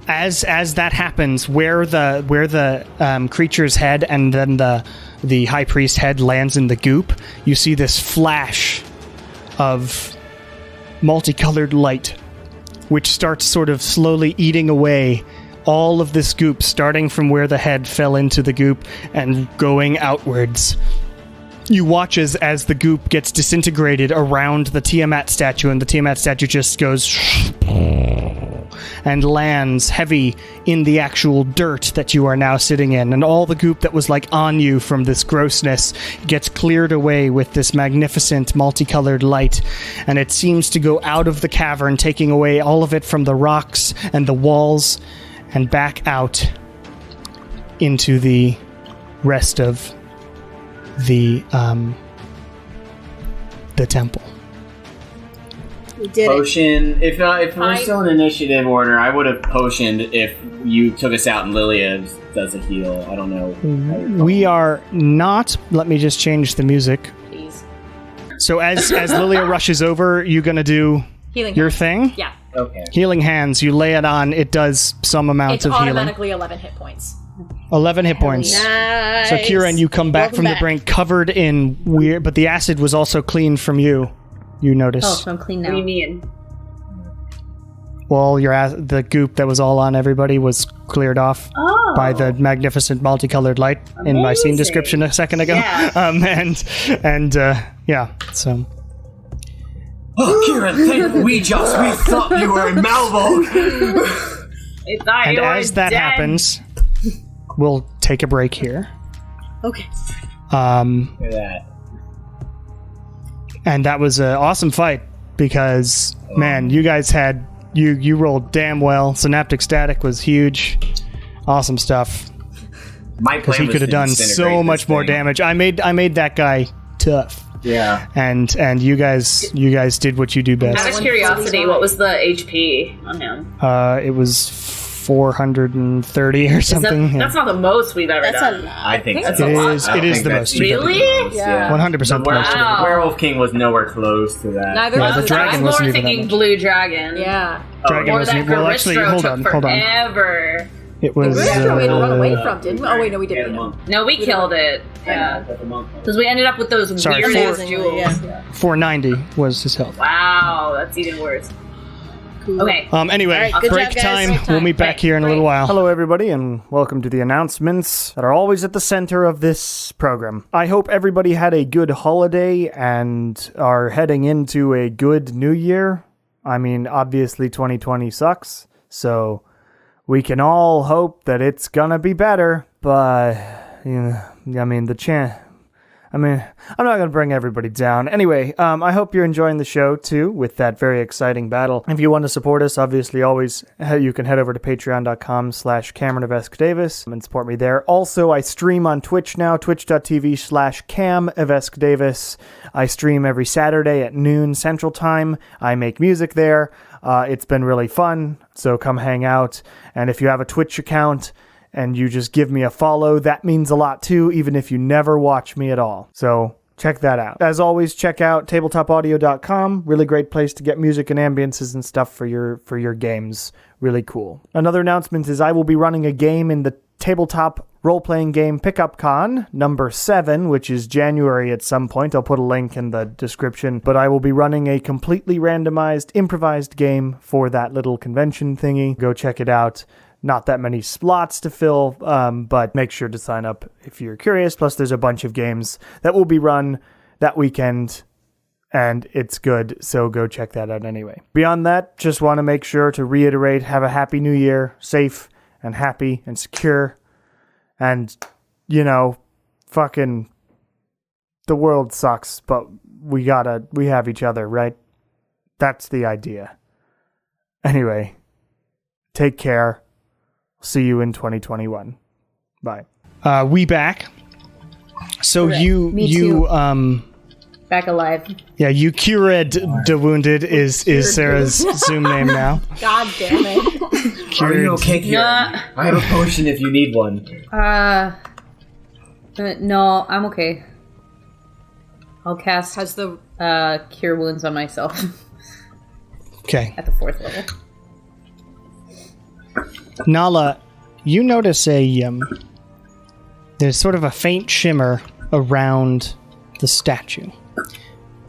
as that happens, where the creature's head and then the high priest's head lands in the goop, you see this flash of multicolored light, which starts sort of slowly eating away all of this goop, starting from where the head fell into the goop and going outwards. You watch as the goop gets disintegrated around the Tiamat statue, and the Tiamat statue just goes and lands heavy in the actual dirt that you are now sitting in. And all the goop that was like on you from this grossness gets cleared away with this magnificent multicolored light. And it seems to go out of the cavern, taking away all of it from the rocks and the walls and back out into the rest of the temple. We did Potion. If we're still in initiative order, I would have potioned if you took us out and Lilia does a heal. I don't know. We are not. Let me just change the music. Please. So as Lilia rushes over, you gonna do Healing your hands. thing? Yeah. Okay. Healing hands. You lay it on. It does some amount It's of healing. automatically 11 hit points. 11 hit points. Nice. So Kieran, you come back Welcome from back. the brink covered in weird, but the acid was also clean from you. You notice. Oh, so I'm clean What do you now. mean? Well, the goop that was all on everybody was cleared off by the magnificent multicolored light in my scene Amazing. description a second ago. Yeah. Yeah, so. Oh, Kieran, we thought you were in Malvo. I thought And you were as that dead. happens, we'll take a break here. Okay. Look at that. And that was an awesome fight because, man, you guys had you rolled damn well. Synaptic static was huge. Awesome stuff. My Because plan he was could have to done disintegrate so this much more thing. damage. I made that guy tough. Yeah. And you guys did what you do Out best. of curiosity, what was the HP on him? It was 430 or something. Yeah. That's not the most we've ever That's done. a lot. I think that's It a lot. is- I it is think the that's most you've ever Really? most, Yeah. 100% The Wow. Werewolf King was nowhere close to that. Neither Yeah, was the the dragon I'm wasn't more even that thinking much. Blue Dragon. Yeah. Dragon Or wasn't that even- well, actually, Garistro hold took on. forever. It was. Garistro we had to run away from, didn't we? Oh, wait, no, we didn't. No, we killed it. Yeah. Because we ended up with those Sorry, weird ass four- jewels. yeah. 490 was his health. Wow, that's even worse. Okay. Anyway, All right, good break job, guys. time. Break We'll meet back Okay, here in a little break. while. Hello, everybody, and welcome to the announcements that are always at the center of this program. I hope everybody had a good holiday and are heading into a good new year. I mean, obviously, 2020 sucks, so we can all hope that it's gonna be better. But I mean, I'm not going to bring everybody down. Anyway, I hope you're enjoying the show, too, with that very exciting battle. If you want to support us, obviously, always, you can head over to patreon.com/CameronOfEskDavis and support me there. Also, I stream on Twitch now, twitch.tv/CamOfEskDavis. I stream every Saturday at noon Central Time. I make music there. It's been really fun, so come hang out. And if you have a Twitch account, and you just give me a follow, that means a lot too, even if you never watch me at all. So check that out. As always, check out tabletopaudio.com. Really great place to get music and ambiences and stuff for your games. Really cool. Another announcement is I will be running a game in the tabletop role-playing game Pickup Con number 7, which is January at some point. I'll put a link in the description. But I will be running a completely randomized, improvised game for that little convention thingy. Go check it out. Not that many slots to fill, but make sure to sign up if you're curious. Plus, there's a bunch of games that will be run that weekend, and it's good, so go check that out anyway. Beyond that, just want to make sure to reiterate, have a happy new year, safe and happy and secure, and, fucking, the world sucks, but we have each other, right? That's the idea. Anyway, take care. See you in 2021. Bye. We back. So Okay. Me you too. Back alive. yeah, you cured the wounded is Sarah's Zoom name now. God damn it. Are you okay, Kieran? Nah. I have a potion if you need one. No, I'm okay. I'll cast Has the Cure Wounds on myself Okay. at the 4th level. Nala, you notice there's sort of a faint shimmer around the statue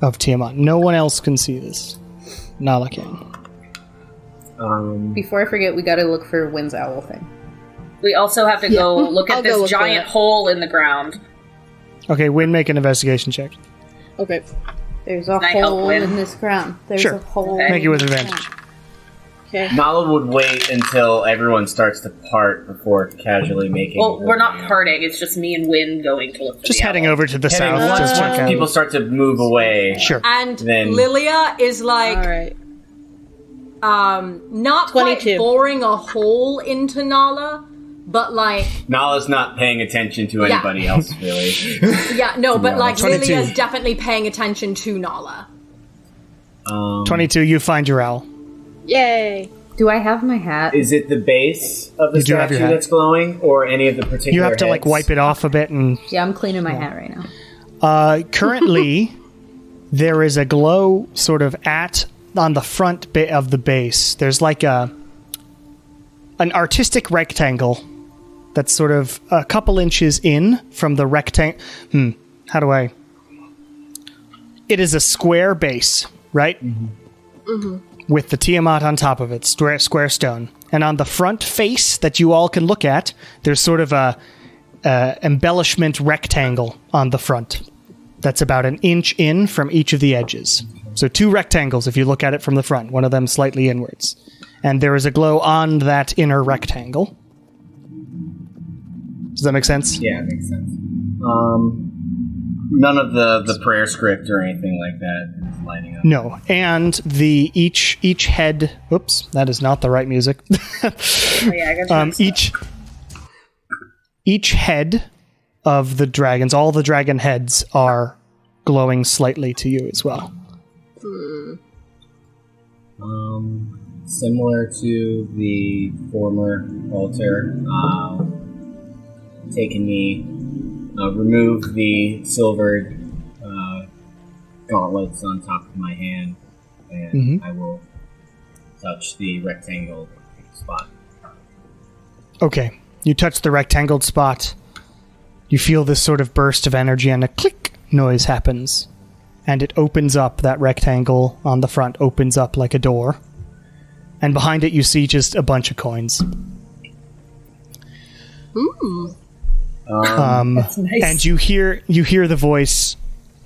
of Tiamat. No one else can see this. Nala can. Before I forget, we gotta look for Wind's Owl thing. We also have to go look I'll at go this look for giant it. hole in the ground. Okay, Win, make an investigation check. Okay. There's a Can I help hole Win? in this ground. There's Sure. a hole. Okay. Make it with in this advantage. ground. Okay. Nala would wait until everyone starts to part before casually making. Well, we're not parting. It's just me and Win going to look for Just the heading owl. over to the Heading south once to check out. people start to move away. Sure. And Then- Lilia is like, All right. not quite 22. boring a hole into Nala, but like, Nala's not paying attention to Yeah. anybody else, really. yeah, no, but like 22. Lilia's definitely paying attention to Nala. 22, you find your owl. Yay. Do I have my hat? Is it the base of the You do have your statue hat. that's glowing, or any of the particular You have to like heads? wipe it off a bit and Yeah, I'm cleaning my hat right now. currently, there is a glow sort of on the front bit of the base. There's like an artistic rectangle that's sort of a couple inches in from the rectangle. How do I? It is a square base, right? With the Tiamat on top of it, square stone. And on the front face that you all can look at, there's sort of a embellishment rectangle on the front that's about an inch in from each of the edges. So 2 rectangles if you look at it from the front, one of them slightly inwards. And there is a glow on that inner rectangle. Does that make sense? Yeah, it makes sense. None of the prayer script or anything like that is lighting up. No. And each head, oops, that is not the right music. Oh, yeah, I got you. Each head of the dragons, all the dragon heads are glowing slightly to you as well. Similar to the former altar, remove the silvered gauntlets on top of my hand, and I will touch the rectangle spot. Okay, you touch the rectangled spot. You feel this sort of burst of energy, and a click noise happens. And it opens up, that rectangle on the front opens up like a door. And behind it you see just a bunch of coins. Ooh. That's nice. And you hear a voice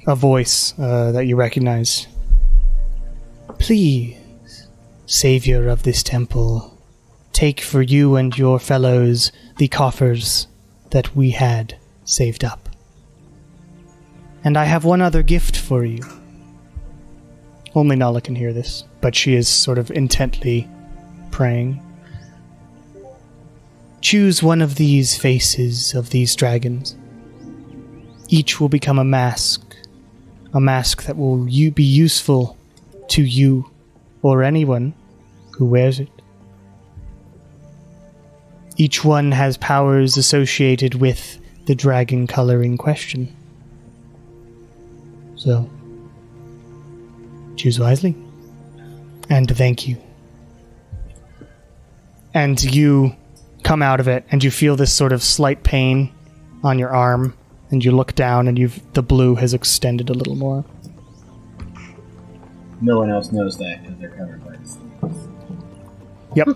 that you recognize. Please, savior of this temple, take for you and your fellows the coffers that we had saved up. And I have one other gift for you. Only Nala can hear this, but she is sort of intently praying. Choose one of these faces of these dragons. Each will become a mask that will be useful to you or anyone who wears it. Each one has powers associated with the dragon color in question. So, choose wisely. And thank you. And you come out of it, and you feel this sort of slight pain on your arm, and you look down, and the blue has extended a little more. No one else knows that because they're covered by this. Yep.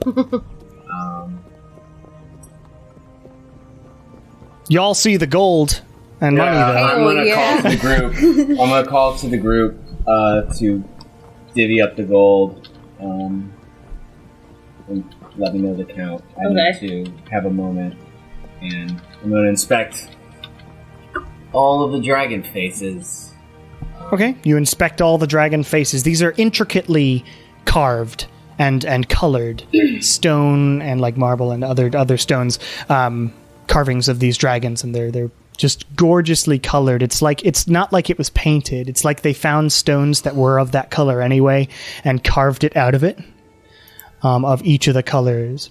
Y'all see the gold and money, though. I'm gonna call to the group. I'm gonna call to the group to divvy up the gold. And let me know the count. I need to have a moment, and I'm gonna inspect all of the dragon faces. Okay, you inspect all the dragon faces. These are intricately carved and colored stone and like marble and other stones, carvings of these dragons, and they're just gorgeously colored. It's not like it was painted. It's like they found stones that were of that color anyway and carved it out of it, of each of the colors.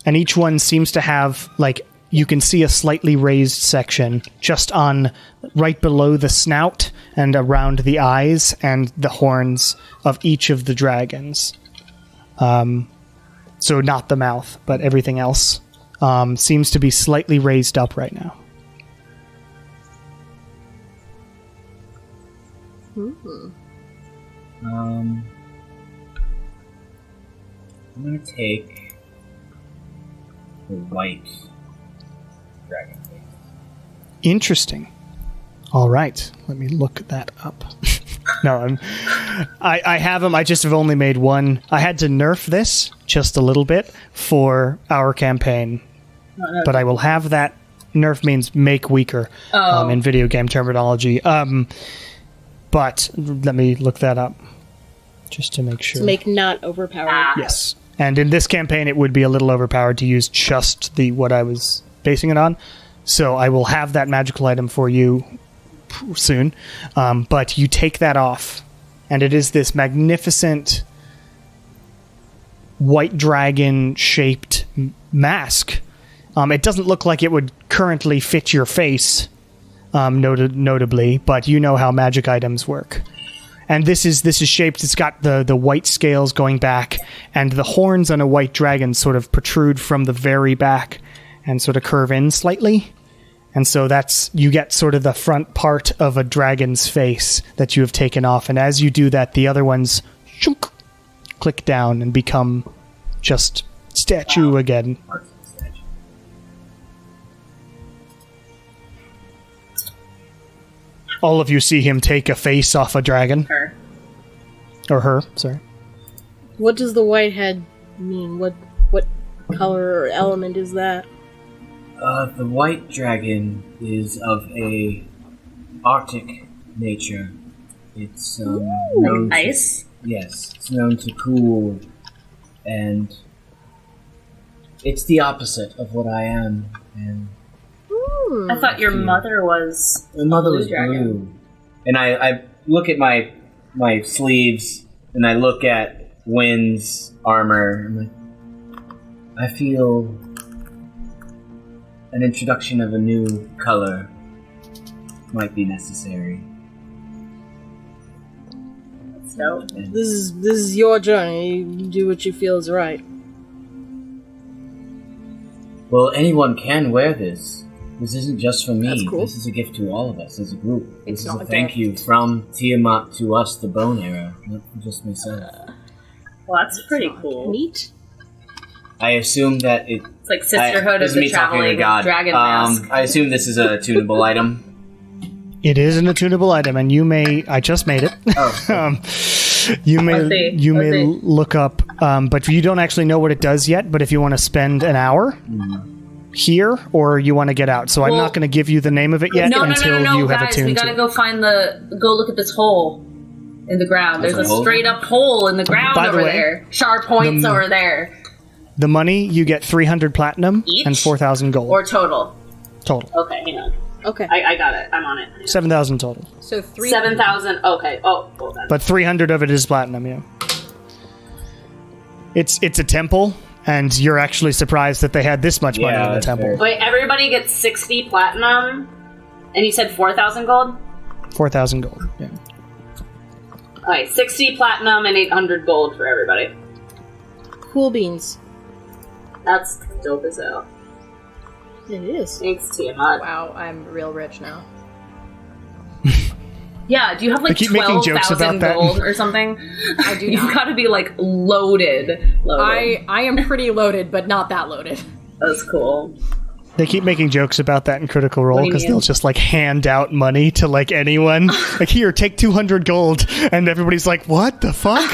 And each one seems to have, like, you can see a slightly raised section just on right below the snout and around the eyes and the horns of each of the dragons. So not the mouth, but everything else seems to be slightly raised up right now. I'm gonna take the white dragon face. Interesting. All right, let me look that up. No, I have them. I just have only made one. I had to nerf this just a little bit for our campaign, but I will have that. Nerf means make weaker in video game terminology. But let me look that up just to make sure. To make not overpowered. Yes. And in this campaign, it would be a little overpowered to use just what I was basing it on. So I will have that magical item for you soon. But you take that off, and it is this magnificent white dragon-shaped mask. It doesn't look like it would currently fit your face, notably, but you know how magic items work. And this is shaped, it's got the white scales going back, and the horns on a white dragon sort of protrude from the very back and sort of curve in slightly. And so you get sort of the front part of a dragon's face that you have taken off, and as you do that, the other ones click down and become just statue again. All of you see him take a face off a dragon. Her. Or her, sorry. What does the white head mean? What color or element is that? The white dragon is of a Arctic nature. It's known Ice? Yes, it's known to cool, and it's the opposite of what I am. And I thought your mother was my mother blue was dragon. blue. And I look at my sleeves, and I look at Wynn's armor. I'm like, I feel an introduction of a new color might be necessary. So, This is your journey. You do what you feel is right. Well, anyone can wear this. This isn't just for me. That's cool. This is a gift to all of us as a group. It's This is not a a thank gift. you from Tiamat to us, the Bone Era, not just myself. well, that's pretty cool. Neat. I assume that it. It's like Sisterhood this of is the me talking to Traveling God. Dragon Mask. I assume this is a tunable item. It is an attunable item, and you may. I just made it. Oh. You may Let's see. you Let's may see. look up, but you don't actually know what it does yet. But if you want to spend an hour here, or you want to get out, so I'm Well, not going to give you the name of it yet No, until no, you have guys, attuned we to gotta it. go look at this hole in the ground. There's There's a a hole? straight up hole in the ground By the over way, there. Sharp points the- over there. The money you get 300 platinum Each? and 4,000 gold Or total. total. Okay, hang on. Okay. I got it. I'm on it. 7,000 total, So 3. 7,000. Okay. Oh, hold on. but 300 of it is platinum. Yeah, it's a temple, and you're actually surprised that they had this much money Yeah, in the that's temple. fair. Wait, everybody gets 60 platinum, and you said 4,000 gold? 4,000 gold. Yeah. Okay, 60 platinum and 800 gold for everybody. Cool beans. That's dope as hell. It is. Thanks, Tiamat. Wow, I'm real rich now. Yeah, do you have like keep making jokes 12,000 about that. gold or something? I do You've not. got to be like loaded. I am pretty loaded, but not that loaded. That's cool. They keep making jokes about that in Critical Role do you because mean? they'll just like hand out money to like anyone. Like, here, take 200 gold, and everybody's like, "What the fuck?"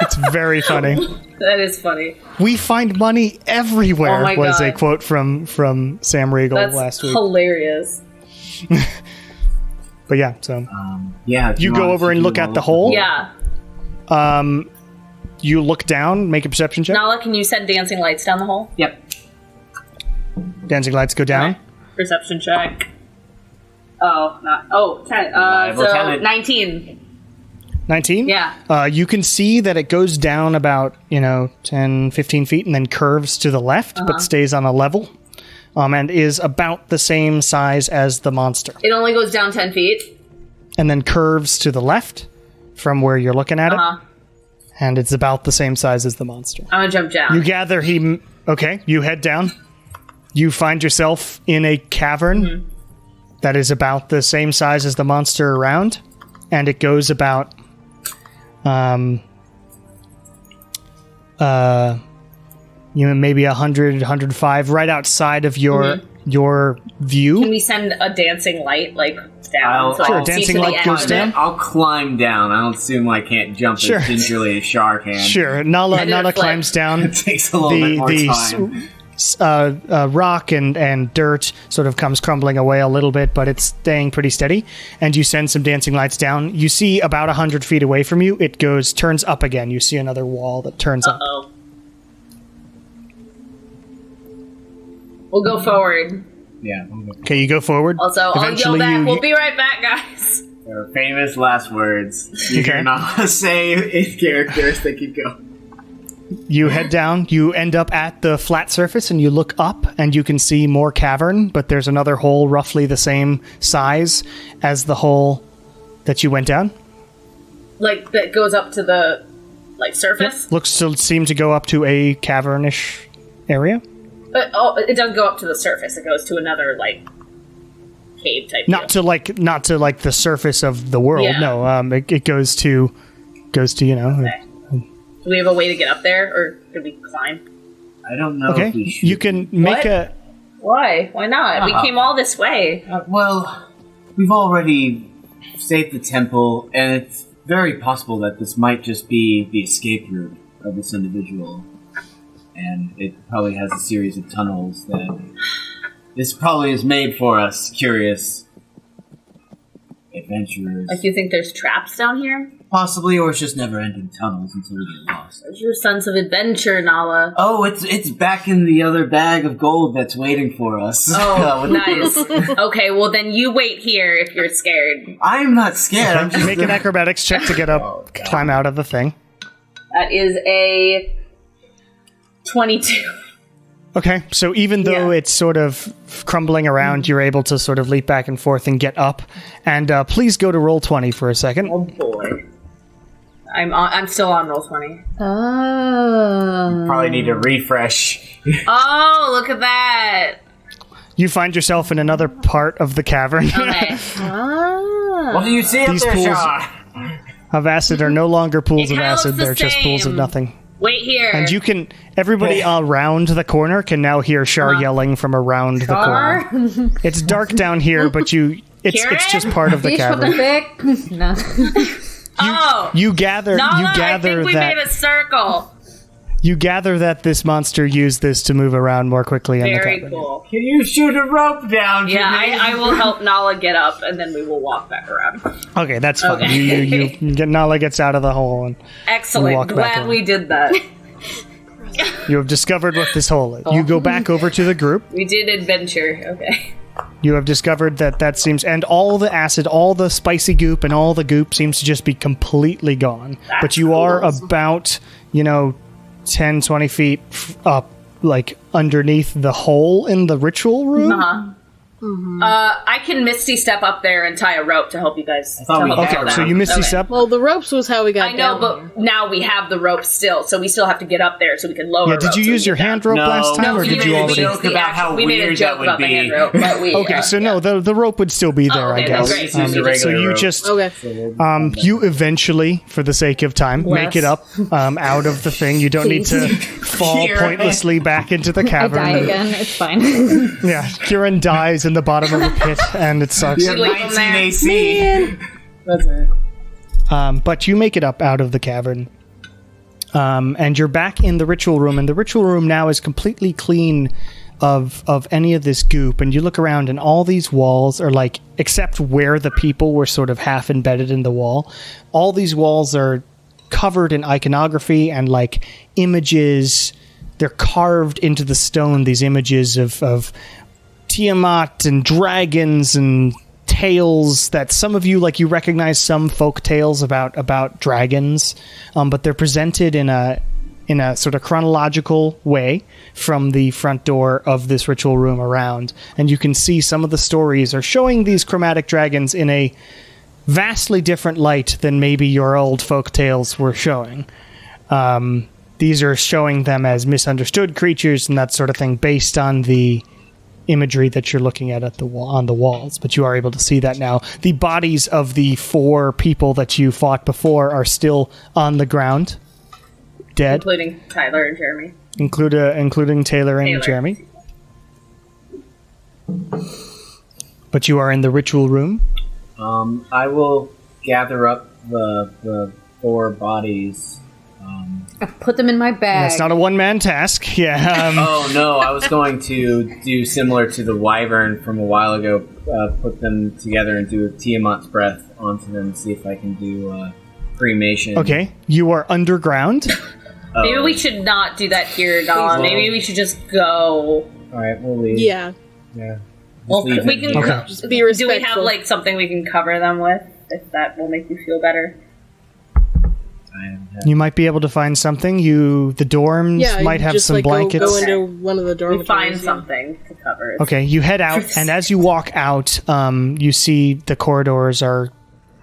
It's very funny. That is funny. We find money everywhere. Oh my was a God. quote from Sam Riegel That's last week. hilarious. But yeah, so Yeah. you go over and look at the hole. Yeah. You look down, make a perception check. Nala, can you send dancing lights down the hole? Yep. Dancing lights go down. Perception check. Oh, not. Oh, 10. Reliable So talent. 19. 19? Yeah. You can see that it goes down about, 10, 15 feet and then curves to the left, but stays on a level. And is about the same size as the monster. It only goes down 10 feet. And then curves to the left from where you're looking at it. And it's about the same size as the monster. I'm gonna jump down. You gather Okay, you head down. You find yourself in a cavern that is about the same size as the monster around. And it goes about... maybe 100, 105, right outside of your view. Can we send a dancing light, like, down? Sure, I can see dancing to the light end goes of it? down. I'll climb down. I don't assume I can't jump Sure. as gingerly as Shark can. Sure, Nala do a flip. climbs down. It takes a little bit more time. Rock and dirt sort of comes crumbling away a little bit, but it's staying pretty steady. And you send some dancing lights down. You see about 100 feet away from you, it turns up again. You see another wall that turns up. Uh-oh. We'll go forward. Yeah. Okay, you go forward. Also, I'll yell Eventually back. you- We'll be right back, guys. Their famous last words. You Okay. hear Nala say in character as they keep going. You head down, you end up at the flat surface, and you look up, and you can see more cavern, but there's another hole roughly the same size as the hole that you went down. Like, that goes up to the, like, surface? Looks to seem to go up to a cavernish area. But, it doesn't go up to the surface. It goes to another, like, cave type Not to the surface of the world. Yeah. No, it goes to Okay. Do we have a way to get up there, or could we climb? I don't know Okay, if we should. you can make What? Why? Why not? We came all this way. Well, we've already saved the temple, and it's very possible that this might just be the escape route of this individual. And it probably has a series of tunnels that this probably is made for us. Curious if adventurers. Like, you think there's traps down here? Possibly, or it's just never-ending tunnels until we get lost. Where's your sense of adventure, Nala? Oh, it's back in the other bag of gold that's waiting for us. Oh, nice. Okay, well then you wait here if you're scared. I'm not scared. I'm just Make an acrobatics check to get up, climb out of the thing. That is a 22. Okay, so even though it's sort of crumbling around, you're able to sort of leap back and forth and get up. And please go to roll 20 for a second. Oh boy. I'm still on roll 20. Oh. Probably need a refresh. Oh, look at that. You find yourself in another part of the cavern. Okay. What do you see up These there, pools- Shaw? of acid are no longer pools It of kinda acid, looks the they're just pools of same. nothing. Wait here. And you can, everybody around the corner can now hear Shar yelling from around the corner. It's dark down here, but it's just part of the Fish, what the cavern. heck? No. You gather Nala, I think we that made a circle. you gather that this monster used this to move around more quickly in the Very cavern. cool. Can you shoot a rope down to Yeah, me? I will help Nala get up, and then we will walk back around. Okay, that's fine. Okay. You get Nala gets out of the hole, and Excellent. Walk back Glad in. we did that. you have discovered what this hole is. You go back over to the group. We did adventure. Okay. You have discovered that seems, and all the acid, all the spicy goop, and all the goop seems to just be completely gone. But you are about, 10, 20 feet up, like underneath the hole in the ritual room. Uh-huh. I can Misty step up there and tie a rope to help you guys. thought we to help had you Okay, down. so you Misty Okay. step. Well, the ropes was how we got I know, down but here. now we have the rope still, so we still have to get up there so we can lower. Yeah, did ropes you so we use your get down. hand rope No. last time, No, or we did made you a already? joke about how we made a weird joke that would about the be. hand rope, but we Okay, so no, the rope would still be there, I okay, guess. that's great. Just use a so regular you rope. just Okay. you eventually, for the sake of time, make it up out of the thing. You don't need to fall Kieran. pointlessly back into the I cavern. die again. It's fine. Yeah, Kieran dies in the bottom of the pit, and it sucks. You have Leave 'em 19 there. AC. That's it. But you make it up out of the cavern. And you're back in the ritual room, and the ritual room now is completely clean of any of this goop. And you look around, and all these walls are like, except where the people were sort of half embedded in the wall, all these walls are covered in iconography and like images. They're carved into the stone, these images of Tiamat and dragons and tales that some of you, like, you recognize some folk tales about dragons, but they're presented in a sort of chronological way from the front door of this ritual room around, and you can see some of the stories are showing these chromatic dragons in a vastly different light than maybe your old folk tales were showing. These are showing them as misunderstood creatures and that sort of thing based on the imagery that you're looking at the on the walls, but you are able to see that now. The bodies of the 4 people that you fought before are still on the ground, dead, including Tyler and Jeremy. including Taylor and Taylor. Jeremy. But you are in the ritual room. I will gather up the 4 bodies. Put them in my bag. That's not a one-man task. Yeah. Oh no, I was going to do similar to the wyvern from a while ago. Put them together and do a Tiamat's breath onto them. See if I can do cremation. Okay. You are underground. Maybe we should not do that here, Nala. Please. Maybe we should just go. All right, we'll leave. Yeah. Yeah. Just Well, leave we it can. here. Okay. Just be Do respectful. we have like something we can cover them with? If that will make you feel better. You might be able to find something. The dorms Yeah, might you have just, some like, blankets. Go into one of the dormitories. We find yeah. something to cover. Okay, you head out, and as you walk out, you see the corridors are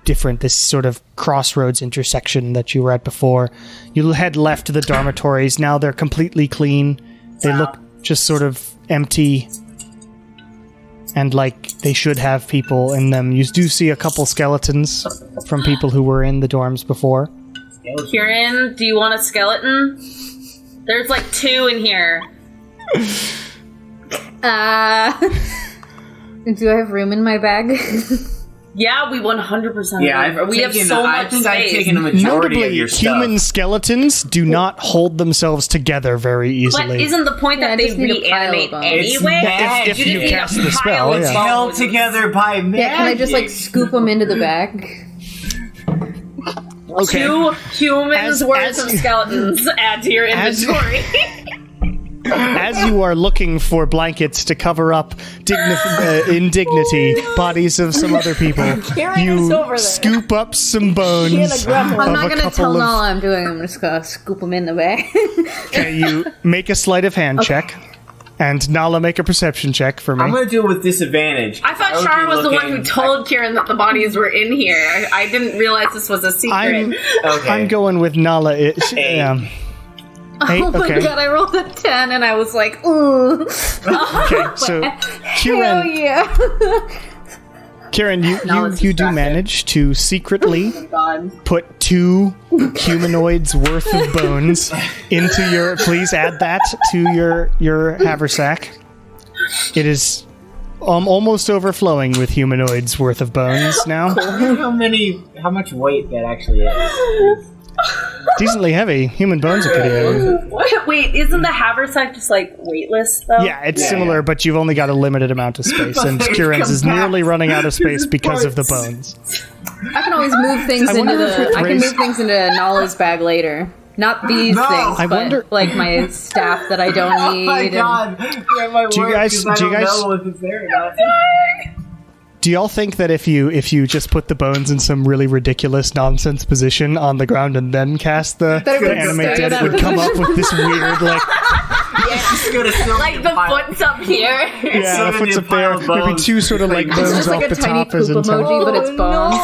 different. This sort of crossroads intersection that you were at before. You head left to the dormitories. Now they're completely clean. They look just sort of empty, and like they should have people in them. You do see a couple skeletons from people who were in the dorms before. Kieran, do you want a skeleton? There's like 2 in here. Do I have room in my bag? Yeah, we 100%. Yeah, we have so much I think space. I've taken a majority of Notably, your stuff. human skeletons do not hold themselves together very But easily. isn't the point Yeah, I that they just need a pile reanimate of bones. anyway? It's if you need cast a the pile spell, of yeah. held bones. together by magic. Yeah, can I just like scoop them into the bag? Okay. 2 humans worth as of you- skeletons add to your as- inventory. As you are looking for blankets to cover up indignity bodies of some other people, Kieran is you over there. scoop up some bones of I'm not a gonna tell couple Nala of... I'm doing. I'm just gonna scoop them in the bag. Okay, you make a sleight of hand check, and Nala make a perception check for I'm me. gonna do it with disadvantage. I thought would Shar be was the one who looking- told Kieran that the bodies were in here. I didn't realize this was a secret. Okay. I'm going with Nala. Eight, Oh my okay. god, I rolled a 10 and I was like, ooh. Okay, so Hell Kieran, yeah. Kieran, you do distracted. manage to secretly God. put 2 humanoids worth of bones into your. Please add that to your haversack. It is almost overflowing with humanoids worth of bones now. I wonder how much weight that actually is. Decently heavy. Human bones are pretty heavy. What? Wait, isn't the haversack just like weightless though? Yeah, it's similar, but you've only got a limited amount of space, and Kieran's is nearly running out of space because of the bones. I can always move things I wonder if with I can raise- move things into Nala's bag later. Not these things, I but wonder- like my staff that I don't need. Oh my and- god! Yeah, my Do you word, guys- 'cause I do you don't guys- know if it's there or not. Do y'all think that if you just put the bones in some really ridiculous nonsense position on the ground and then cast the animate dead, it would come up with this weird like Just go to Sylvan Like the Pile. foot's up here. yeah, So the foot's many up there, pile of maybe bones. 2 sort of like It's bones It's just off like a the tiny top as poop in emoji, but it's bones.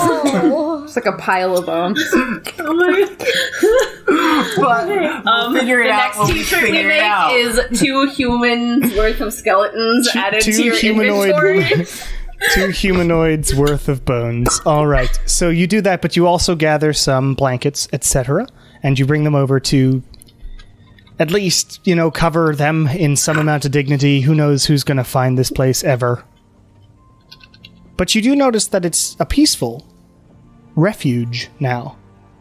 No. It's like a pile of bones. Figure it The out next when we t-shirt we figure it make out. is 2 humans worth of skeletons added to your inventory. 2 humanoids worth of bones. All right, so you do that, but you also gather some blankets, etc., and you bring them over to at least, cover them in some amount of dignity. Who knows who's going to find this place ever? But you do notice that it's a peaceful refuge now.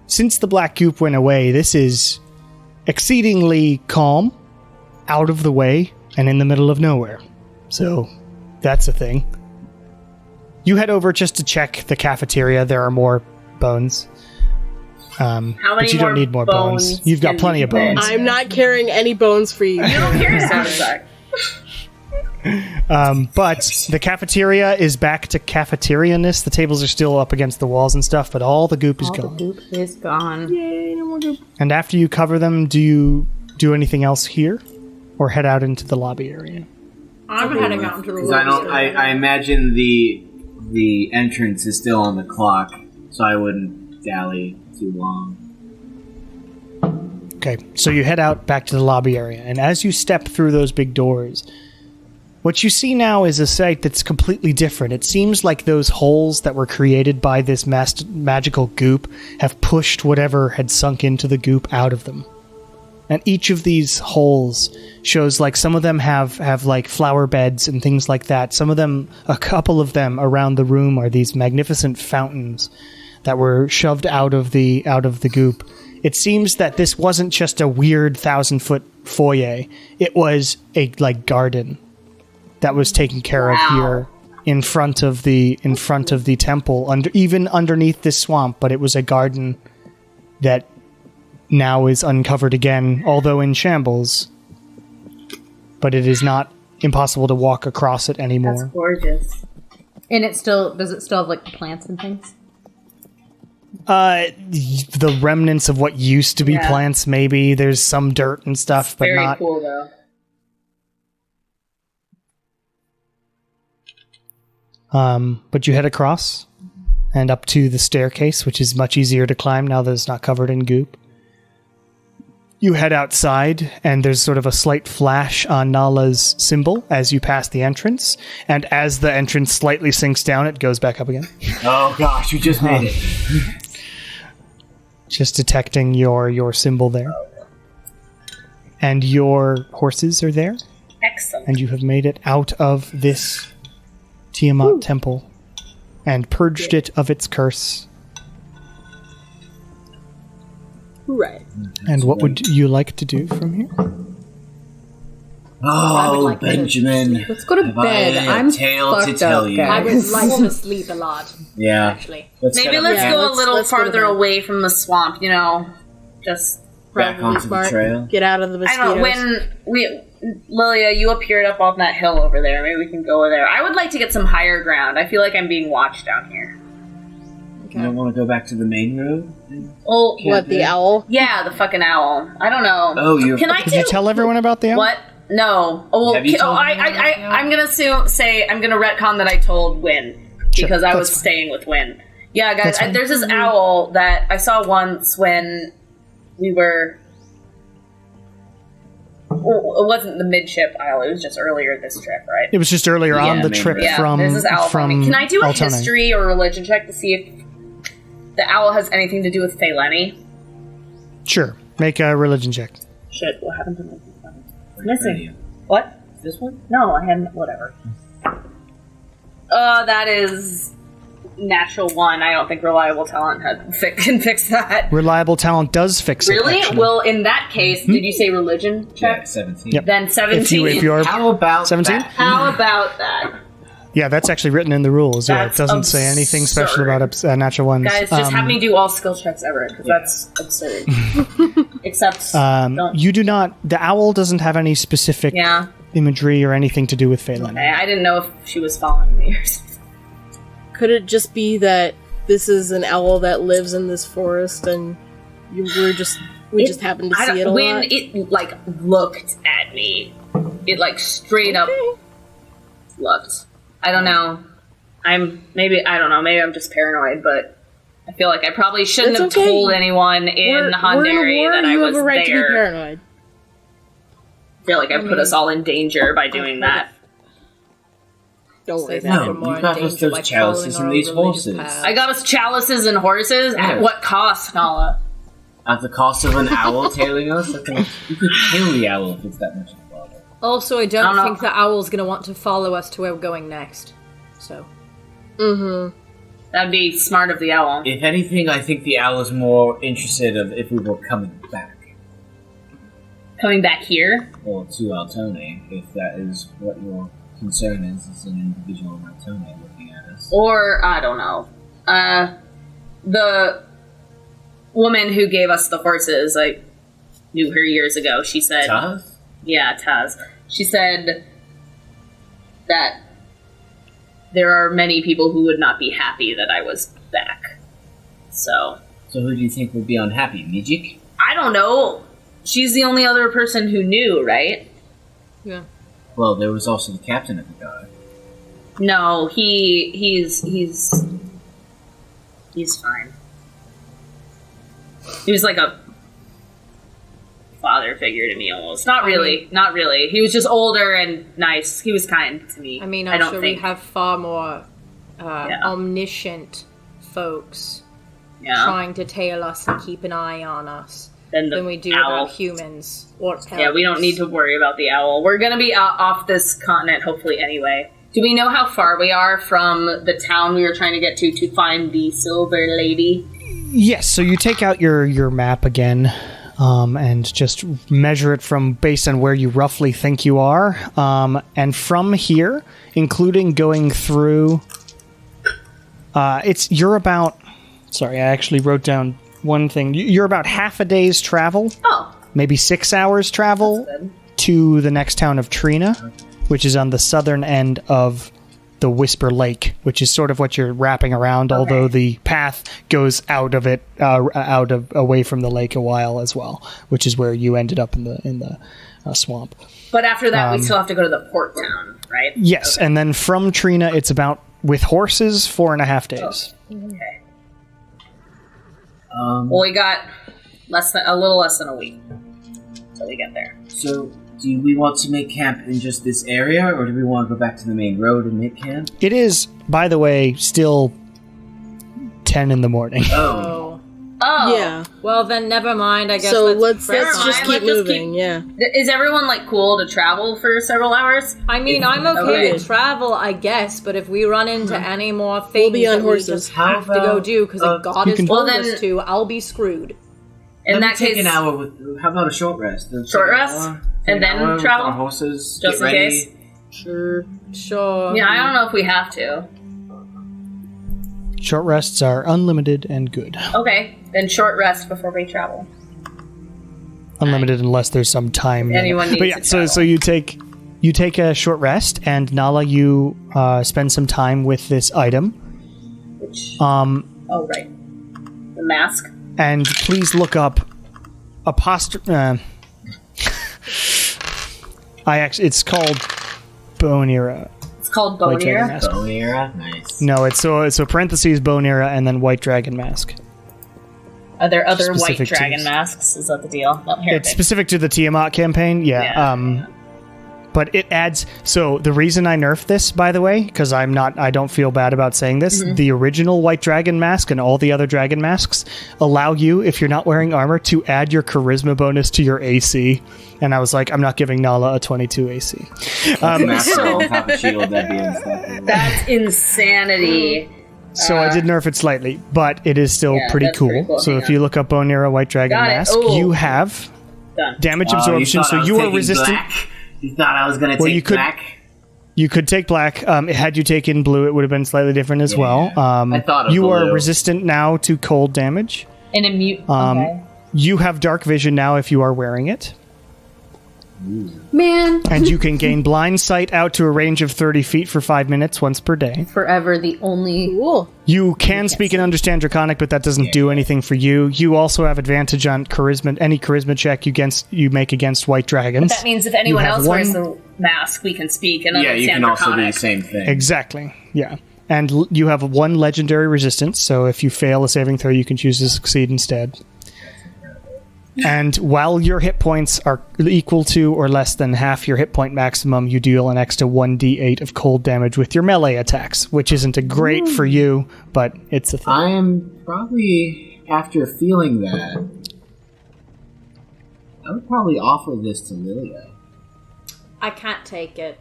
Since the black goop went away, this is exceedingly calm, out of the way, and in the middle of nowhere. So, that's a thing. You head over just to check the cafeteria. There are more bones. How many But you more don't need more bones. You've got can plenty we of bones. fit? I'm not carrying any bones for you. You don't carry a haversack. But the cafeteria is back to cafeteria-ness. The tables are still up against the walls and stuff, but all the goop is All the gone. goop is gone. Yay, no more goop. And after you cover them, do you do anything else here? Or head out into the lobby area? I'm heading out into the Because I imagine the entrance is still on the clock, so I wouldn't dally too long. Okay, so you head out back to the lobby area, and as you step through those big doors, what you see now is a sight that's completely different. It seems like those holes that were created by this magical goop have pushed whatever had sunk into the goop out of them. And each of these holes shows, like, some of them have like flower beds and things like that. Some of them, a couple of them around the room are these magnificent fountains that were shoved out of the goop. It seems that this wasn't just a weird 1,000-foot foyer. It was a garden that was taken care of here in front of the temple, even underneath this swamp. But it was a garden that now is uncovered again, although in shambles. But it is not impossible to walk across it anymore. That's gorgeous. And does it still have like plants and things? The remnants of what used to be plants, maybe. There's some dirt and stuff, but Very not. cool though. But you head across and up to the staircase, which is much easier to climb now that it's not covered in goop. You head outside, and there's sort of a slight flash on Nala's symbol as you pass the entrance, and as the entrance slightly sinks down, it goes back up again. Oh gosh, you just made it. Just detecting your symbol there. And your horses are there, Excellent. and you have made it out of this Tiamat Temple. and purged it of its curse. Right. And what would you like to do from here? Oh, Benjamin. Let's go to have I bed. a I'm tale to fucked tell up, you. guys. I would like to sleep a lot, Yeah. actually. Maybe let's Yeah, go a let's- little let's go to farther bed. away from the swamp, you know? Just, Back Probably onto smart. the trail. Get out of the I mosquitoes. don't know, Lilia, you appeared up on that hill over there. Maybe we can go over there. I would like to get some higher ground. I feel like I'm being watched down here. You don't want to go back to the main road? Oh, What, the owl? yeah, the fucking owl. I don't know. Oh, you're... Can I Did you tell everyone about the owl? What? No. Oh, well, Have you told I'm gonna I'm gonna retcon that I told Win Sure, because I that's was fine. staying with Win. Yeah, guys, That's fine. there's this owl that I saw once when we were. Well, it wasn't the midship owl. It was just earlier this trip, right? It was just earlier on the maybe. trip Yeah, from there's this owl from from Can I do a Altona. history or religion check to see if the owl has anything to do with Feyleni? Sure. Make a religion check. Shit, what happened to my phone? It's missing. What? This one? No, I hadn't. Whatever. That is natural 1. I don't think reliable talent can fix that. Reliable talent does fix it. Really? actually. Well, in that case, did you say religion Yeah, check? 17. Yep. Then 17. if you're How about 17? that? How about that? Yeah, that's actually written in the rules. Yeah, it That's doesn't say anything special absurd. about natural ones. Guys, just have me do all skill checks ever, because that's absurd. Except, don't. You do not. The owl doesn't have any specific Yeah. imagery or anything to do with Phelan. I didn't know if she was following me or something. Could it just be that this is an owl that lives in this forest and we just happened to see it a when lot? it like looked at me, it like straight up looked. I don't know. I don't know. Maybe I'm just paranoid, but I feel like I probably shouldn't That's have okay. told anyone in We're in a Hondari war, that I you was have a right to be there. paranoid. I feel like I put us all in danger by doing that. Don't worry Say about that it. we're more you got in us danger those by chalices following and our these religious horses. path. I got us chalices and horses. Yeah. At what cost, Nala? At the cost of an owl tailing us? I think you could kill the owl if it's that much of a bother. Also, I I don't don't know. think the owl's going to want to follow us to where we're going next. So, That'd be smart of the owl. If anything, I think the owl is more interested of if we were coming back. Coming back here? Or to Altone, if that is what your concern is an individual in Altone looking at us. Or, I don't know. The woman who gave us the horses, I knew her years ago. She said... Taz? Yeah, Taz. She said that there are many people who would not be happy that I was back. So, So who do you think would be unhappy? Mijik? I don't know. She's the only other person who knew, right? yeah. Well, there was also the captain of the guard. No, he's fine. He was like a father figure to me almost. Not really. He was just older and nice. He was kind to me. I mean, I I'm don't sure think. we have far more Yeah. omniscient folks Yeah. trying to tail us and keep an eye on us Then the than we do owl. about humans or pets. Yeah, we don't need to worry about the owl. We're gonna be off this continent hopefully anyway. Do we know how far we are from the town we were trying to get to find the Silver Lady? Yes, so you take out your map again, and just measure it from based on where you roughly think you are, and from here, including going through, you're about. Sorry, I actually wrote down one thing. You're about half a day's travel, Oh, maybe 6 hours travel good. to the next town of Trina, which is on the southern end of the Whisper Lake, which is sort of what you're wrapping around, although the path goes out of it, away from the lake a while as well, which is where you ended up in the swamp. But after that, we still have to go to the port town, right? Yes, and then from Trina, it's about, with horses, 4.5 days. Okay. Well, we got a little less than a week till we get there. So, do we want to make camp in just this area, or do we want to go back to the main road and make camp? It is, by the way, still 10 in the morning. Oh. Oh, Oh. Yeah. Well, then never mind. I guess. So let's let's just fine. keep Let's just moving. Yeah. Is everyone like cool to travel for several hours? I mean, I'm okay Okay. to travel, I guess, but if we run into any more things We'll be on that horses. we just How have to go about, do because a god you has can- told Well, us then- to, I'll be screwed. In Let me that take case, an hour with. How about a short rest? Short rest? Take And an then hour with travel? Our horses. Just get in ready. case? Sure. Sure. Yeah, I don't know if we have to. Short rests are unlimited and good. Okay, then short rest before we travel. Unlimited unless there's some time limit. Anyone needs But yeah, to so travel. you take a short rest, and Nala, you spend some time with this item. Which? Um, Oh, right. The mask. and please look up it's called Bonera. It's called White Dragon Bonier. Mask. Bone era? Nice. No, it's so parentheses Bonera and then White Dragon Mask. Are there other white Specific to dragon this. masks? Is that the deal? No, here It's specific to the Tiamat campaign, yeah. Yeah. But it adds. So the reason I nerfed this, by the way, because I don't feel bad about saying this. Mm-hmm. The original White Dragon Mask and all the other Dragon Masks allow you, if you're not wearing armor, to add your Charisma bonus to your AC. And I was like, I'm not giving Nala a 22 AC. Mask on top of shield, that'd be unstoppable. That's insanity. So I did nerf it slightly, but it is still Yeah, pretty that's cool. pretty cool. So Hang if you look up Bonera White Dragon Got it. Mask, Ooh. you have Done. damage Oh, absorption. thought So I was you are taking resistant. Black? You thought I was going to Well, take you could- black? You could take black. Had you taken blue, it would have been slightly different as well. I thought of you are blue. resistant now to cold damage. And a mute. Um, Okay. You have dark vision now if you are wearing it. Man, And you can gain blind sight out to a range of 30 feet for 5 minutes once per day. forever the only. Cool. You can speak and understand Draconic, but that doesn't do anything for you. You also have advantage on charisma, any charisma check you make against white dragons. That means if anyone have else wears one- the mask, we can speak and Yeah, understand you can also do the Draconic. same thing. Exactly. Yeah. And you have one legendary resistance, so if you fail a saving throw, you can choose to succeed instead. And while your hit points are equal to or less than half your hit point maximum, you deal an extra 1d8 of cold damage with your melee attacks, which isn't a great for you, but it's a thing. I am probably, after feeling that, I would probably offer this to Lilia. I can't take it.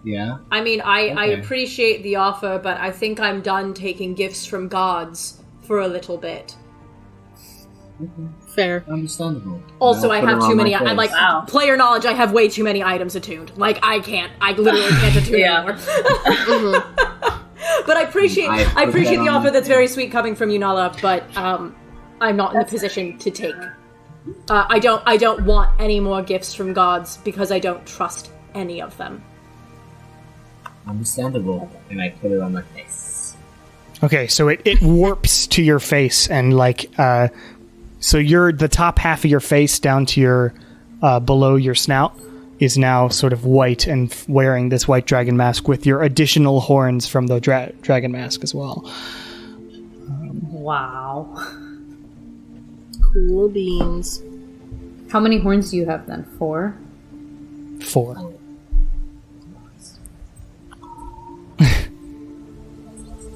Yeah? I mean, I Okay. appreciate the offer, but I think I'm done taking gifts from gods for a little bit. Fair. Understandable. Also, I'll I put have it on too my many. face. I'm like Wow. player knowledge. I have way too many items attuned. Like I can't. I literally can't attune Yeah. anymore. But I appreciate. I put I appreciate that the on offer. my That's very sweet coming from you, Nala. But I'm not in the position to take. I don't want any more gifts from gods because I don't trust any of them. Understandable. And I put it on my face. Okay, so it warps to your face, and so the top half of your face down to your below your snout is now sort of white and wearing this white dragon mask with your additional horns from the dragon mask as well. Wow. Cool beans. How many horns do you have then? 4? 4.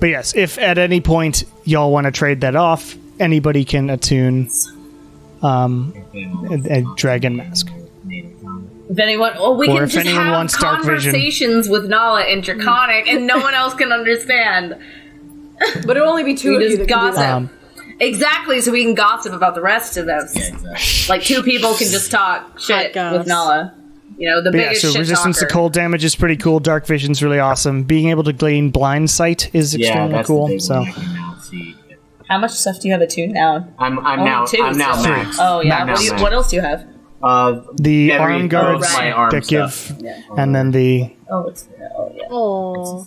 But yes, if at any point y'all want to trade that off, anybody can attune a dragon mask. If anyone, we Or can if just anyone have wants dark vision. conversations with Nala and Draconic, and no one else can understand. But it'll only be two We of you just that can do gossip. that. Exactly, so we can gossip about the rest of those. Yeah, exactly. Like 2 people can just talk shit goss. with Nala. You know, the But yeah, biggest so shit resistance talker. to cold damage is pretty cool. Dark vision's really awesome. Being able to glean blind sight is Yeah, extremely that's cool. the big So one I can now see. How much stuff do you have attuned now? I'm Only now 2, I'm now so- maxed. Oh yeah. I'm now maxed. What else do you have? the Every- arm guards my arm that give, stuff. and then the Oh, it's oh yeah. Oh.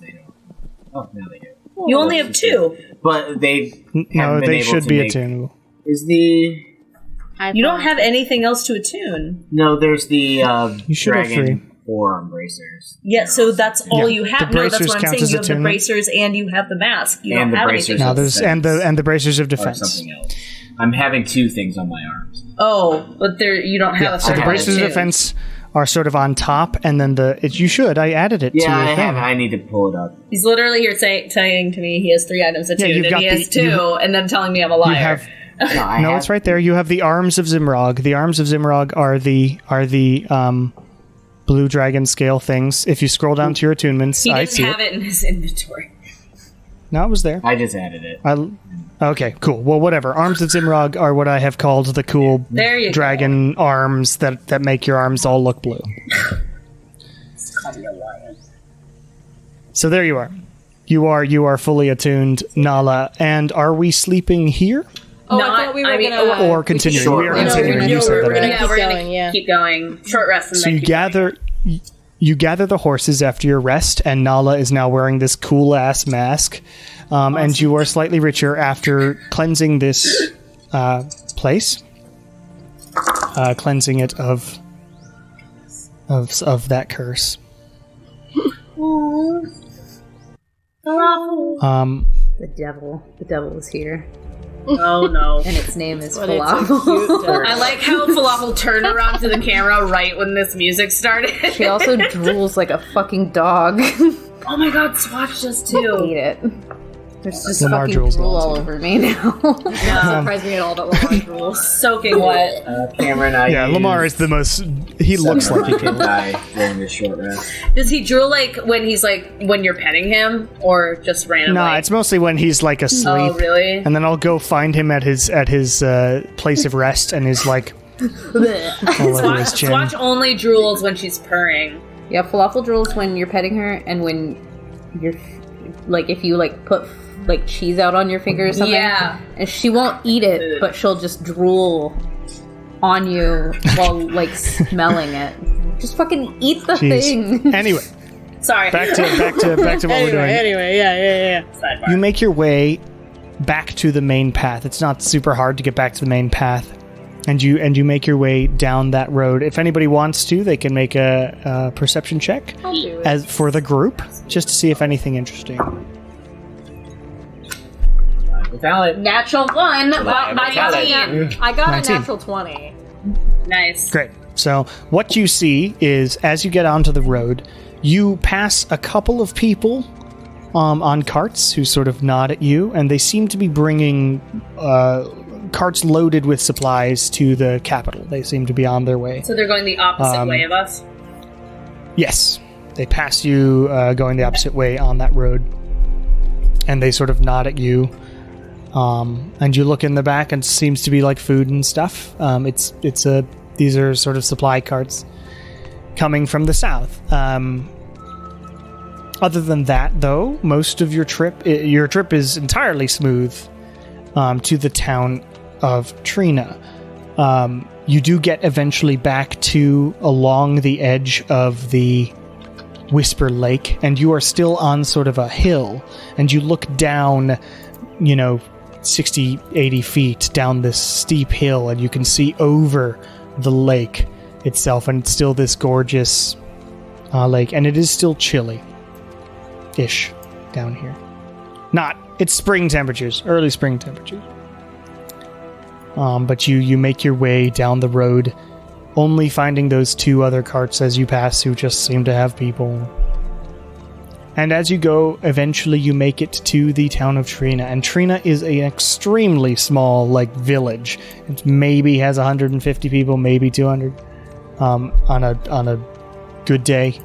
Oh, now they do. You only have 2. But they no, haven't been they able should to be make- attunable. Is the You don't have anything else to attune. no? There's the You should have dragon forearm bracers. Yeah, so that's all Yeah, you have. the No, that's bracers what I'm count saying. as You have the attunement. bracers and you have the mask. You And don't the have bracers. anything Now else. there's and the bracers of Or defense. something else. I'm having 2 things on my arms. Oh, but there you don't have a So third the one bracers of attuned. defense are sort of on top, and then you should. I added it to Yeah, your I thing. have. I need to pull it up. He's literally here saying to me he has 3 items attuned, you've and got he has the- 2, and then telling me I'm a You liar. have I no, have, it's right there. You have the arms of Zimrog. The arms of Zimrog are the blue dragon scale things. If you scroll down to your attunements, He I didn't see have it. it in his inventory. No, it was there. I just added it. Okay, cool. Well, whatever. Arms of Zimrog are what I have called the cool There you dragon arms that make your arms all look blue. So there you are. You are fully attuned, Nala. And are we sleeping here Oh, Not- I thought we were I mean, gonna. or continuing? Short We are rest. continuing. No, You said we're that. gonna Yeah, keep we're going, gonna yeah. keep going. Short rest and So then you keep going. gather. You gather the horses after your rest, and Nala is now wearing this cool ass mask. And you are slightly richer after cleansing this place, cleansing it of that curse. The devil is here, Oh no. and its name is But it's a Falafel. cute devil. I like how Falafel turned around to the camera right when this music started. She also drools like a fucking dog. Oh my god, Swatch does too. Hate it. There's just Lamar fucking drools drool lots. all over me now. Not surprised me at all that Lamar rules. Soaking wet. Cameron, I Yeah, Lamar is the most. He looks like he can can. die during this short rest. Does he drool like when he's like when you're petting him or just randomly? Nah, it's mostly when he's like asleep. Oh really? And then I'll go find him at his place of rest, and he's like all over his chin. Swatch only drools when she's purring. Yeah, Falafel drools when you're petting her, and when you're like, if you like put like cheese out on your finger or something. Yeah. And she won't eat it, but she'll just drool on you while like smelling it. Just fucking eat the Jeez. thing. Anyway, Sorry. back to what we're doing. Anyway, yeah. Sidebar. You make your way back to the main path. It's not super hard to get back to the main path, and you make your way down that road. If anybody wants to, they can make a perception check as for the group, just to see if anything interesting. Without Natural 1. Well, not Valid. yet. I got 19. a natural 20. Nice. Great. So what you see is, as you get onto the road, you pass a couple of people on carts who sort of nod at you, and they seem to be bringing carts loaded with supplies to the capital. They seem to be on their way. So they're going the opposite way of us? Yes, they pass you going the opposite way on that road, and they sort of nod at you. And you look in the back, and it seems to be like food and stuff. These are sort of supply carts coming from the south. Other than that, though, most of your trip is entirely smooth to the town of Trina. You do get eventually back to along the edge of the Whisper Lake, and you are still on sort of a hill, and you look down, 60, 80 feet down this steep hill, and you can see over the lake itself, and it's still this gorgeous lake, and it is still chilly-ish down here. It's spring temperatures, early spring temperatures. But you make your way down the road, only finding those 2 other carts as you pass who just seem to have people. And as you go, eventually you make it to the town of Trina. And Trina is an extremely small, village. It maybe has 150 people, maybe 200 on a good day.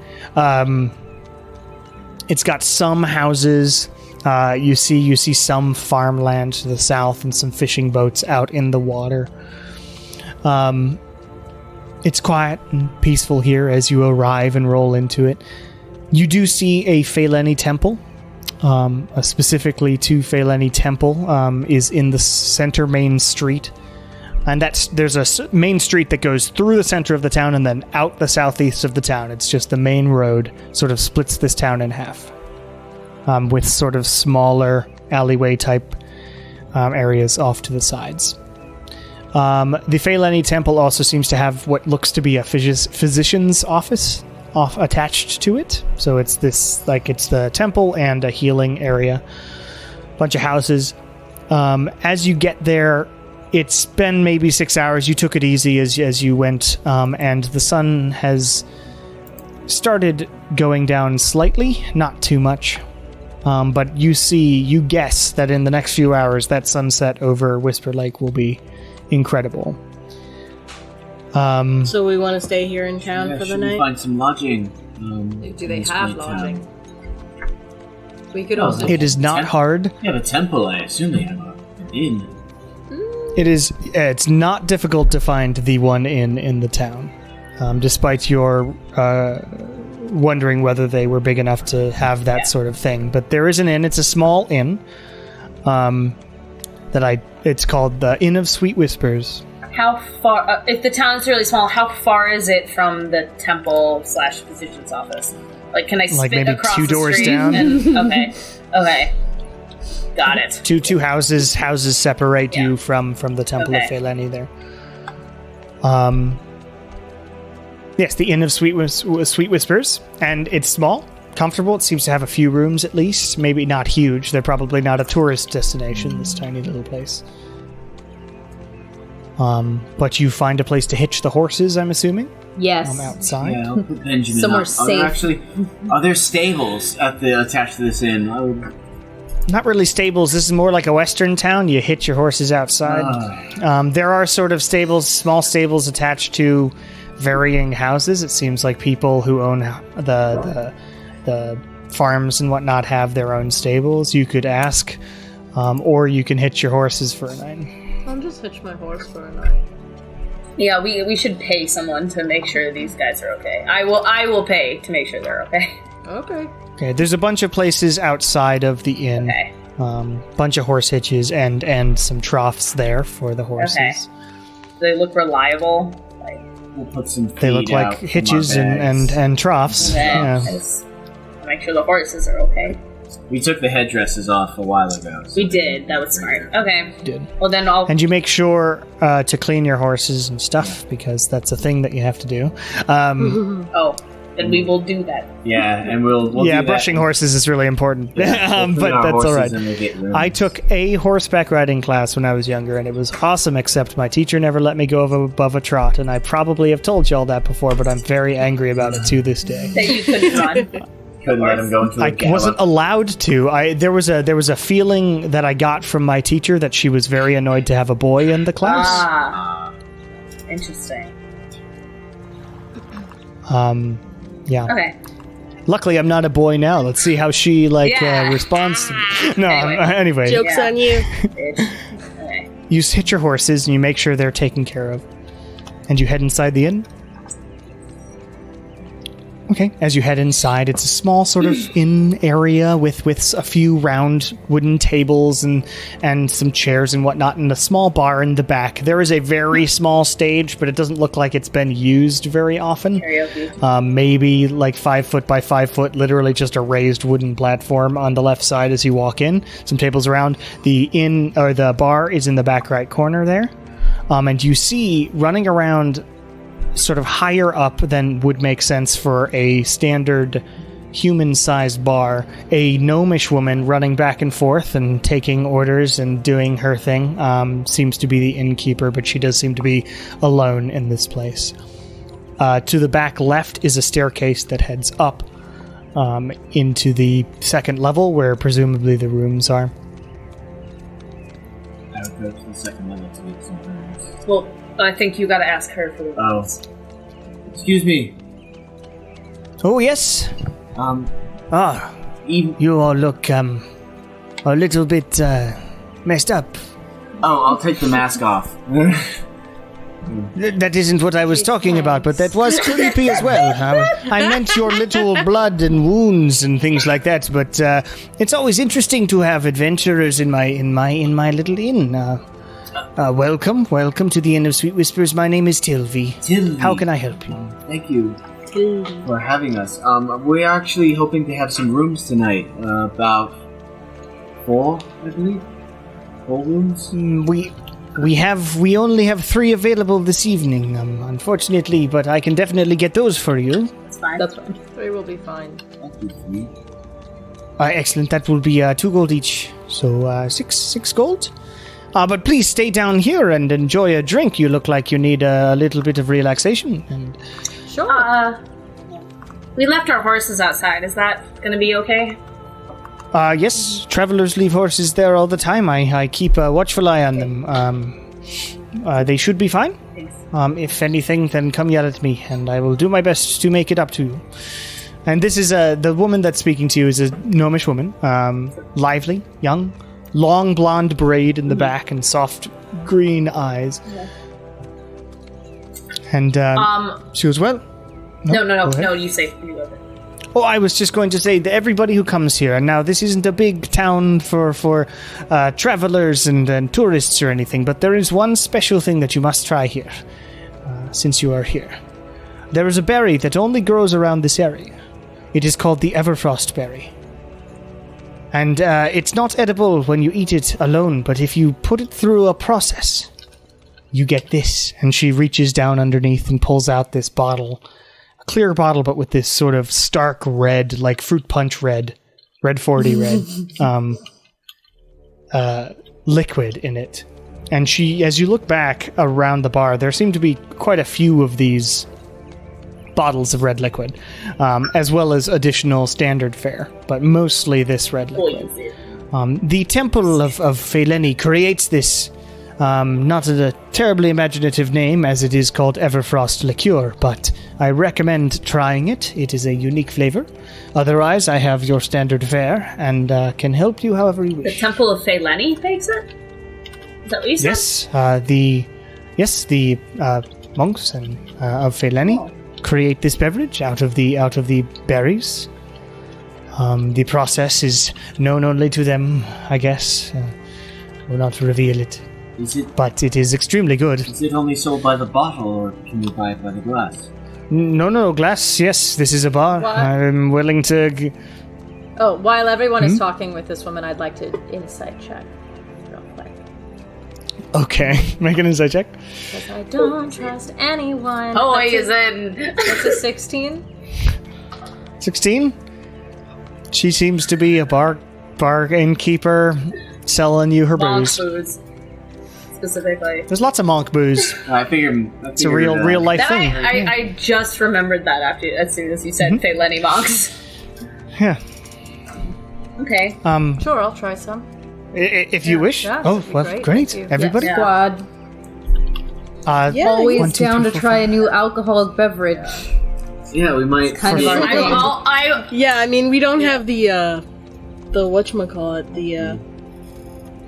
It's got some houses. You see some farmland to the south and some fishing boats out in the water. It's quiet and peaceful here as you arrive and roll into it. You do see a Phaleni temple. Specifically to Phaleni temple is in the center main street. And there's a main street that goes through the center of the town and then out the southeast of the town. It's just the main road sort of splits this town in half. With sort of smaller alleyway type areas off to the sides. The Phaleni temple also seems to have what looks to be a physician's office attached to it. So it's it's the temple and a healing area. Bunch of houses. As you get there, It's been maybe 6 hours. You took it easy as you went, and the sun has started going down slightly, not too much. But you guess that in the next few hours, that sunset over Whisper Lake will be incredible. So we want to stay here in town for the should we night? find some lodging? Do they in this have great town? lodging? We could also. It is not hard. They have a temple, I assume they have an inn. It is. It's not difficult to find the one in the town, despite your wondering whether they were big enough to have that sort of thing. But there is an inn. It's a small inn. It's called the Inn of Sweet Whispers. How far? If the town's really small, how far is it from the temple / physician's office? Like, can I spit maybe across 2 the doors street down? Okay. Got it. Two houses separate you from the Temple of Okay. Pheleni there. Yes, the Inn of Sweet Whispers, and it's small, comfortable. It seems to have a few rooms at least, maybe not huge. They're probably not a tourist destination, this tiny little place. But you find a place to hitch the horses, I'm assuming? Yes. Outside? Yeah, I'll put Benjamin Somewhere up. safe. Are there stables attached to this inn? I would... Not really stables. This is more like a western town. You hitch your horses outside. There are sort of stables, small stables attached to varying houses. It seems like people who own the farms and whatnot have their own stables. You could ask, or you can hitch your horses for a night. I'll just hitch my horse for a night. Yeah, we should pay someone to make sure these guys are okay. I will pay to make sure they're okay. Okay. Okay, there's a bunch of places outside of the inn. Okay. Bunch of horse hitches and some troughs there for the horses. Okay. Do they look reliable? Like, We'll put some feed They look like out from hitches our bags. and troughs. okay. Yeah. Just make sure the horses are okay. We took the headdresses off a while ago. So We did. That was smart. Okay. Did. Well, then I'll. And you make sure to clean your horses and stuff because that's a thing that you have to do. Oh, then we will do that. Yeah, and we'll do that. Brushing horses is really important. Yeah, we'll put but our that's all horses right. in the gate room. I took a horseback riding class when I was younger, and it was awesome, except my teacher never let me go above a trot, and I probably have told you all that before, but I'm very angry about it to this day. That you couldn't run. Couldn't let him go into I a gallop. wasn't allowed to. There was a feeling that I got from my teacher that she was very annoyed to have a boy in the class. Interesting. Yeah. Okay. Luckily, I'm not a boy now. Let's see how she Yeah. responds. No, Anyway. anyway. Joke's Yeah. on you. Bitch. Okay. You hitch your horses and you make sure they're taken care of. And you head inside the inn? Okay. As you head inside, it's a small sort of inn area with a few round wooden tables and some chairs and whatnot, and a small bar in the back. There is a very small stage, but it doesn't look like it's been used very often. Karaoke. Maybe like 5 foot by 5 foot, literally just a raised wooden platform on the left side as you walk in. Some tables around. The inn or the bar is in the back right corner there. And you see running around sort of higher up than would make sense for a standard human-sized bar, a gnomish woman running back and forth and taking orders and doing her thing. Seems to be the innkeeper, but she does seem to be alone in this place. To the back left is a staircase that heads up into the second level, where presumably the rooms are. I would go to the second level to get some rooms. Well, I think you gotta ask her for the Oh. Excuse me. Oh, yes? Even... You all look a little bit messed up. Oh, I'll take the mask off. That isn't what I was talking about, but that was creepy as well. I meant your little blood and wounds and things like that. But it's always interesting to have adventurers in my little inn. Welcome to the Inn of Sweet Whispers. My name is Tilvi. Tilvi. How can I help you? Thank you for having us. We're actually hoping to have some rooms tonight. About 4, I believe. 4 rooms. We only have 3 available this evening, unfortunately, but I can definitely get those for you. That's fine. That's fine. 3 will be fine. I'll do 3. Excellent. That will be 2 gold each, so 6 gold. But please stay down here and enjoy a drink. You look like you need a little bit of relaxation. And Sure. We left our horses outside. Is that going to be okay? yes, travelers leave horses there all the time. I keep a watchful eye on them. They should be fine. If anything, then come yell at me, and I will do my best to make it up to you. And this is the woman that's speaking to you is a gnomish woman, lively, young, long blonde braid in the back, and soft green eyes. And she was well. No. You say you go ahead. Oh, I was just going to say that everybody who comes here, and now this isn't a big town for travelers and tourists or anything, but there is one special thing that you must try here, since you are here. There is a berry that only grows around this area. It is called the Everfrost berry. And it's not edible when you eat it alone, but if you put it through a process, you get this. And she reaches down underneath and pulls out this bottle. Clear bottle, but with this sort of stark red, like fruit punch red 40 red, liquid in it. And she, as you look back around the bar, there seem to be quite a few of these bottles of red liquid, as well as additional standard fare, but mostly this red liquid. The Temple of Feileni creates this, not a terribly imaginative name, as it is called Everfrost liqueur, but I recommend trying it. It is a unique flavor. Otherwise, I have your standard fare and can help you however you wish. The Temple of Feileni makes it? Is that what you said? Yes, the monks and of Feileni create this beverage out of the berries. The process is known only to them, I guess. Will not reveal it. But it is extremely good. Is it only sold by the bottle, or can you buy it by the glass? No, glass. Yes, this is a bar. What? I'm willing to. While everyone is talking with this woman, I'd like to insight check real quick. Okay, make an insight check. Because I don't trust anyone. Poison! That's a 16. 16. She seems to be a bargain keeper, selling you her Monk booze. booze. Specifically. There's lots of monk booze. I figured It's a real life That thing. I just remembered that as soon as you said Feileni monks. Yeah. Okay. Sure, I'll try some. If you wish. Yeah, Oh, that'd be well, great. great. Thank you. Everybody. Yeah. Squad. Yeah, Always 1, 2, down 3, to 4, try 5. a new alcoholic beverage. Yeah, we might. kind of our thing. Yeah, I mean, we don't have the whatchamacallit, the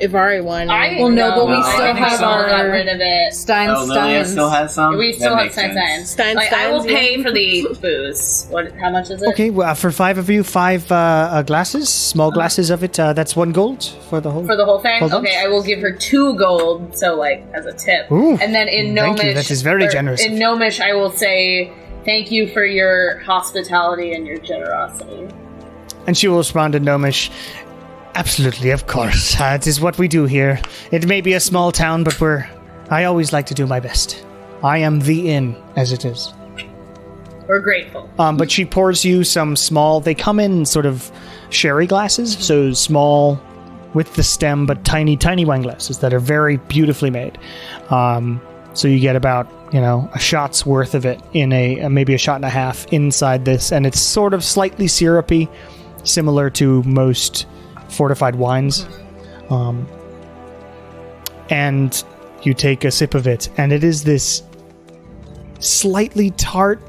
Ivari wine. Well, no, but we No, still I think have so. our got rid of it. Stein Oh, Lilia Steins. still has some? We still That have makes Stein sense. Steins. Stein I will Steins, pay yeah. for the booze. How much is it? Okay, well, for 5 of you, 5 glasses, small glasses of it. That's 1 gold for the whole. For the whole thing? Hold on. Okay, I will give her 2 gold, so like as a tip. Ooh, and then in Gnomish, thank you, that is very generous. In Gnomish, I will say thank you for your hospitality and your generosity. And she will respond in Gnomish. Absolutely, of course. It is what we do here. It may be a small town, but I always like to do my best. I am the inn, as it is. We're grateful. But she pours you some small. They come in sort of sherry glasses, so small with the stem, but tiny wine glasses that are very beautifully made. So you get about a shot's worth of it in maybe a shot and a half inside this, and it's sort of slightly syrupy, similar to most fortified wines. And you take a sip of it, and it is this slightly tart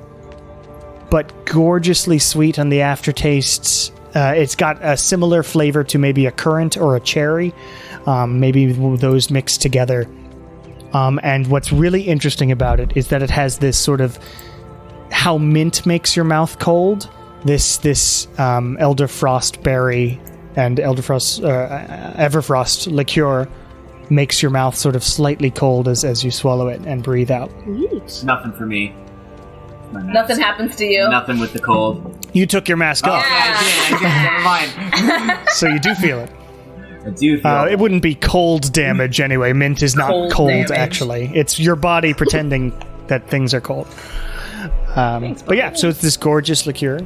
but gorgeously sweet on the aftertastes. It's got a similar flavor to maybe a currant or a cherry, maybe those mixed together. And what's really interesting about it is that it has this sort of how mint makes your mouth cold. This elderfrost berry and Everfrost liqueur makes your mouth sort of slightly cold as you swallow it and breathe out. Nothing for me. Nothing happens to you. Nothing with the cold. You took your mask off, I did. Never mind. so you do feel it. I do feel It wouldn't be cold damage anyway. Mint is not Cold cold, damage. actually. It's your body pretending that things are cold. But yeah, so it's this gorgeous liqueur.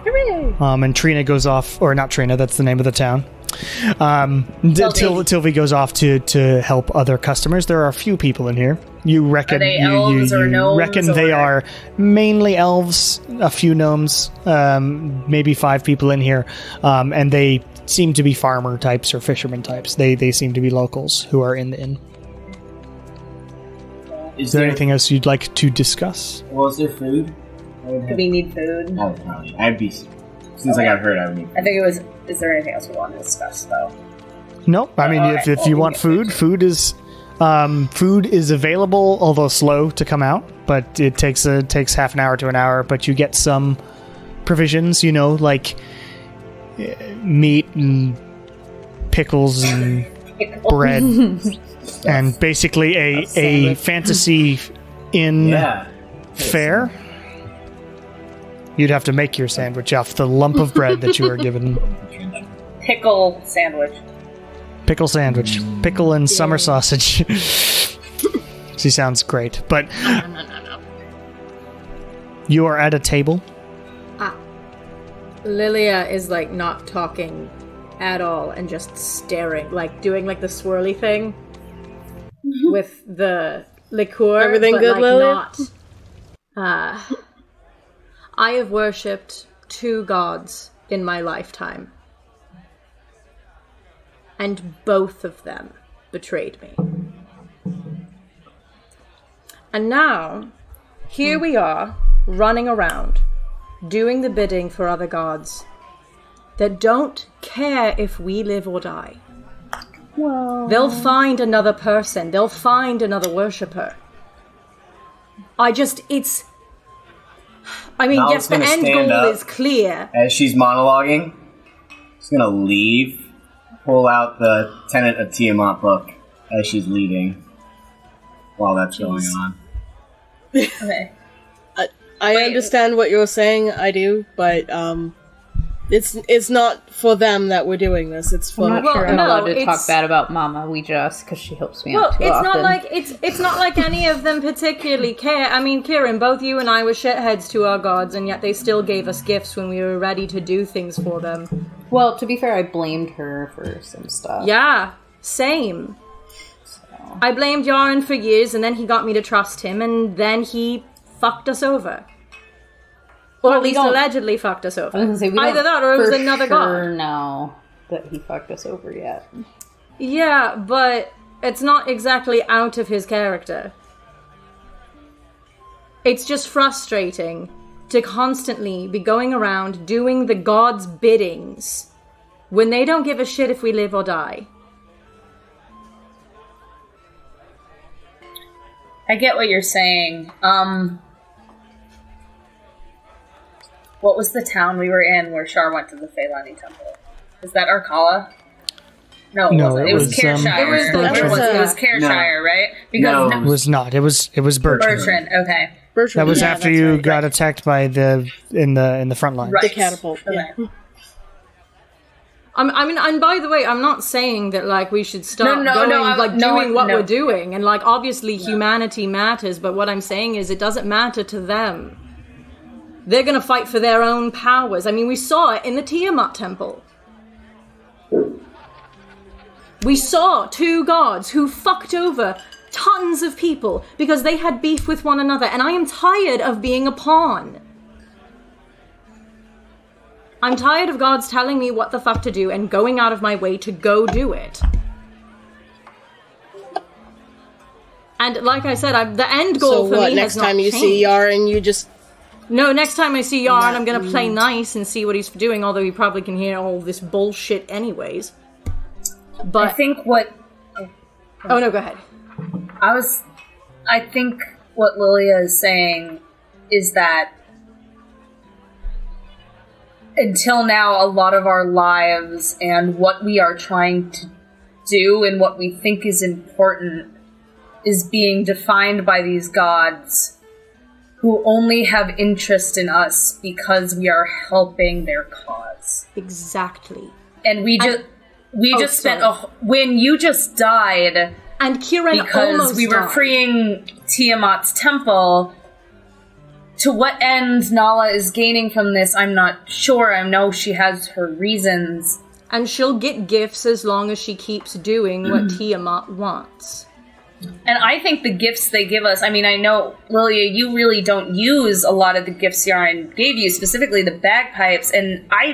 Hooray! And Trina goes off, or not Trina, that's the name of the town. Tilvi goes off to help other customers. There are a few people in here. You reckon Are they elves or gnomes reckon they or- are mainly elves, a few gnomes, maybe 5 people in here, and they seem to be farmer types or fisherman types. They seem to be locals who are in the inn. Is there anything else you'd like to discuss? Well, is there food? Do we need food? I would probably. I'd be. Since I got hurt, I would need. I think it was. Is there anything else we want to discuss, though? No, I mean, if you want food, food is available, although slow to come out. But it takes half an hour to an hour. But you get some provisions, like meat and pickles and bread, and basically a fantasy inn fare. You'd have to make your sandwich off the lump of bread that you are given. Pickle sandwich. Pickle sandwich. Pickle and summer sausage. She sounds great. But you are at a table. Lilia is not talking at all and just staring, doing the swirly thing with the liqueur. Everything but, good, Lilia? Not. I have worshipped 2 gods in my lifetime, and both of them betrayed me. And now, here we are, running around, doing the bidding for other gods that don't care if we live or die. Whoa. They'll find another person. They'll find another worshipper. Yes, the end goal is clear. As she's monologuing, she's gonna leave, pull out the Tenet of Tiamat book as she's leaving while that's going on. Okay. I understand what you're saying, I do, but it's not for them that we're doing this. It's for I'm not sure I'm allowed to talk bad about Mama. Because she helps me out too it's often. it's not like any of them particularly care. I mean, Kieran, both you and I were shitheads to our gods, and yet they still gave us gifts when we were ready to do things for them. Well, to be fair, I blamed her for some stuff. Yeah, same. So. I blamed Yaren for years, and then he got me to trust him, and then he fucked us over. Or at least allegedly fucked us over. I was gonna say, either that or it was another god. No, that he fucked us over yet. Yeah, but it's not exactly out of his character. It's just frustrating to constantly be going around doing the gods' biddings when they don't give a shit if we live or die. I get what you're saying. What was the town we were in where Shar went to the Feilani Temple? Is that Arkala? No, it wasn't. It was Cairshire. It was Cairshire, right? Because it was not. It was Bertrand. Bertrand, okay. That was after you got attacked by in the front line. Right. The catapult. Okay. Yeah. I mean, and by the way, I'm not saying that we should stop doing what we're doing, and obviously humanity matters. But what I'm saying is, it doesn't matter to them. They're going to fight for their own powers. I mean, we saw it in the Tiamat Temple. We saw 2 gods who fucked over tons of people because they had beef with one another, and I am tired of being a pawn. I'm tired of gods telling me what the fuck to do and going out of my way to go do it. And like I said, the end goal for me has not changed. Next time you see Yaren, you just... No, next time I see Yaren, I'm gonna play nice and see what he's doing, although he probably can hear all this bullshit anyways. But I think what... Oh, no, go ahead. I think what Lilia is saying is that until now, a lot of our lives and what we are trying to do and what we think is important is being defined by these gods who only have interest in us because we are helping their cause. Exactly. And we just spent when you just died, and Kieran because almost we were died. freeing Tiamat's temple. To what end Nala is gaining from this, I'm not sure. I know she has her reasons. And she'll get gifts as long as she keeps doing what Tiamat wants. And I think the gifts they give us, I mean, I know, Lilia, you really don't use a lot of the gifts Yaren gave you, specifically the bagpipes, and I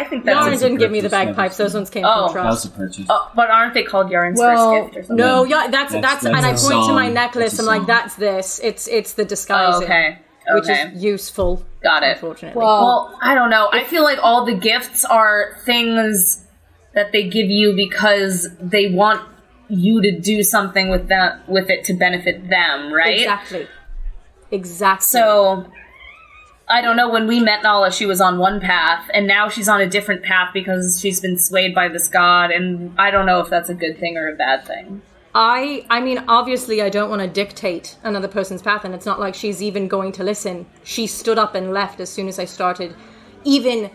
think that's... Yaren didn't give me the bagpipes, those ones came from That was Trust. a purchase. But aren't they called Yaren's first gift or something? No, yeah, that's and I a point to my song. necklace, That's a I'm like, song. that's this. It's the disguising. Okay. Which is useful. Got it. Unfortunately. Well, I don't know. I feel like all the gifts are things that they give you because they want you to do something with it to benefit them, right? Exactly. So, I don't know, when we met Nala, she was on one path, and now she's on a different path because she's been swayed by this god, and I don't know if that's a good thing or a bad thing. I mean, obviously I don't want to dictate another person's path, and it's not like she's even going to listen. She stood up and left as soon as I started even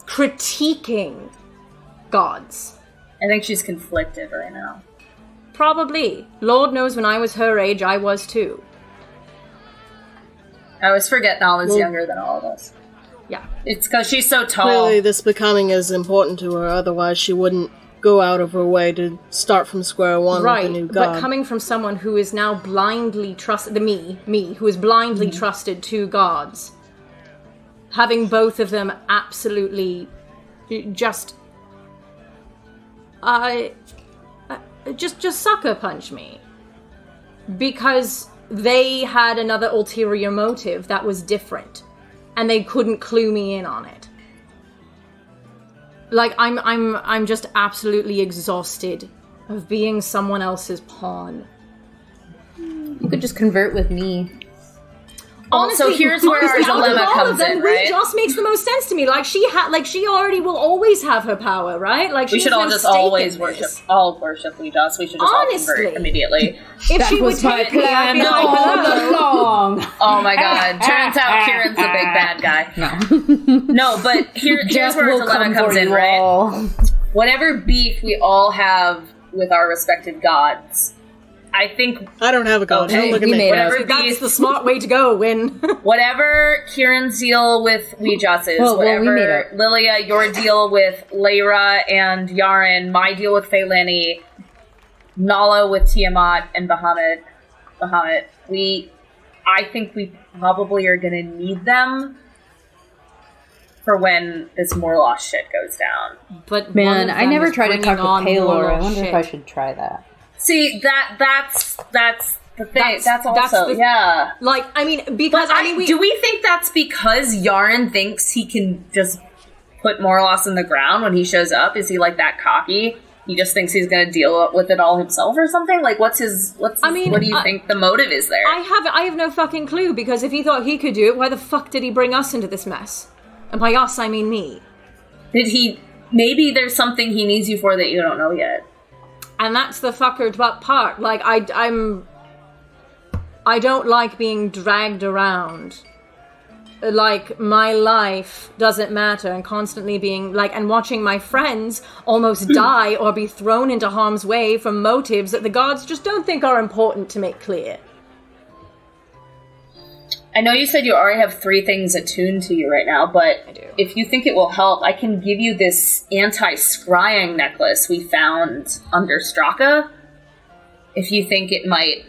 critiquing gods. I think she's conflicted right now. Probably. Lord knows when I was her age, I was too. I always forget Nala's younger than all of us. Yeah. It's because she's so tall. Clearly, this becoming is important to her. Otherwise, she wouldn't go out of her way to start from square one with a new god. But coming from someone who is now blindly trusted, me, who is blindly trusted two gods, having both of them absolutely just sucker punch me. Because they had another ulterior motive that was different, and they couldn't clue me in on it. Like, I'm just absolutely exhausted of being someone else's pawn. You could just convert with me. Honestly, so here's where our dilemma comes in, right? Just makes the most sense to me. Like, she already will always have her power, right? Like, we should all just always worship Weejas. We should just all convert immediately. If she would take me, I'd be like, hello. Oh my god! Turns out Kieran's the big bad guy. No, but here's where our dilemma comes in, right? Whatever beef we all have with our respective gods, I think I don't have a god. Okay, don't look at me. That's the smart way to go, Win. Whatever Kieran's deal with Weejas is, whatever Lilia, your deal with Lyra and Yaren, my deal with Feylani, Nala with Tiamat and Bahamut, I think we probably are going to need them for when this Morlosh shit goes down. But man, I never tried to talk to Paylor. I wonder if I should try that. See, that's the thing. That's also, yeah. Like, I mean, because, do we think that's because Yaren thinks he can just put Morloss in the ground when he shows up? Is he, like, that cocky? He just thinks he's going to deal with it all himself or something? Like, what do you think the motive is there? I have no fucking clue, because if he thought he could do it, why the fuck did he bring us into this mess? And by us, I mean me. Maybe there's something he needs you for that you don't know yet. And that's the fuckered part. Like, I don't like being dragged around. Like, my life doesn't matter, and constantly being, like, and watching my friends almost die or be thrown into harm's way for motives that the gods just don't think are important to make clear. I know you said you already have 3 things attuned to you right now, but if you think it will help, I can give you this anti-scrying necklace we found under Straka. If you think it might...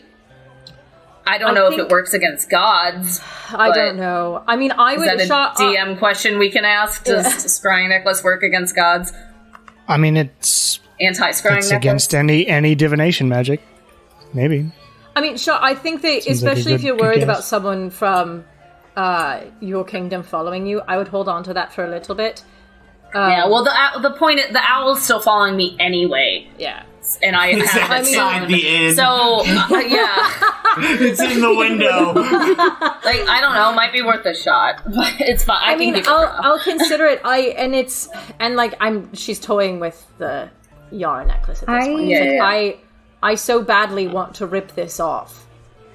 I don't know if it works against gods. I don't know. I mean, I would... Is that a DM question we can ask? Does a scrying necklace work against gods? I mean, it's... Anti-scrying necklace? It's against any divination magic. Maybe. I mean, sure, I think that, Seems especially like if you're worried about someone from your kingdom following you, I would hold on to that for a little bit. Yeah, well, the point is, the owl's still following me anyway. Yeah. And I have outside the inn. So, yeah. It's in the window. Like, I don't know, might be worth a shot. But it's fine. I mean, I'll consider it. She's toying with the Yara necklace at this point. Yeah. I so badly want to rip this off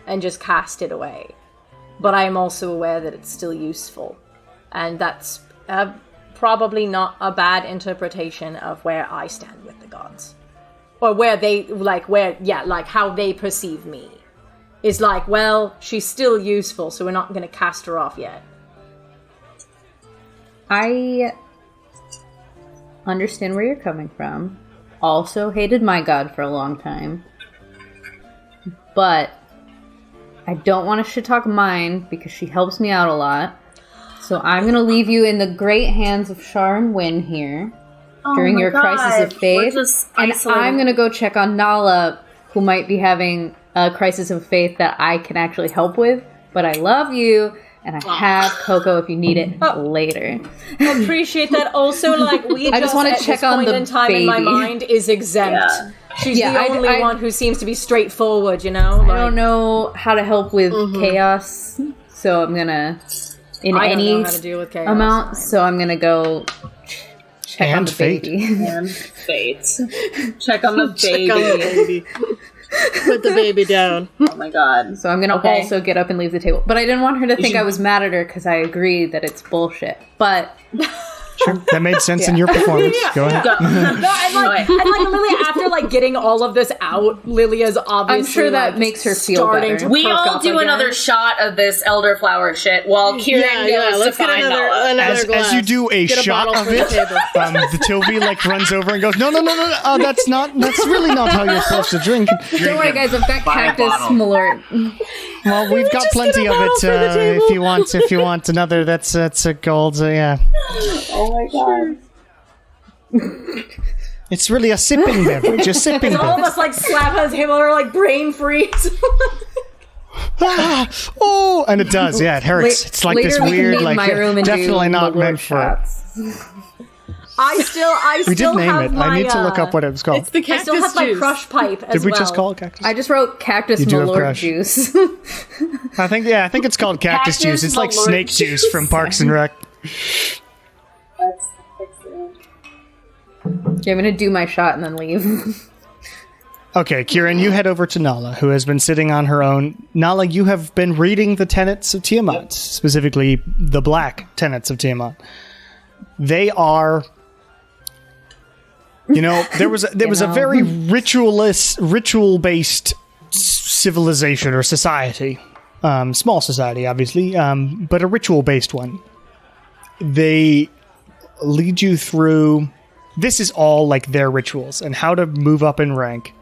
and just cast it away. But I am also aware that it's still useful. And that's probably not a bad interpretation of where I stand with the gods. Or where they, how they perceive me. Is like, well, she's still useful, so we're not going to cast her off yet. understand where you're coming from. Also hated my god for a long time. But I don't want to shit talk mine because she helps me out a lot. So I'm going to leave you in the great hands of Shar and Wynn here during your crisis of faith. And I'm going to go check on Nala, who might be having a crisis of faith that I can actually help with. But I love you, and I have Coco if you need it later. Appreciate that. Also, like, we I just want to check on the in time baby. in my mind is exempt. Yeah. She's the only one who seems to be straightforward, you know? I don't know how to help with chaos, so I'm gonna... I don't know how to deal with chaos. amount, so I'm gonna go check on the fate. baby. And fate. Check on the baby. Check on the baby. Put the baby down. Oh my god. So I'm gonna also get up and leave the table. But I didn't want her to think I was mad at her because I agree that it's bullshit. But Sure, that made sense in your performance. Go ahead. No, and like Lilia, after like getting all of this out, Lilia's obviously I'm sure that like, makes her feel starting better. to We perk all up do again. another shot of this elderflower shit while Kieran goes let's to get find Nala. another glass. As you do a Get shot bottle of for the it, table. the Toby like runs over and goes, no, that's really not how you're supposed to drink. don't worry, guys. I've got Buy a cactus bottle. malort. Well, we've got plenty of it. If you want another, that's a gold. Yeah. Oh my god. It's really a sipping beverage. A sipping All of beverage. us like slap on the table and are like brain freeze. Oh, and it does. Yeah, it hurts. It's like this Later we can weird, meet in like my room and definitely do not malort meant for. shots. I still We did name have it. my, I need to look up what it was called. It's the I cactus still have my juice. crush pipe as Did we well. just call it cactus? I just wrote cactus You do have malort crush. juice. I think it's called cactus juice. It's like malort snake juice from Parks and Rec. That's excellent. Okay, I'm gonna do my shot and then leave. Okay, Kieran, you head over to Nala, who has been sitting on her own. Nala, you have been reading the tenets of Tiamat, specifically the black tenets of Tiamat. They are, there was a very ritual-based civilization or society, small society, obviously, but a ritual-based one. They lead you through. This is all like their rituals and how to move up in rank.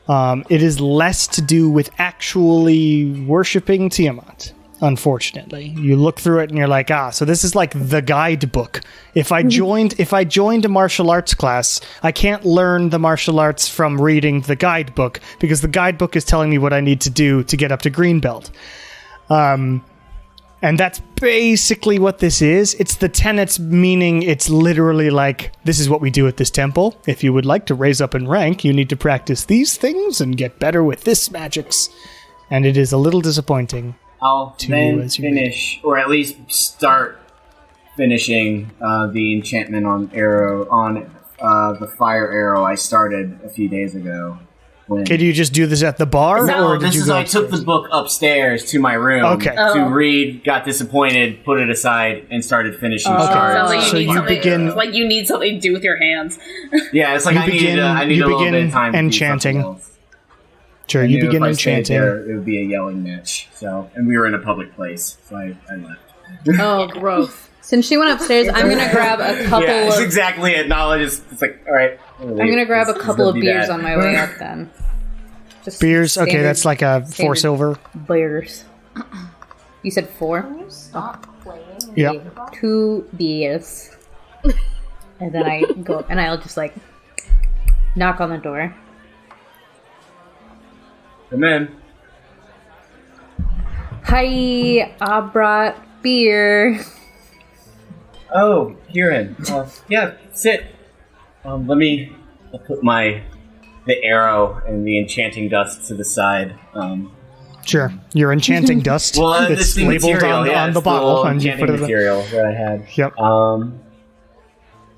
It is less to do with actually worshipping Tiamat, unfortunately. You look through it and you're like, so this is like the guidebook. If I joined a martial arts class, I can't learn the martial arts from reading the guidebook because the guidebook is telling me what I need to do to get up to green belt. And that's basically what this is. It's the tenets, meaning it's literally like, this is what we do at this temple. If you would like to raise up in rank, you need to practice these things and get better with this magics. And it is a little disappointing. I'll To then you as you finish, or at least start finishing the enchantment on the fire arrow I started a few days ago. Could you just do this at the bar? No, or did you go I took the book upstairs to my room Okay. to read, got disappointed, put it aside, and started finishing Okay. cards. Sounds like So you need you something. begin- Like you need something to do with your hands. Yeah, it's like I need a little bit of time to do enchanting. something else. Sure, I you knew begin if I stayed enchanting. there, it would be a yelling match. And we were in a public place, so I left. Oh, growth. Since she went upstairs, I'm gonna grab a couple Yeah, it's of. exactly it. Knowledge is it's like, all right. I'm gonna grab a couple of beers on my way up then. Just Beers? Okay, standard that's like a 4 standard. silver. beers. You said 4? Yep. 2 beers. And then I go up and I'll just like knock on the door. Come in. Hi, I brought beer. Oh, Kieran. Yeah, sit. I'll put the arrow and the enchanting dust to the side. Sure. Your enchanting dust. Well, it's this the labeled material, on yeah, the it's the bottle. little And you enchanting put it material that I had. Yep.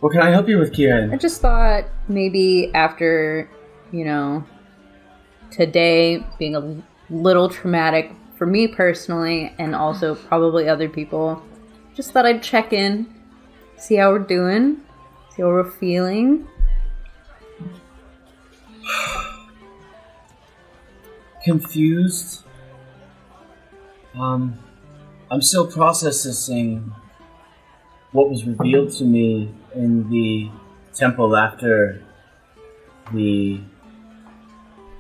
What can I help you with, Kieran? I just thought maybe after, today being a little traumatic for me personally and also probably other people, just thought I'd check in, see how we're doing, see how we're feeling. Confused. I'm still processing what was revealed to me in the temple after the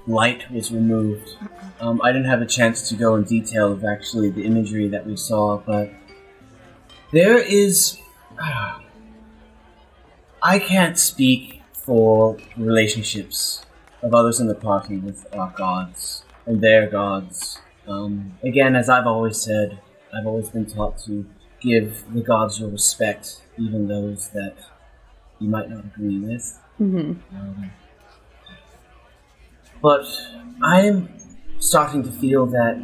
light was removed. I didn't have a chance to go in detail of actually the imagery that we saw, but there is... I can't speak for relationships of others in the party with our gods and their gods. Again, as I've always said, I've always been taught to give the gods your respect, even those that you might not agree with. But I am starting to feel that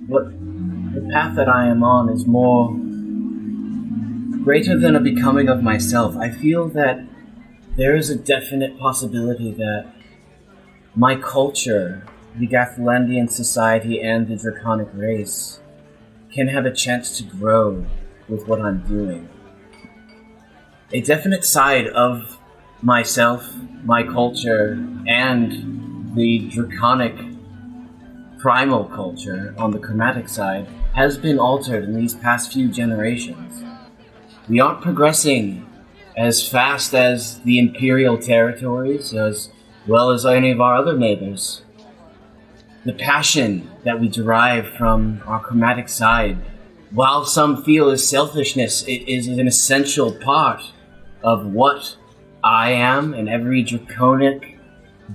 the path that I am on is more greater than a becoming of myself. I feel that there is a definite possibility that my culture, the Gathlandian society, and the Draconic race can have a chance to grow with what I'm doing. A definite side of myself, my culture, and the Draconic primal culture on the chromatic side has been altered in these past few generations. We aren't progressing as fast as the Imperial territories, as well as any of our other neighbors. The passion that we derive from our chromatic side, while some feel is selfishness, it is an essential part of what I am and every Draconic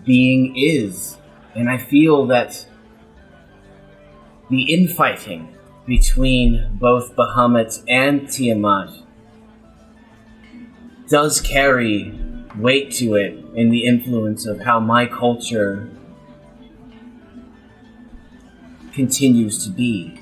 being is. And I feel that the infighting between both Bahamut and Tiamat does carry weight to it in the influence of how my culture continues to be.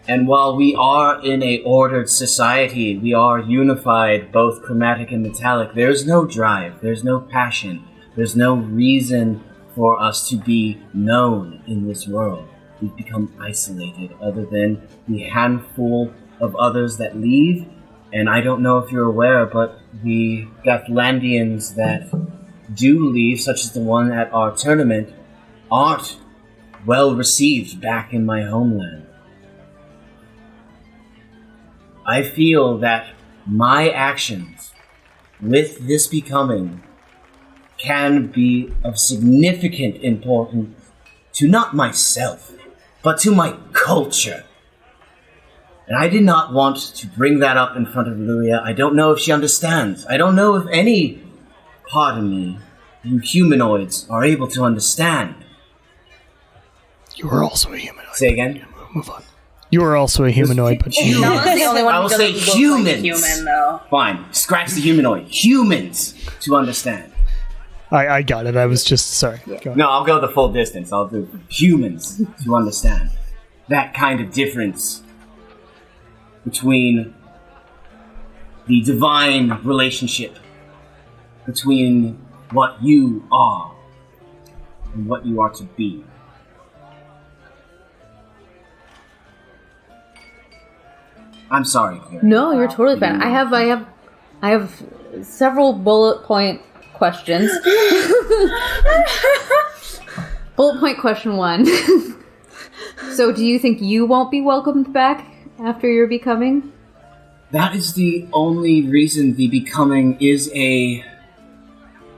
And while we are in a ordered society, we are unified, both chromatic and metallic, there's no drive, there's no passion, there's no reason for us to be known in this world. We've become isolated, other than the handful of others that leave. And I don't know if you're aware, but the Gathlandians that do leave, such as the one at our tournament, aren't well received back in my homeland. I feel that my actions with this becoming can be of significant importance to not myself, but to my culture. And I did not want to bring that up in front of Luia. I don't know if she understands. I don't know if any part of me, you humanoids, are able to understand. You are also a humanoid. Say again? Move on. You are also a humanoid, but you... No, I'm the only one I who will doesn't say look humans. like human, though. Fine. Scratch the humanoid. Humans to understand. I got it. I was just... Sorry. Go No, I'll go the full distance. I'll do humans to understand. That kind of difference between the divine relationship between what you are and what you are to be. I'm sorry, Karen. No, you're totally fine. I have several bullet point questions. Bullet point question 1. So, do you think you won't be welcomed back after your becoming? That is the only reason the becoming is a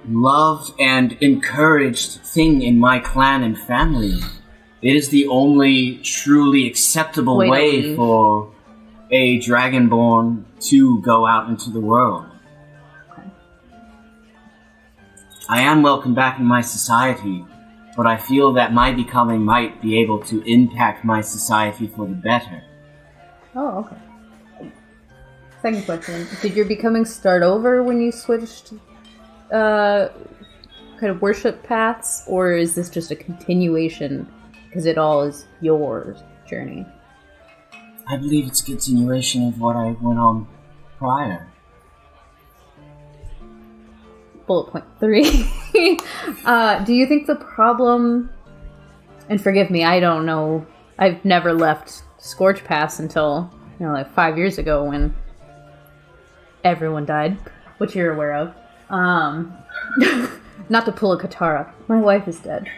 loved and encouraged thing in my clan and family. It is the only truly acceptable way for a Dragonborn to go out into the world. I am welcome back in my society, but I feel that my becoming might be able to impact my society for the better. Oh, okay. Second question. Did your becoming start over when you switched kind of worship paths, or is this just a continuation because it all is your journey? I believe it's a continuation of what I went on prior. Bullet point 3. Do you think the problem, and forgive me, I don't know, I've never left Scorch Pass until, like 5 years ago when everyone died, which you're aware of. Not to pull a Katara. My wife is dead.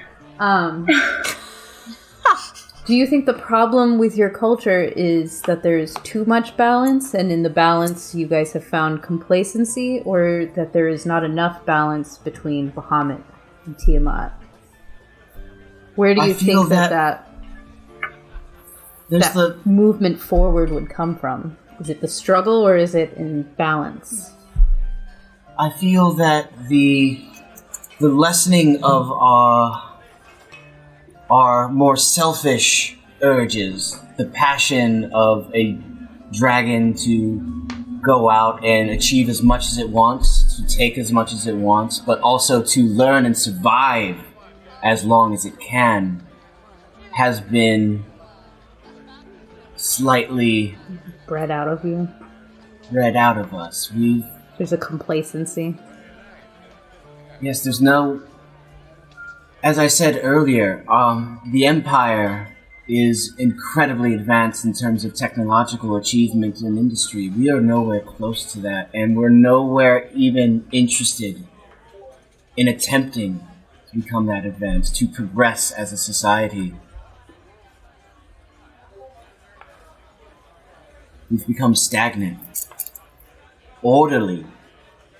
Do you think the problem with your culture is that there's too much balance, and in the balance you guys have found complacency, or that there is not enough balance between Bahamut and Tiamat? Where do you think that movement forward would come from? Is it the struggle, or is it in balance? I feel that the lessening of our more selfish urges, the passion of a dragon to go out and achieve as much as it wants, to take as much as it wants, but also to learn and survive as long as it can, has been slightly bred out of you. Bred out of us. There's a complacency. Yes, there's no... As I said earlier, the Empire is incredibly advanced in terms of technological achievement in industry. We are nowhere close to that, and we're nowhere even interested in attempting to become that advanced, to progress as a society. We've become stagnant. Orderly,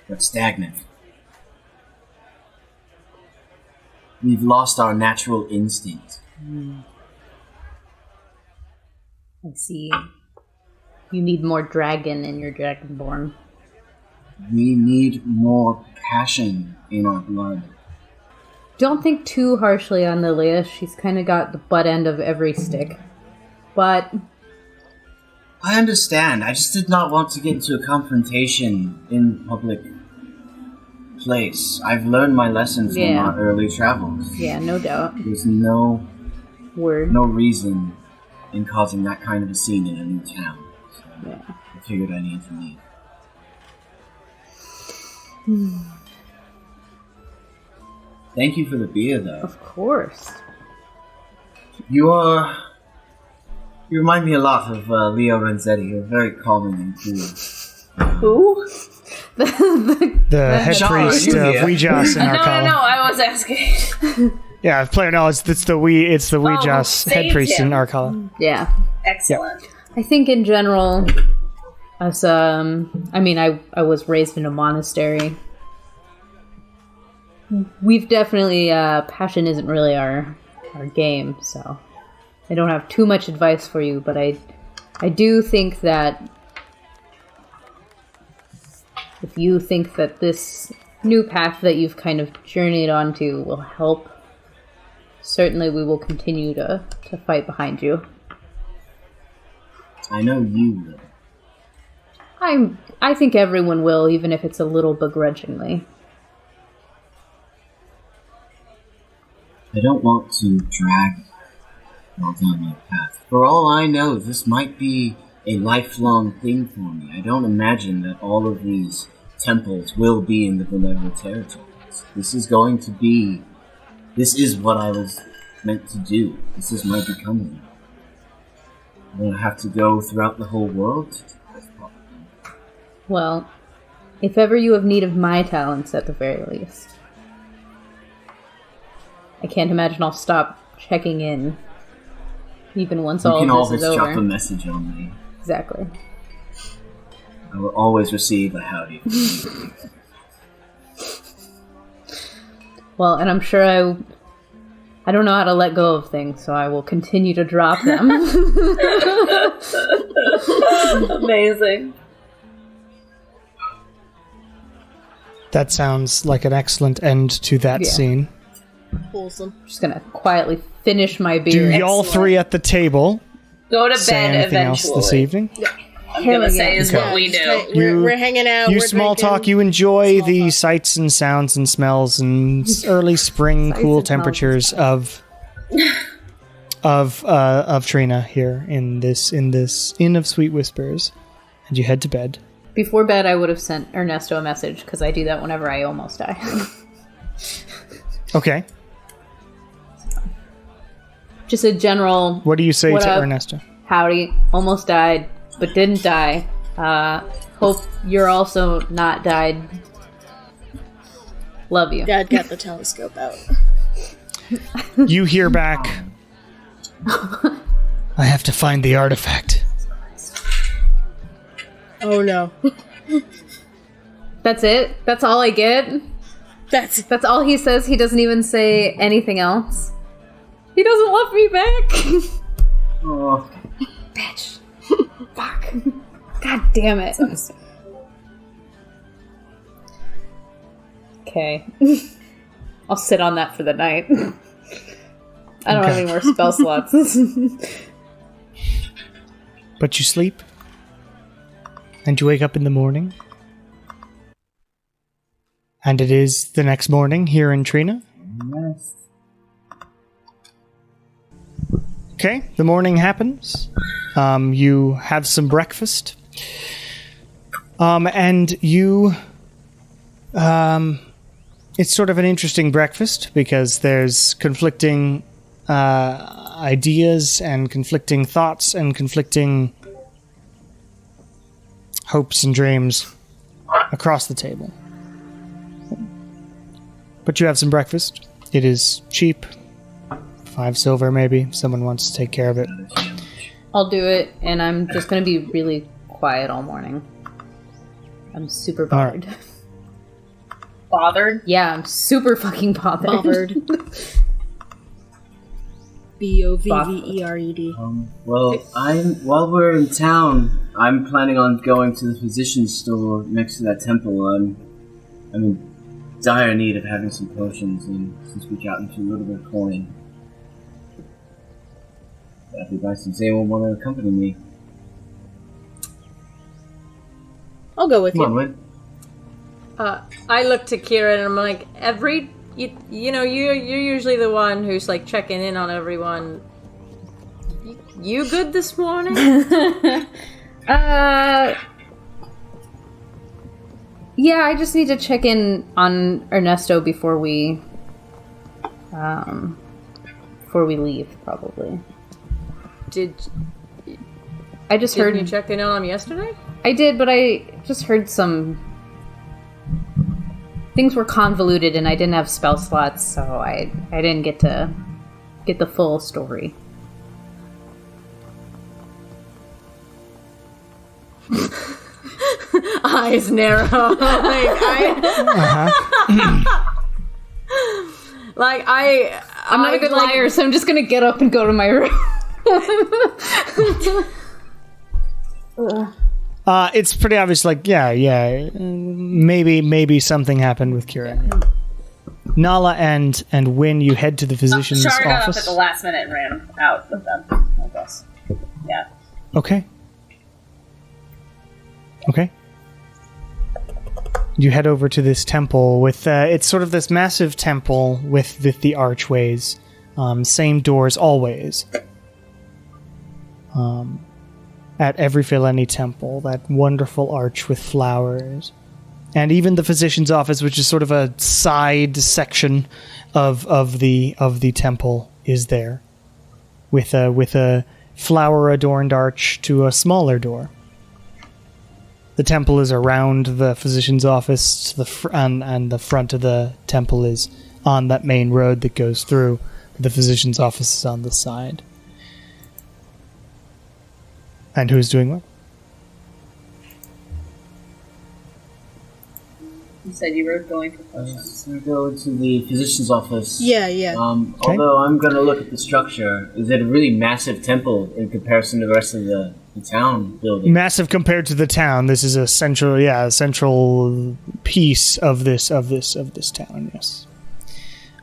but stagnant. We've lost our natural instinct. I see. You need more dragon in your Dragonborn. We need more passion in our blood. Don't think too harshly on Lilia. She's kind of got the butt end of every stick. But... I understand. I just did not want to get into a confrontation in public place. I've learned my lessons from our early travels. Yeah, no doubt. There's no reason in causing that kind of a scene in a new town. So I figured I needed to leave. Thank you for the beer, though. Of course. You remind me a lot of Leo Renzetti. You're very calming and cool. Who? The head priest of Ouijas in Arcana. No, I was asking. Yeah, player knowledge. It's the Ouijas head priest in Arcana. Yeah. Excellent. Yeah. I think in general, as I was raised in a monastery. We've definitely passion isn't really our game, so I don't have too much advice for you, but I do think that if you think that this new path that you've kind of journeyed onto will help, certainly we will continue to fight behind you. I know you will. I think everyone will, even if it's a little begrudgingly. I don't want to drag all down my path. For all I know, this might be a lifelong thing for me. I don't imagine that all of these temples will be in the Benevolent territories. This is what I was meant to do. This is my becoming. I'm going to have to go throughout the whole world. Well, if ever you have need of my talents at the very least. I can't imagine I'll stop checking in, even once all of this is over. You can always drop a message on me. Exactly. I will always receive a howdy. Well, and I'm sure I don't know how to let go of things, so I will continue to drop them. Amazing. That sounds like an excellent end to that scene. Wholesome. Just gonna quietly finish my beer. Do y'all three at the table go to say bed anything eventually? Else this evening? Yeah. I'm gonna say is what we do. We're hanging out. You we're small drinking. talk. You enjoy the sights and sounds and smells and early spring cool temperatures of Trina here in this Inn of Sweet Whispers, and you head to bed. Before bed, I would have sent Ernesto a message because I do that whenever I almost die. Okay. Just a general. What do you say to up? Ernesto? Howdy. Almost died, but didn't die. Hope you're also not died. Love you. Dad got the telescope out. You hear back. I have to find the artifact. Oh no. That's it? That's all I get? That's all he says? He doesn't even say anything else? He doesn't love me back! Oh. Bitch. Fuck. God damn it. Okay. I'll sit on that for the night. I don't have any more spell slots. But you sleep, and you wake up in the morning, and it is the next morning here in Trina. Yes. Okay, the morning happens. You have some breakfast. And you... it's sort of an interesting breakfast because there's conflicting ideas and conflicting thoughts and conflicting hopes and dreams across the table. But you have some breakfast. It is cheap. 5 silver, maybe. Someone wants to take care of it. I'll do it, and I'm just gonna be really quiet all morning. I'm super bothered. All right. Bothered? Yeah, I'm super fucking bothered. Bovered. Well, while we're in town, I'm planning on going to the physician's store next to that temple. I'm in dire need of having some potions, and since we got into a little bit of coin, I'd be nice if anyone want to accompany me. I'll go with Come you. on, Win. I look to Kira and I'm like, you're usually the one who's like checking in on everyone. You good this morning? Yeah, I just need to check in on Ernesto before we leave, probably. I just heard you check in on him yesterday? I did, but I just heard some things were convoluted and I didn't have spell slots, so I didn't get to get the full story. Eyes narrow. I'm not a good liar, so I'm just gonna get up and go to my room. It's pretty obvious, maybe something happened with Kira. Nala and Win, you head to the physician's Char got up office. at the last minute and ran out with them, I guess. Yeah. Okay. You head over to this temple with, it's sort of this massive temple with the archways. Same doors always. At every Phileni temple, that wonderful arch with flowers. And even the physician's office, which is sort of a side section of the temple, is there. With a flower-adorned arch to a smaller door. The temple is around the physician's office, and the front of the temple is on that main road that goes through. The physician's office is on the side. And who's doing what? You said you were going for potions. We're going to the physician's office. Yeah. Although I'm going to look at the structure, is it a really massive temple in comparison to the rest of the town building? Massive compared to the town. This is a central piece of this town. Yes,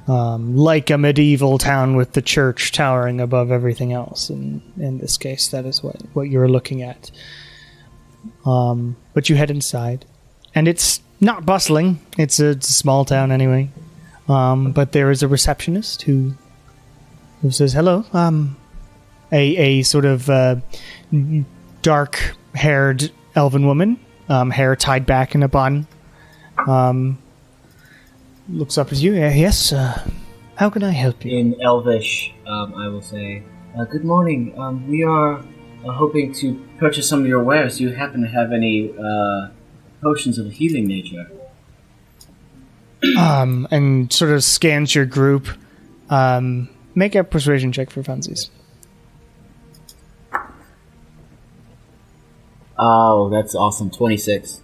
like a medieval town with the church towering above everything else. In this case, that is what you're looking at. But you head inside, and it's not bustling. It's a small town anyway. But there is a receptionist who says hello. A sort of dark-haired elven woman, hair tied back in a bun, looks up at you. Yes, how can I help you? In Elvish, I will say, good morning. We are hoping to purchase some of your wares. Do you happen to have any potions of a healing nature? And sort of scans your group. Make a persuasion check for funsies. Oh, that's awesome. 26.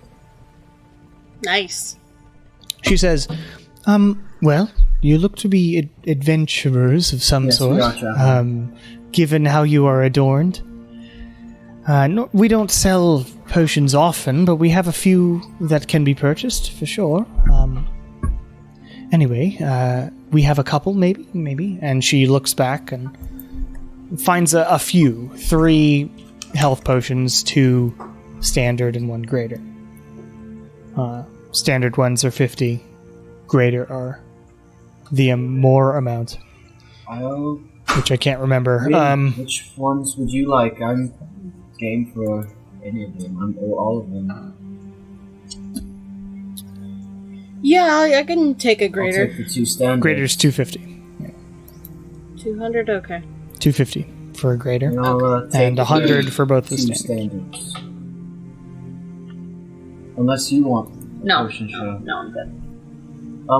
Nice. She says, well, you look to be adventurers of some sort, given how you are adorned. No, we don't sell potions often, but we have a few that can be purchased, for sure. Anyway, we have a couple, maybe. And she looks back and finds a few. 3 health potions, 2 standard and 1 greater. Standard ones are 50. Greater are the more amount. Which I can't remember. Which ones would you like? I'm game for any of them, or all of them. Yeah, I can take a greater. I'll take the 2 standards. Greater's 250. Yeah. 200, okay. 250 for a greater. And, and 100 for both the 2 standards. Unless you want No. potion show. No, I'm good.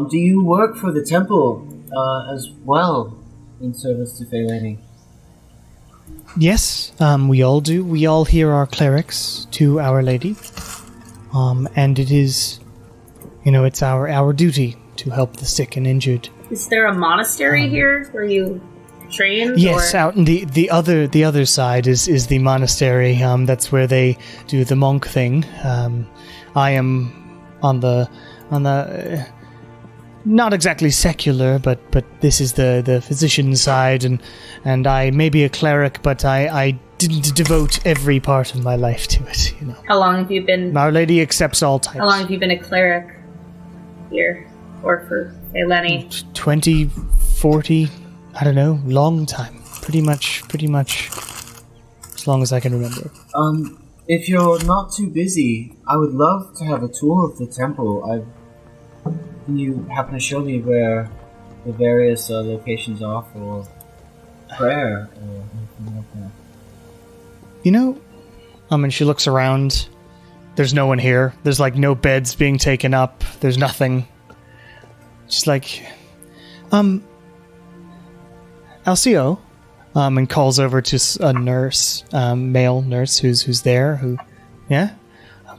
Do you work for the temple as well in service to Feylani? Yes, we all do. We all here are clerics to Our Lady. And it is, it's our duty to help the sick and injured. Is there a monastery here where you train? Yes, out in the other side is the monastery. That's where they do the monk thing. I am on the not exactly secular, but this is the physician side, and I may be a cleric, but I didn't devote every part of my life to it. How long have you been? Our Lady accepts all types. How long have you been a cleric here, or for Feylani? 20, 40, I don't know, long time. Pretty much as long as I can remember. If you're not too busy, I would love to have a tour of the temple. Can you happen to show me where the various locations are for prayer or anything like that? And she looks around. There's no one here. There's no beds being taken up. There's nothing. Just Alcio, and calls over to a nurse, male nurse who's there. Yeah?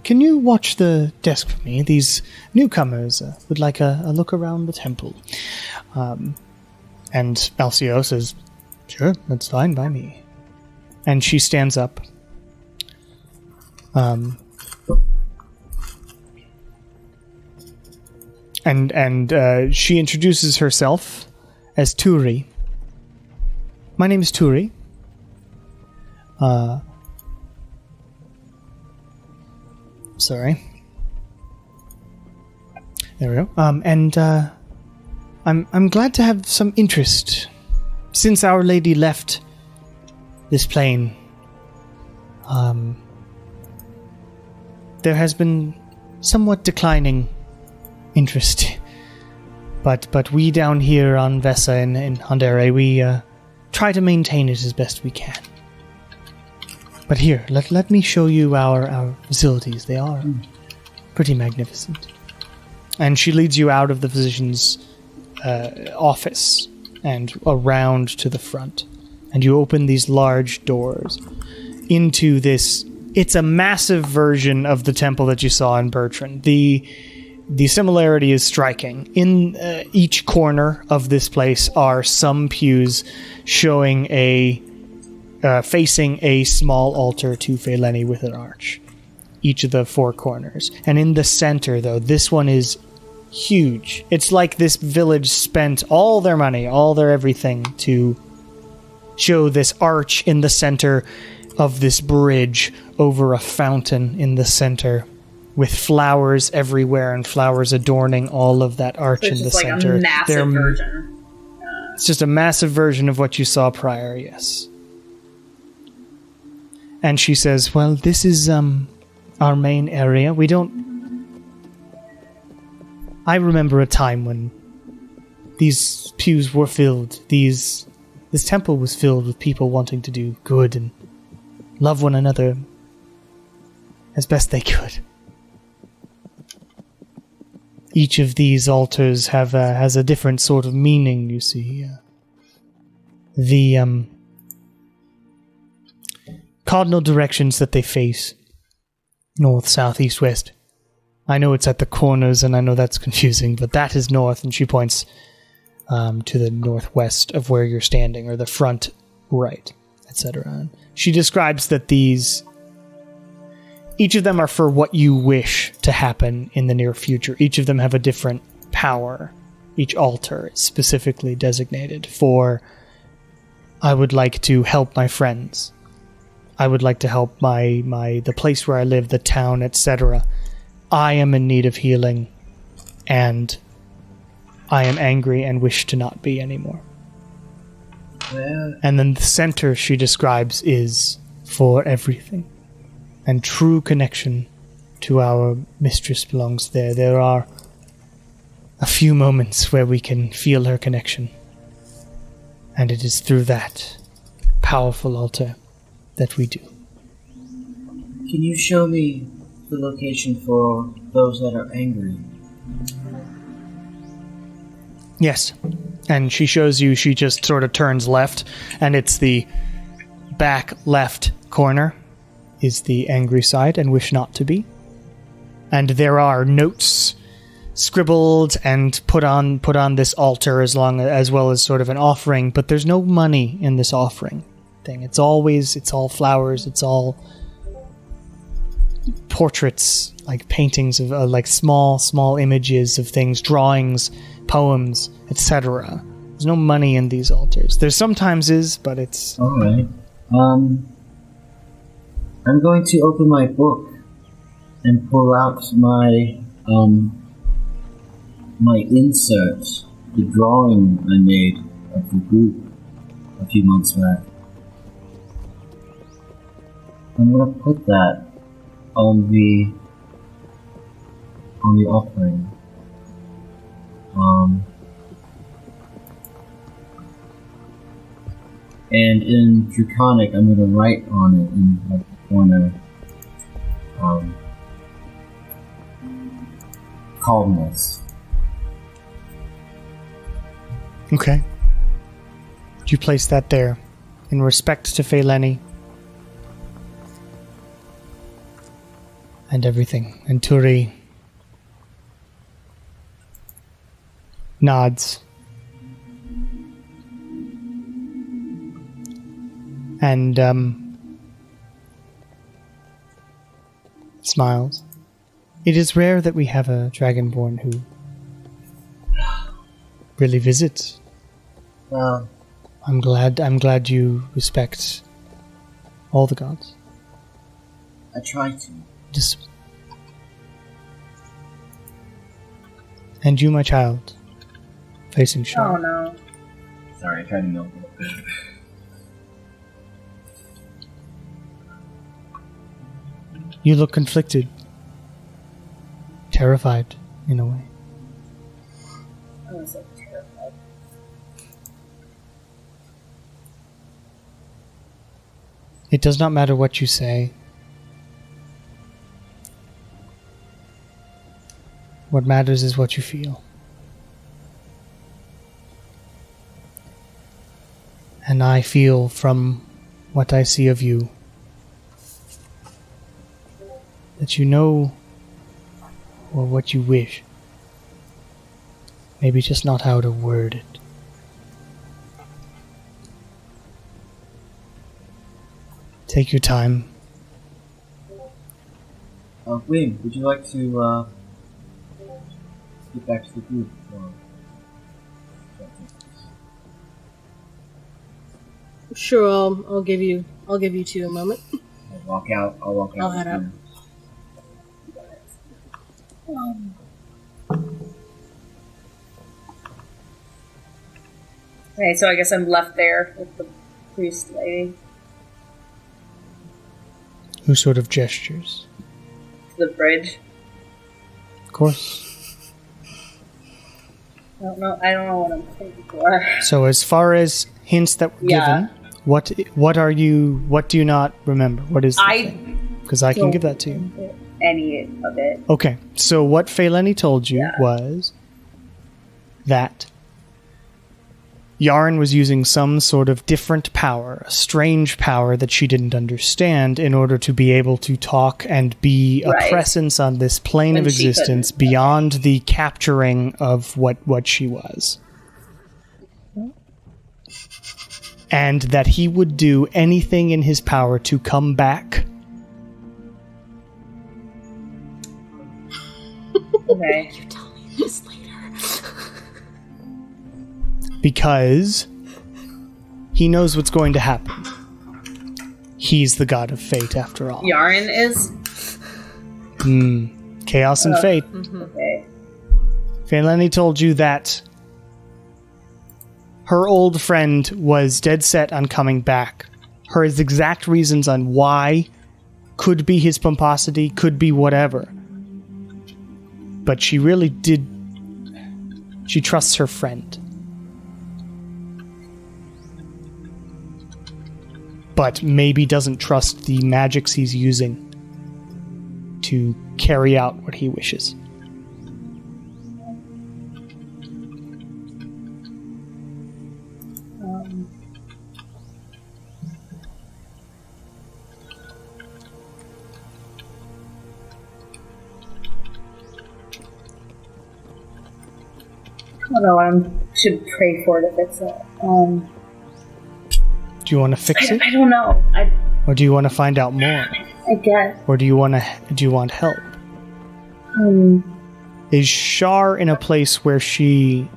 Can you watch the desk for me? These newcomers would like a look around the temple. And Alcio says, sure, that's fine by me. And she stands up. And she introduces herself as Turi. My name is Turi. Sorry. There we go. I'm glad to have some interest. Since Our Lady left this plane, there has been somewhat declining interest. But we down here on Vesa in Hondere, we try to maintain it as best we can. But here, let me show you our facilities. They are pretty magnificent. And she leads you out of the physician's office and around to the front. And you open these large doors into this. It's a massive version of the temple that you saw in Bertrand. The similarity is striking. In each corner of this place are some pews showing facing a small altar to Feylani with an arch. Each of the 4 corners. And in the center, though, this one is huge. It's like this village spent all their money, all their everything to show this arch in the center of this bridge over a fountain in the center with flowers everywhere and flowers adorning all of that arch in the center. It's just a massive version. It's just a massive version of what you saw prior, yes. And she says, well, this is our main area. I remember a time when these pews were filled. This temple was filled with people wanting to do good and love one another as best they could. Each of these altars has a different sort of meaning, you see. The cardinal directions that they face North, south, east, west. I know it's at the corners, and I know that's confusing, but that is north, and she points to the northwest of where you're standing, or the front right, etc. She describes that each of them are for what you wish to happen in the near future. Each of them have a different power. Each altar is specifically designated for, I would like to help my friends. I would like to help the place where I live, the town, etc. I am in need of healing, and I am angry and wish to not be anymore. Well, And then the center she describes is for everything. And true connection to our mistress belongs there. There are a few moments where we can feel her connection. And it is through that powerful altar that we do. can you show me the location for those that are angry? Yes. And she shows you, she just sort of turns left, and it's the back left corner is the angry side and wish not to be. And there are notes scribbled and put on this altar as well as sort of an offering, but there's no money in this offering thing. It's all flowers, it's all portraits, like paintings of like small images of things, drawings, poems, etc. There's no money in these altars. There sometimes is, but it's... Alright. I'm going to open my book and pull out my insert, the drawing I made of the group a few months back. I'm gonna put that on the offering. And in Draconic, I'm gonna write on it in like the corner, calmness. Okay. You place that there in respect to Feileni and everything. And Turi nods. And smiles. It is rare that we have a Dragonborn who really visits. Well, I'm glad you respect all the gods. I try to. Just... And you, my child, facing Shaw. Oh no. Sorry, I tried to milk it. You look conflicted. Terrified, in a way. I was like terrified. It does not matter what you say. What matters is what you feel. And I feel from what I see of you that you know, or what you wish. Maybe just not how to word it. Take your time. Wayne, would you like to get back to the group? Sure, I'll give you 2 a moment. I'll walk out. I'll head out. Okay, so I guess I'm left there with the priest lady. Who sort of gestures? To the bridge. Of course. I don't know what I'm thinking for. So as far as hints that were given, what do you not remember? What is the thing? Because I can give that to you. Any of it. Okay, so what Feileni told you was that Yarn was using some sort of different power, a strange power that she didn't understand, in order to be able to talk and be a presence on this plane of existence beyond the capturing of what she was. And that he would do anything in his power to come back. Okay. You tell me this later. Because he knows what's going to happen. He's the god of fate, after all. Yarn is? Chaos and fate. Okay. Feileni told you that her old friend was dead set on coming back. Her exact reasons on why could be his pomposity, could be whatever. But she really did... She trusts her friend. But maybe doesn't trust the magics he's using to carry out what he wishes. I don't know what I should pray for to fix it. Do you want to fix it? I don't know. Or do you want to find out more? I guess. Or do you want help? Is Shar in a place where she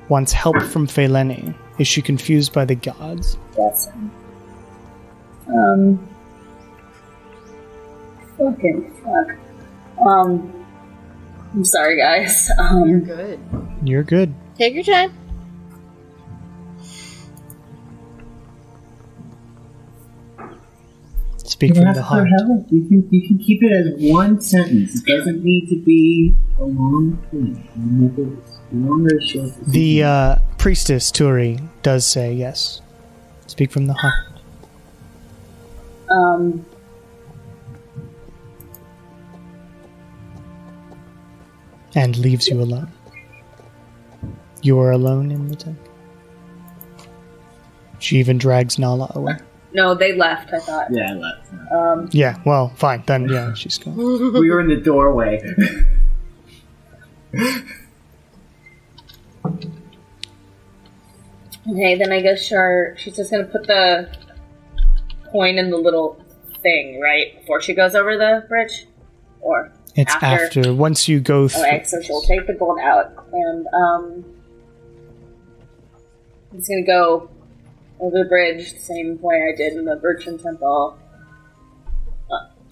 wants help from Feileni? Is she confused by the gods? That's fucking fuck. I'm sorry, guys. You're good. You're good. Take your time. Speak from the heart. You can keep it as one sentence. It doesn't need to be a long thing. Longer or short. The priestess Turi does say yes. Speak from the heart. And leaves you alone. You are alone in the temple. She even drags Nala away. No, they left, I thought. Yeah, I left. Yeah, well, fine. Then, yeah, she's gone. We were in the doorway. Okay, then I guess she's just gonna put the coin in the little thing, right? Before she goes over the bridge? Or It's after. Once you go through. Okay, so she'll take the gold out, and I'm just gonna go over the bridge the same way I did in the Birchen Temple.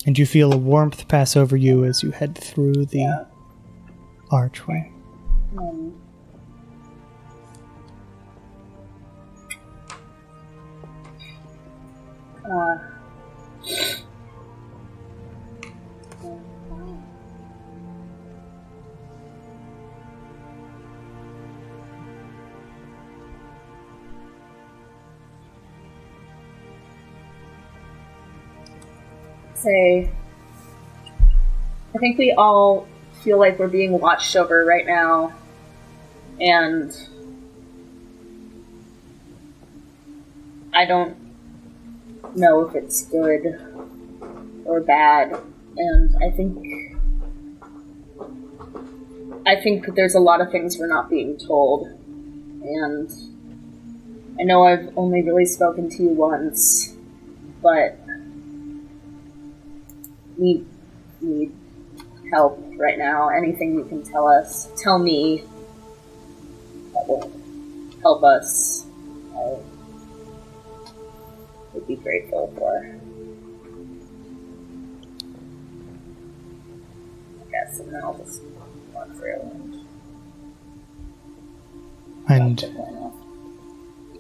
And you feel a warmth pass over you as you head through the archway. Say, I think we all feel like we're being watched over right now, and I don't know if it's good or bad, and I think there's a lot of things we're not being told, and I know I've only really spoken to you once, but we need help right now. Anything you can tell me that will help us, I would be grateful for. I guess, and then I'll just walk through. And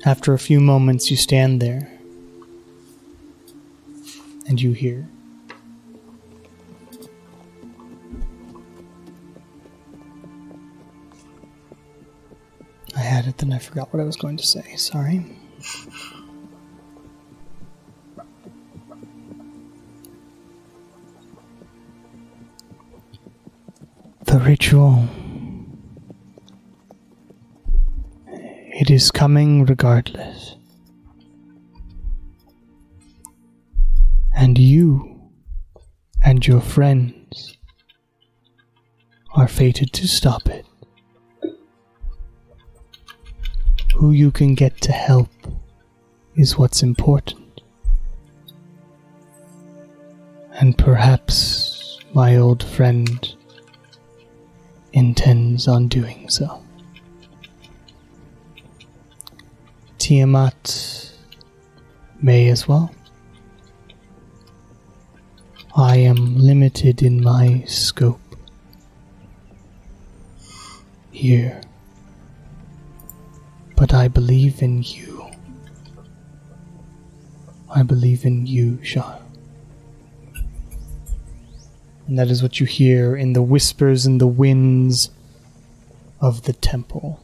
after a few moments, you stand there and you hear. I had it, then I forgot what I was going to say. Sorry. The ritual. It It is coming regardless. And you and your friends are fated to stop it. Who you can get to help is what's important. And perhaps my old friend intends on doing so. Tiamat may as well. I am limited in my scope here, but I believe in you. I believe in you, Sean. And that is what you hear in the whispers and the winds of the temple.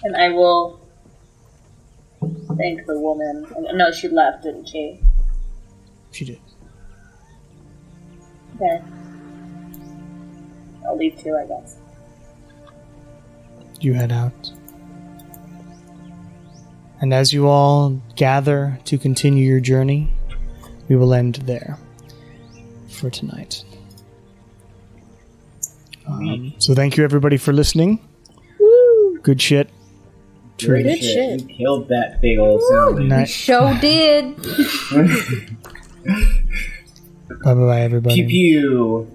And I will thank the woman. No, she left, didn't she? She did. Okay. I'll leave too, I guess. You head out. And as you all gather to continue your journey, we will end there for tonight. So thank you everybody for listening. Woo! Good shit. Good shit. You killed that big old sound. We sure did. Bye bye everybody. Pew pew.